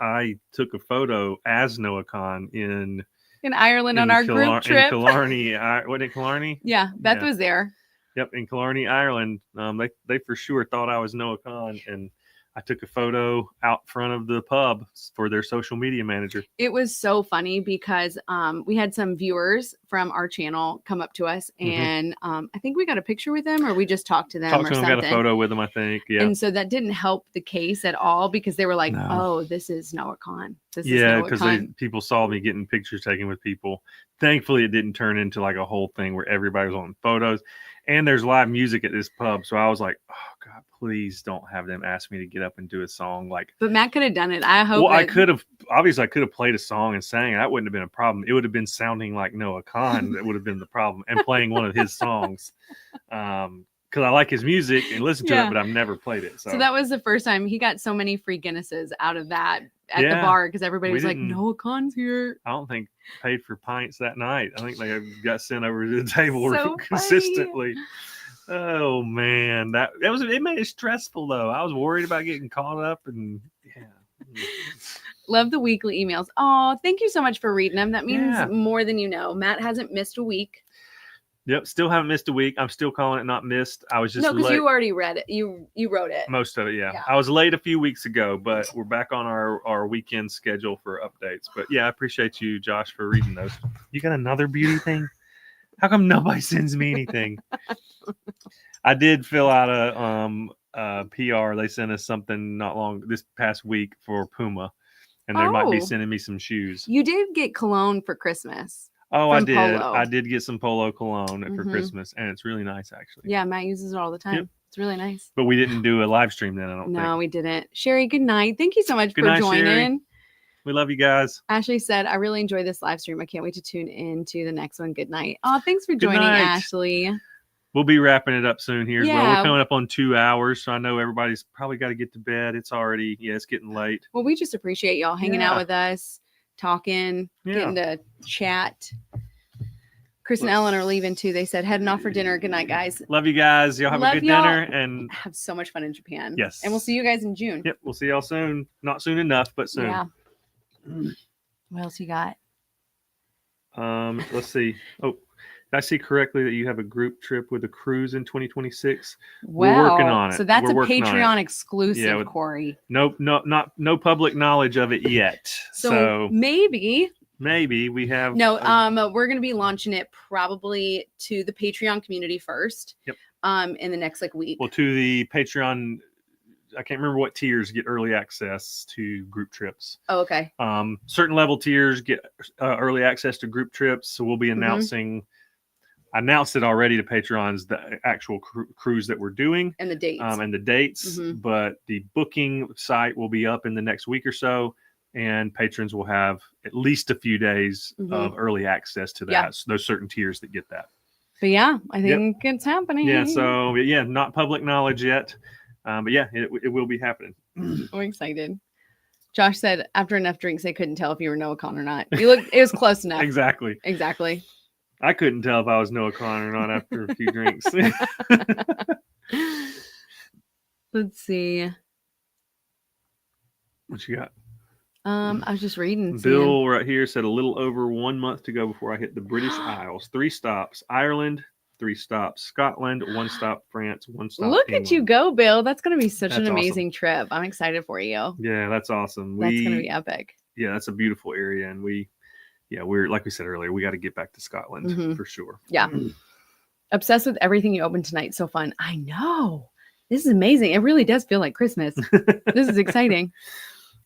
A: I took a photo as Noah Khan in
B: Ireland on our group trip.
A: In Killarney. What in Killarney?
B: Yeah, Beth was there.
A: Yep, in Killarney, Ireland. They for sure thought I was Noah Khan, and I took a photo out front of the pub for their social media manager.
B: It was so funny because we had some viewers from our channel come up to us, and I think we got a picture with them, or we just talked to them.
A: Got a photo with them, I think. Yeah.
B: And so that didn't help the case at all because they were like,
A: No.
B: "Oh, this is Noah Khan."
A: Because people saw me getting pictures taken with people. Thankfully, it didn't turn into like a whole thing where everybody was on photos. And there's live music at this pub, so I was like, "Oh God, please don't have them ask me to get up and do a song."
B: But Matt could have done it. I hope.
A: Well, I could have. Obviously, I could have played a song and sang. That wouldn't have been a problem. It would have been sounding like Noah Khan that would have been the problem, and playing one of his songs. Because I like his music and listen to it, but I've never played it. So
B: that was the first time he got so many free Guinnesses out of that at the bar because everybody was like, "Noah Khan's here."
A: I don't think paid for pints that night. I think they got sent over to the table
B: so
A: consistently. Oh man, it made it stressful though. I was worried about getting caught up, and
B: Love the weekly emails. Oh, thank you so much for reading them. That means more than you know. Matt hasn't missed a week.
A: Yep, still haven't missed a week. I'm still calling it not missed. I was just
B: because you already read it. You wrote it.
A: Most of it, yeah. I was late a few weeks ago, but we're back on our weekend schedule for updates. But yeah, I appreciate you, Josh, for reading those. You got another beauty thing? How come nobody sends me anything? I did fill out a PR. They sent us something this past week for Puma, and they might be sending me some shoes.
B: You did get cologne for Christmas.
A: Oh, I did. Polo. I did get some Polo cologne for Christmas, and it's really nice, actually.
B: Yeah, Matt uses it all the time. Yep. It's really nice.
A: But we didn't do a live stream then, I don't think.
B: No, we didn't. Sherry, good night. Thank you so much for joining. Sherry.
A: We love you guys.
B: Ashley said, "I really enjoyed this live stream. I can't wait to tune in to the next one. Good night." Oh, thanks for joining, Ashley.
A: We'll be wrapping it up soon here as well. We're coming up on 2 hours, so I know everybody's probably got to get to bed. It's already, it's getting late.
B: Well, we just appreciate y'all hanging out with us, talking, getting to chat. Chris and Ellen are leaving too. They said heading off for dinner. Good night, guys.
A: Love you guys. Y'all have a good dinner and
B: have so much fun in Japan.
A: Yes.
B: And we'll see you guys in June.
A: Yep. We'll see y'all soon. Not soon enough, but soon.
B: Yeah. What else you got?
A: Let's see. Oh, did I see correctly that you have a group trip with a cruise in 2026?
B: Well,
A: we're working on it.
B: So that's a Patreon exclusive, Corey.
A: No public knowledge of it yet. So
B: maybe
A: we have
B: we're going to be launching it probably to the Patreon community first.
A: Yep.
B: In the next week.
A: Well, to the Patreon, I can't remember what tiers get early access to group trips.
B: Oh, okay.
A: Certain level tiers get early access to group trips. So we'll be announcing. I announced it already to Patrons, the actual cruise that we're doing
B: and the
A: dates. But the booking site will be up in the next week or so. And patrons will have at least a few days of early access to that. Yeah. So those certain tiers that get that.
B: But yeah, I think it's happening.
A: Yeah. So not public knowledge yet. But yeah, it will be happening.
B: I'm excited. Josh said after enough drinks, they couldn't tell if you were Noah Khan or not. It was close enough.
A: Exactly. I couldn't tell if I was Noah Khan or not after a few drinks.
B: Let's see.
A: What you got?
B: I was just reading.
A: Bill right here said a little over 1 month to go before I hit the British Isles. 3 stops: Ireland, 3 stops Scotland, 1 stop France, 1 stop
B: Look
A: England.
B: At you go, Bill. That's going to be such an amazing trip. I'm excited for you.
A: Yeah, that's awesome.
B: That's going to be epic.
A: Yeah, that's a beautiful area. And we're like we said earlier, we got to get back to Scotland for sure.
B: Yeah. Obsessed with everything you opened tonight. So fun. I know. This is amazing. It really does feel like Christmas. This is exciting.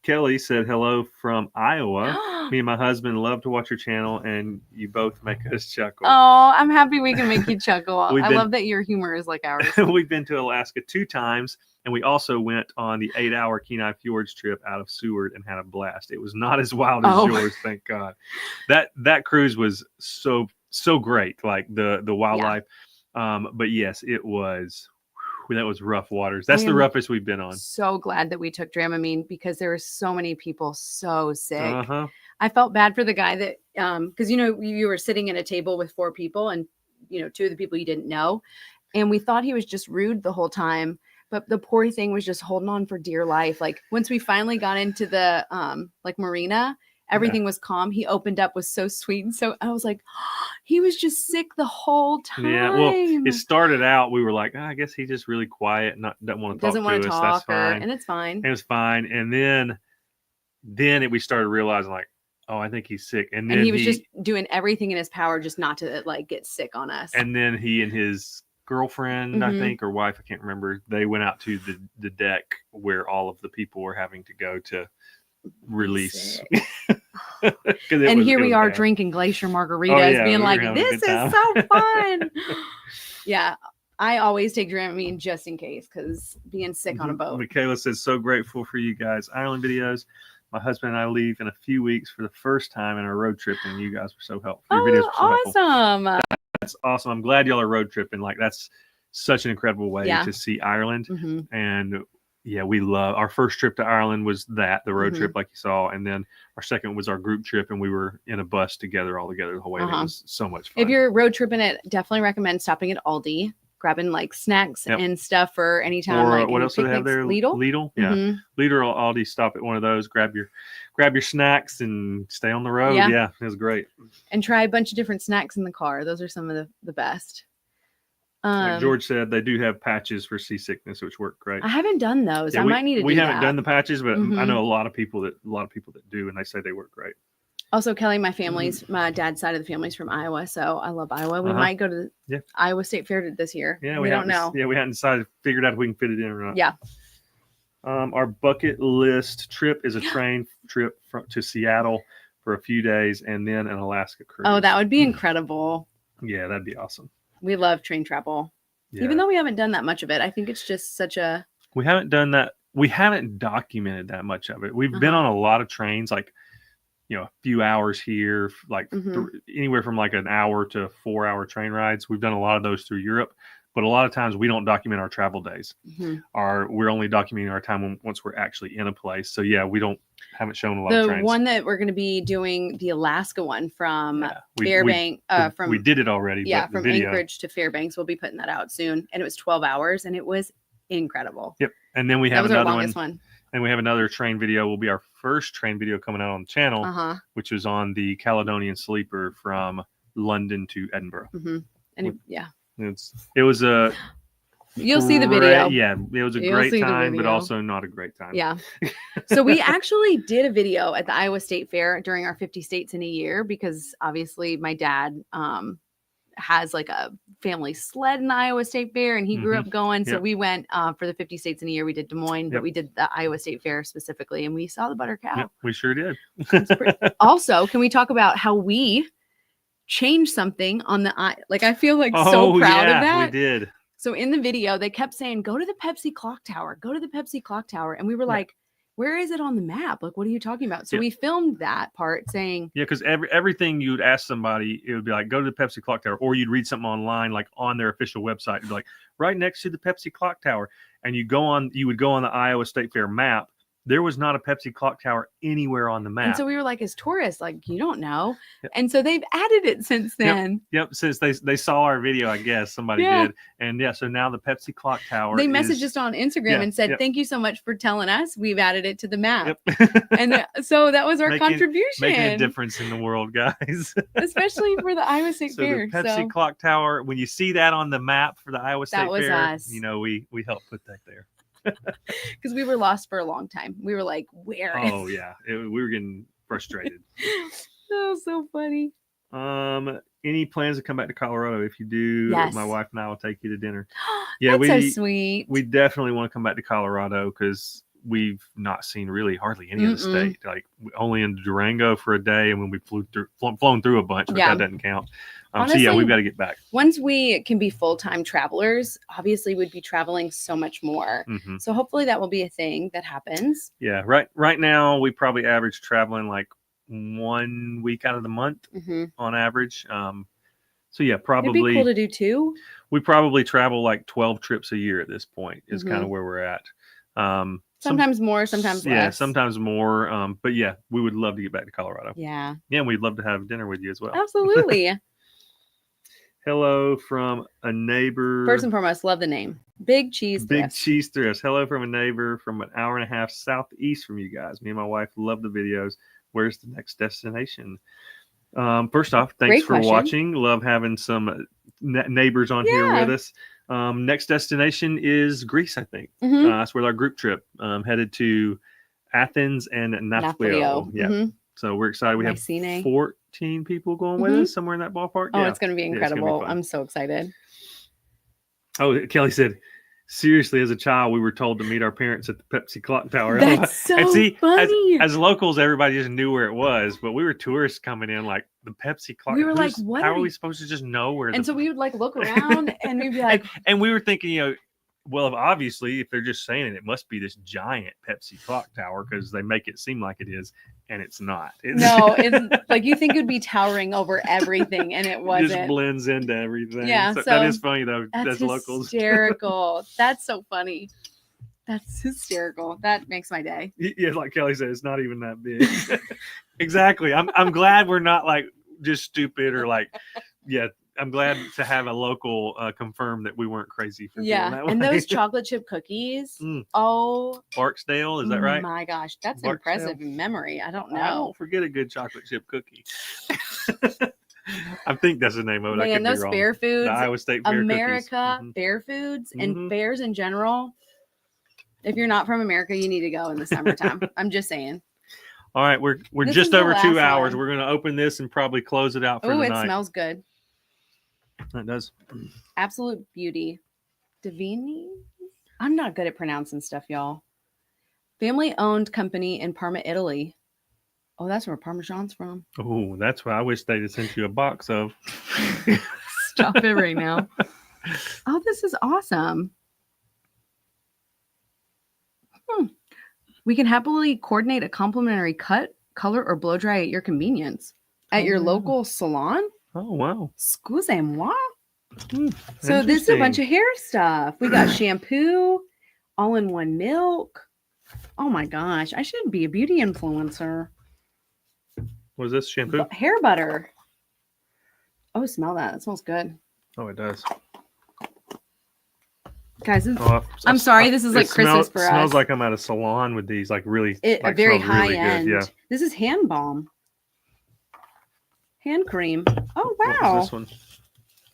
A: Kelly said hello from Iowa. Me and my husband love to watch your channel, and you both make us chuckle.
B: Oh, I'm happy we can make you chuckle. I love that your humor is like ours.
A: We've been to Alaska 2 times, and we also went on the 8-hour Kenai Fjords trip out of Seward and had a blast. It was not as wild as yours, thank God. That cruise was so great, like the wildlife. Yeah. But yes, it was. That was rough waters. That's the roughest we've been on.
B: So glad that we took Dramamine because there were so many people so sick. I felt bad for the guy that, because, you were sitting at a table with 4 people and, 2 of the people you didn't know. And we thought he was just rude the whole time. But the poor thing was just holding on for dear life. Like once we finally got into the like marina, everything was calm. He opened up, was so sweet. And so I was like, oh, he was just sick the whole time.
A: Yeah. Well, it started out, we were like, oh, I guess he's just really quiet and doesn't want to talk to us. That's fine.
B: And it's fine.
A: And it was fine. And then we started realizing like, oh, I think he's sick. And then
B: he was just doing everything in his power just not to like get sick on us.
A: And then he and his girlfriend, I think, or wife, I can't remember, they went out to the deck where all of the people were having to go to release.
B: And here we are drinking glacier margaritas, being like, this is so fun. Yeah. I always take Dramamine just in case, because being sick on a boat.
A: Michaela says, so grateful for you guys. Ireland videos. My husband and I leave in a few weeks for the first time in our road trip, and you guys were so helpful. Your videos were so
B: awesome.
A: Helpful. That's awesome. I'm glad y'all are road tripping. Like, that's such an incredible way to see Ireland. And yeah, we love our first trip to Ireland was the road trip, like you saw. And then our second was our group trip, and we were in a bus together all together the whole way. And it was so much fun.
B: If you're road tripping it, definitely recommend stopping at Aldi, grabbing like snacks and stuff for any time.
A: Or
B: like
A: what else do they have there? Lidl. Yeah. Lidl or Aldi, stop at one of those, grab your snacks and stay on the road. Yeah, it was great.
B: And try a bunch of different snacks in the car. Those are some of the best.
A: Like George said, they do have patches for seasickness, which work great.
B: I haven't done those. I might need to do that.
A: We haven't done the patches, but I know a lot of people that do, and they say they work great.
B: Also, Kelly, my dad's side of the family's from Iowa, so I love Iowa. We might go to the Iowa State Fair this year. Yeah, we don't know.
A: Yeah, we hadn't figured out if we can fit it in or not.
B: Yeah.
A: Our bucket list trip is a train trip to Seattle for a few days, and then an Alaska cruise.
B: Oh, that would be incredible.
A: Yeah, that'd be awesome.
B: We love train travel. Yeah. Even though we haven't done that much of it, I think it's just such a...
A: We haven't done that. We haven't documented that much of it. We've been on a lot of trains, like, a few hours here, like anywhere from like an hour to 4-hour train rides. We've done a lot of those through Europe, but a lot of times we don't document our travel days. We're only documenting our time once we're actually in a place. So yeah, haven't shown a lot of trains.
B: The one that we're going to be doing, the Alaska one from Fairbanks.
A: We did it already.
B: Yeah, from Anchorage to Fairbanks. We'll be putting that out soon. And it was 12 hours and it was incredible.
A: Yep. And then we have another
B: one.
A: And we have another train video. Will be our first train video coming out on the channel, which is on the Caledonian Sleeper from London to Edinburgh.
B: And
A: it was a...
B: You'll see the video.
A: Yeah, it was a great time, but also not a great time.
B: Yeah. So we actually did a video at the Iowa State Fair during our 50 States in a Year, because obviously my dad has like a family sled in the Iowa State Fair, and he grew up going. So we went for the 50 States in a Year. We did Des Moines, but we did the Iowa State Fair specifically, and we saw the butter cow.
A: Yep, we sure did.
B: Also, can we talk about how we changed something on the like? I feel like so proud of that.
A: We did.
B: So in the video, they kept saying, go to the Pepsi clock tower, go to the Pepsi clock tower. And we were like, where is it on the map? Like, what are you talking about? So we filmed that part saying.
A: Yeah, because everything you'd ask somebody, it would be like, go to the Pepsi clock tower. Or you'd read something online, like on their official website. It'd be like, right next to the Pepsi clock tower. And you would go on the Iowa State Fair map. There was not a Pepsi clock tower anywhere on the map.
B: And so we were like, as tourists, like, you don't know. And so they've added it since then.
A: Yep. Since they saw our video, I guess somebody did. And so now the Pepsi clock tower.
B: They messaged us on Instagram and said, thank you so much for telling us. We've added it to the map. And so that was our contribution.
A: Making a difference in the world, guys.
B: Especially for the Iowa State Fair.
A: The Pepsi clock tower, when you see that on the map for the Iowa State Fair,
B: us.
A: We helped put that there.
B: Because we were lost for a long time. We were like, where is
A: we were getting frustrated.
B: That was so funny.
A: Any plans to come back to Colorado? If you do, my wife and I will take you to dinner.
B: That's so sweet.
A: We definitely want to come back to Colorado because we've not seen really hardly any of the state. Like only in Durango for a day, and when we flown through a bunch, but that doesn't count. Honestly, so we've got to get back.
B: Once we can be full-time travelers, obviously we'd be traveling so much more. So hopefully that will be a thing that happens.
A: Yeah. Right now we probably average traveling like 1 week out of the month on average. So yeah, probably.
B: It'd be cool to do 2.
A: We probably travel like 12 trips a year at this point is kind of where we're at.
B: Sometimes more, sometimes less.
A: Yeah, sometimes more. But yeah, we would love to get back to Colorado.
B: Yeah.
A: Yeah, and we'd love to have dinner with you as well.
B: Absolutely.
A: Hello from a neighbor.
B: First and foremost, love the name. Big Cheese
A: Big
B: Thrifts.
A: Cheese Thrifts. Hello from a neighbor from an hour and a half southeast from you guys. Me and my wife love the videos. Where's the next destination? First off, thanks
B: Great
A: for
B: question.
A: watching. Love having some neighbors on here with us. Next destination is Greece, I think. That's with our group trip, headed to Athens and Nashville. Yeah. So we're excited. We have 14 people going with us, somewhere in that ballpark.
B: Oh, it's going to be incredible. I'm so excited.
A: Oh, Kelly said, seriously, as a child, we were told to meet our parents at the Pepsi Clock Tower.
B: That's so funny.
A: As locals, everybody just knew where it was, but we were tourists coming in, like the Pepsi Clock.
B: We were like, what?
A: How are we supposed to just know where?
B: And so we would like look around and we'd be like,
A: and we were thinking, well, obviously, if they're just saying it, it must be this giant Pepsi Clock Tower because they make it seem like it is, and it's not.
B: No, it's like you think it would be towering over everything, and it wasn't.
A: It just blends into everything.
B: Yeah,
A: so that is funny though.
B: That's
A: locals.
B: Hysterical. That's so funny. That's hysterical. That makes my day.
A: Yeah, like Kelly said, it's not even that big. Exactly. I'm glad we're not like just stupid or like, yeah. I'm glad to have a local confirm that we weren't crazy for doing that way.
B: And those chocolate chip cookies. Oh,
A: Barksdale, is that right?
B: My gosh, that's impressive in memory. I don't know. I
A: don't forget a good chocolate chip cookie. I think that's the name of it.
B: Man, those fair foods,
A: the Iowa State Fair
B: America fair foods and fairs in general. If you're not from America, you need to go in the summertime. I'm just saying.
A: All right, we're just over 2 hours. We're going to open this and probably close it out for the night.
B: It smells good.
A: It does.
B: Absolute beauty. Divini? I'm not good at pronouncing stuff, y'all. Family-owned company in Parma, Italy. Oh, that's where Parmesan's from.
A: Oh, that's why I wish they'd have sent you a box of.
B: Stop it right now. Oh, this is awesome. We can happily coordinate a complimentary cut, color, or blow dry at your convenience at your local salon.
A: Oh, wow.
B: Excusez-moi. So this is a bunch of hair stuff. We got shampoo, all-in-one milk. Oh my gosh. I should be a beauty influencer.
A: What is this? Shampoo?
B: Hair butter. Oh, smell that. It smells good.
A: Oh, it does.
B: Guys, I'm sorry. This is like Christmas for us. It
A: smells like I'm at a salon with these, like really.
B: A very high end.
A: Good. Yeah.
B: This is hand balm. Hand cream. Oh, wow.
A: What is this one?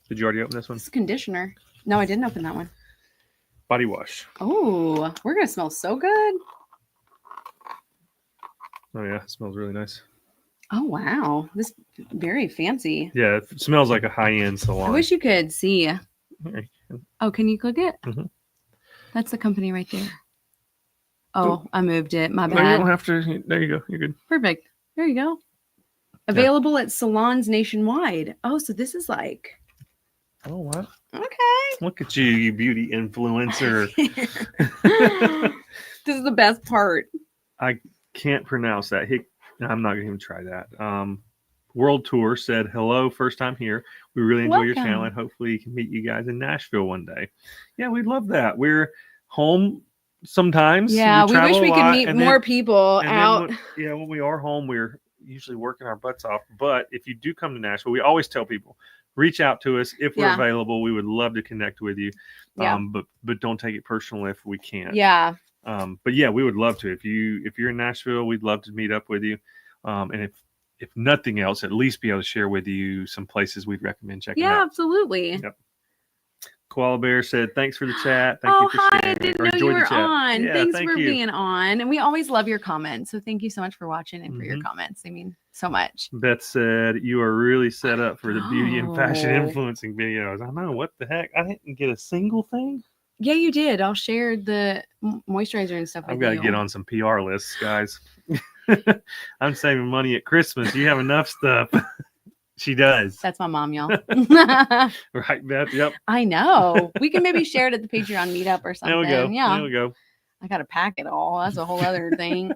A: Did you already open this one?
B: This is conditioner. No, I didn't open that one.
A: Body wash.
B: Oh, we're going to smell so good.
A: Oh, yeah. It smells really nice.
B: Oh, wow. This is very fancy.
A: Yeah. It smells like a high-end salon.
B: I wish you could see. Oh, can you click it? That's the company right there. Oh, I moved it. My bad.
A: No, you don't have to. There you go. You're good.
B: Perfect. There you go. Available at salons nationwide. Oh, so this is like.
A: Oh, wow.
B: Okay.
A: Look at you, you beauty influencer.
B: This is the best part.
A: I can't pronounce that. I'm not going to even try that. World Tour said, hello, first time here. We really enjoy your channel and hopefully we can meet you guys in Nashville one day. Yeah, we'd love that. We're home sometimes.
B: Yeah, we wish we could meet more people out.
A: When we are home, we're usually working our butts off. But if you do come to Nashville, we always tell people, reach out to us if we're available. We would love to connect with you. But don't take it personal if we can't.
B: Yeah.
A: But yeah, we would love to. If you're in Nashville, we'd love to meet up with you. And if nothing else, at least be able to share with you some places we'd recommend checking out.
B: Yeah, absolutely.
A: Yep. Koala Bear said, thanks for the chat. Thank you for sharing.
B: I didn't know you were on. Yeah, thanks for being on. And we always love your comments. So thank you so much for watching and for your comments. They mean so much.
A: Beth said, you are really set up for the beauty and fashion influencing videos. I know. What the heck? I didn't get a single thing.
B: Yeah, you did. I'll share the moisturizer and stuff with you.
A: I've got to get on some PR lists, guys. I'm saving money at Christmas. You have enough stuff. She does.
B: That's my mom, y'all.
A: Right, Beth? Yep.
B: I know. We can maybe share it at the Patreon meetup or something.
A: There we go.
B: Yeah.
A: There we go.
B: I got to pack it all. That's a whole other thing.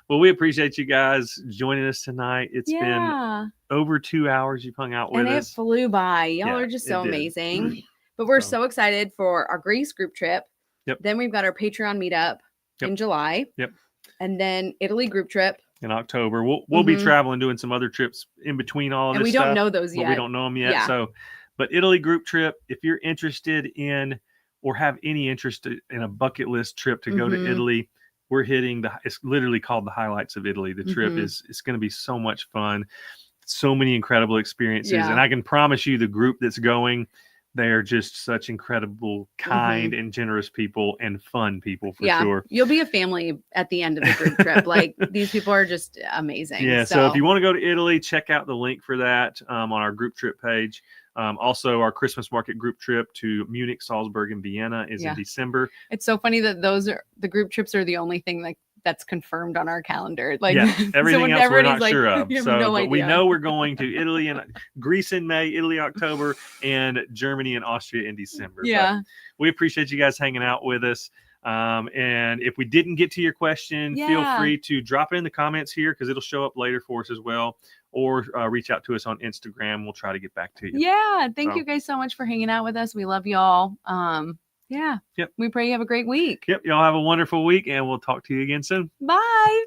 A: Well, we appreciate you guys joining us tonight. It's been over 2 hours you've hung out with us.
B: And it flew by. Y'all are just so amazing. But we're so excited for our Greece group trip.
A: Yep.
B: Then we've got our Patreon meetup in July.
A: Yep.
B: And then Italy group trip
A: in October. We'll be traveling, doing some other trips in between all of this.
B: And we don't know those yet.
A: We don't know them yet. Yeah. So, But Italy group trip, if you're interested in or have any interest in a bucket list trip to go to Italy, we're hitting it's literally called the highlights of Italy. The trip it's going to be so much fun. So many incredible experiences. And I can promise you the group that's going, they're just such incredible, kind and generous people and fun people for sure.
B: You'll be a family at the end of the group trip. Like these people are just amazing.
A: Yeah. So if you want to go to Italy, check out the link for that on our group trip page. Also, our Christmas market group trip to Munich, Salzburg, and Vienna is in December.
B: It's so funny that the group trips are the only thing that's confirmed on our calendar. Like
A: everything else we're not sure of.
B: But
A: we know we're going to Italy and Greece in May, Italy October, and Germany and Austria in December.
B: Yeah.
A: But we appreciate you guys hanging out with us. And if we didn't get to your question, feel free to drop it in the comments here because it'll show up later for us as well. Or reach out to us on Instagram. We'll try to get back to you.
B: Yeah. Thank you guys so much for hanging out with us. We love y'all. We pray you have a great week.
A: Y'all have a wonderful week, and we'll talk to you again soon.
B: Bye.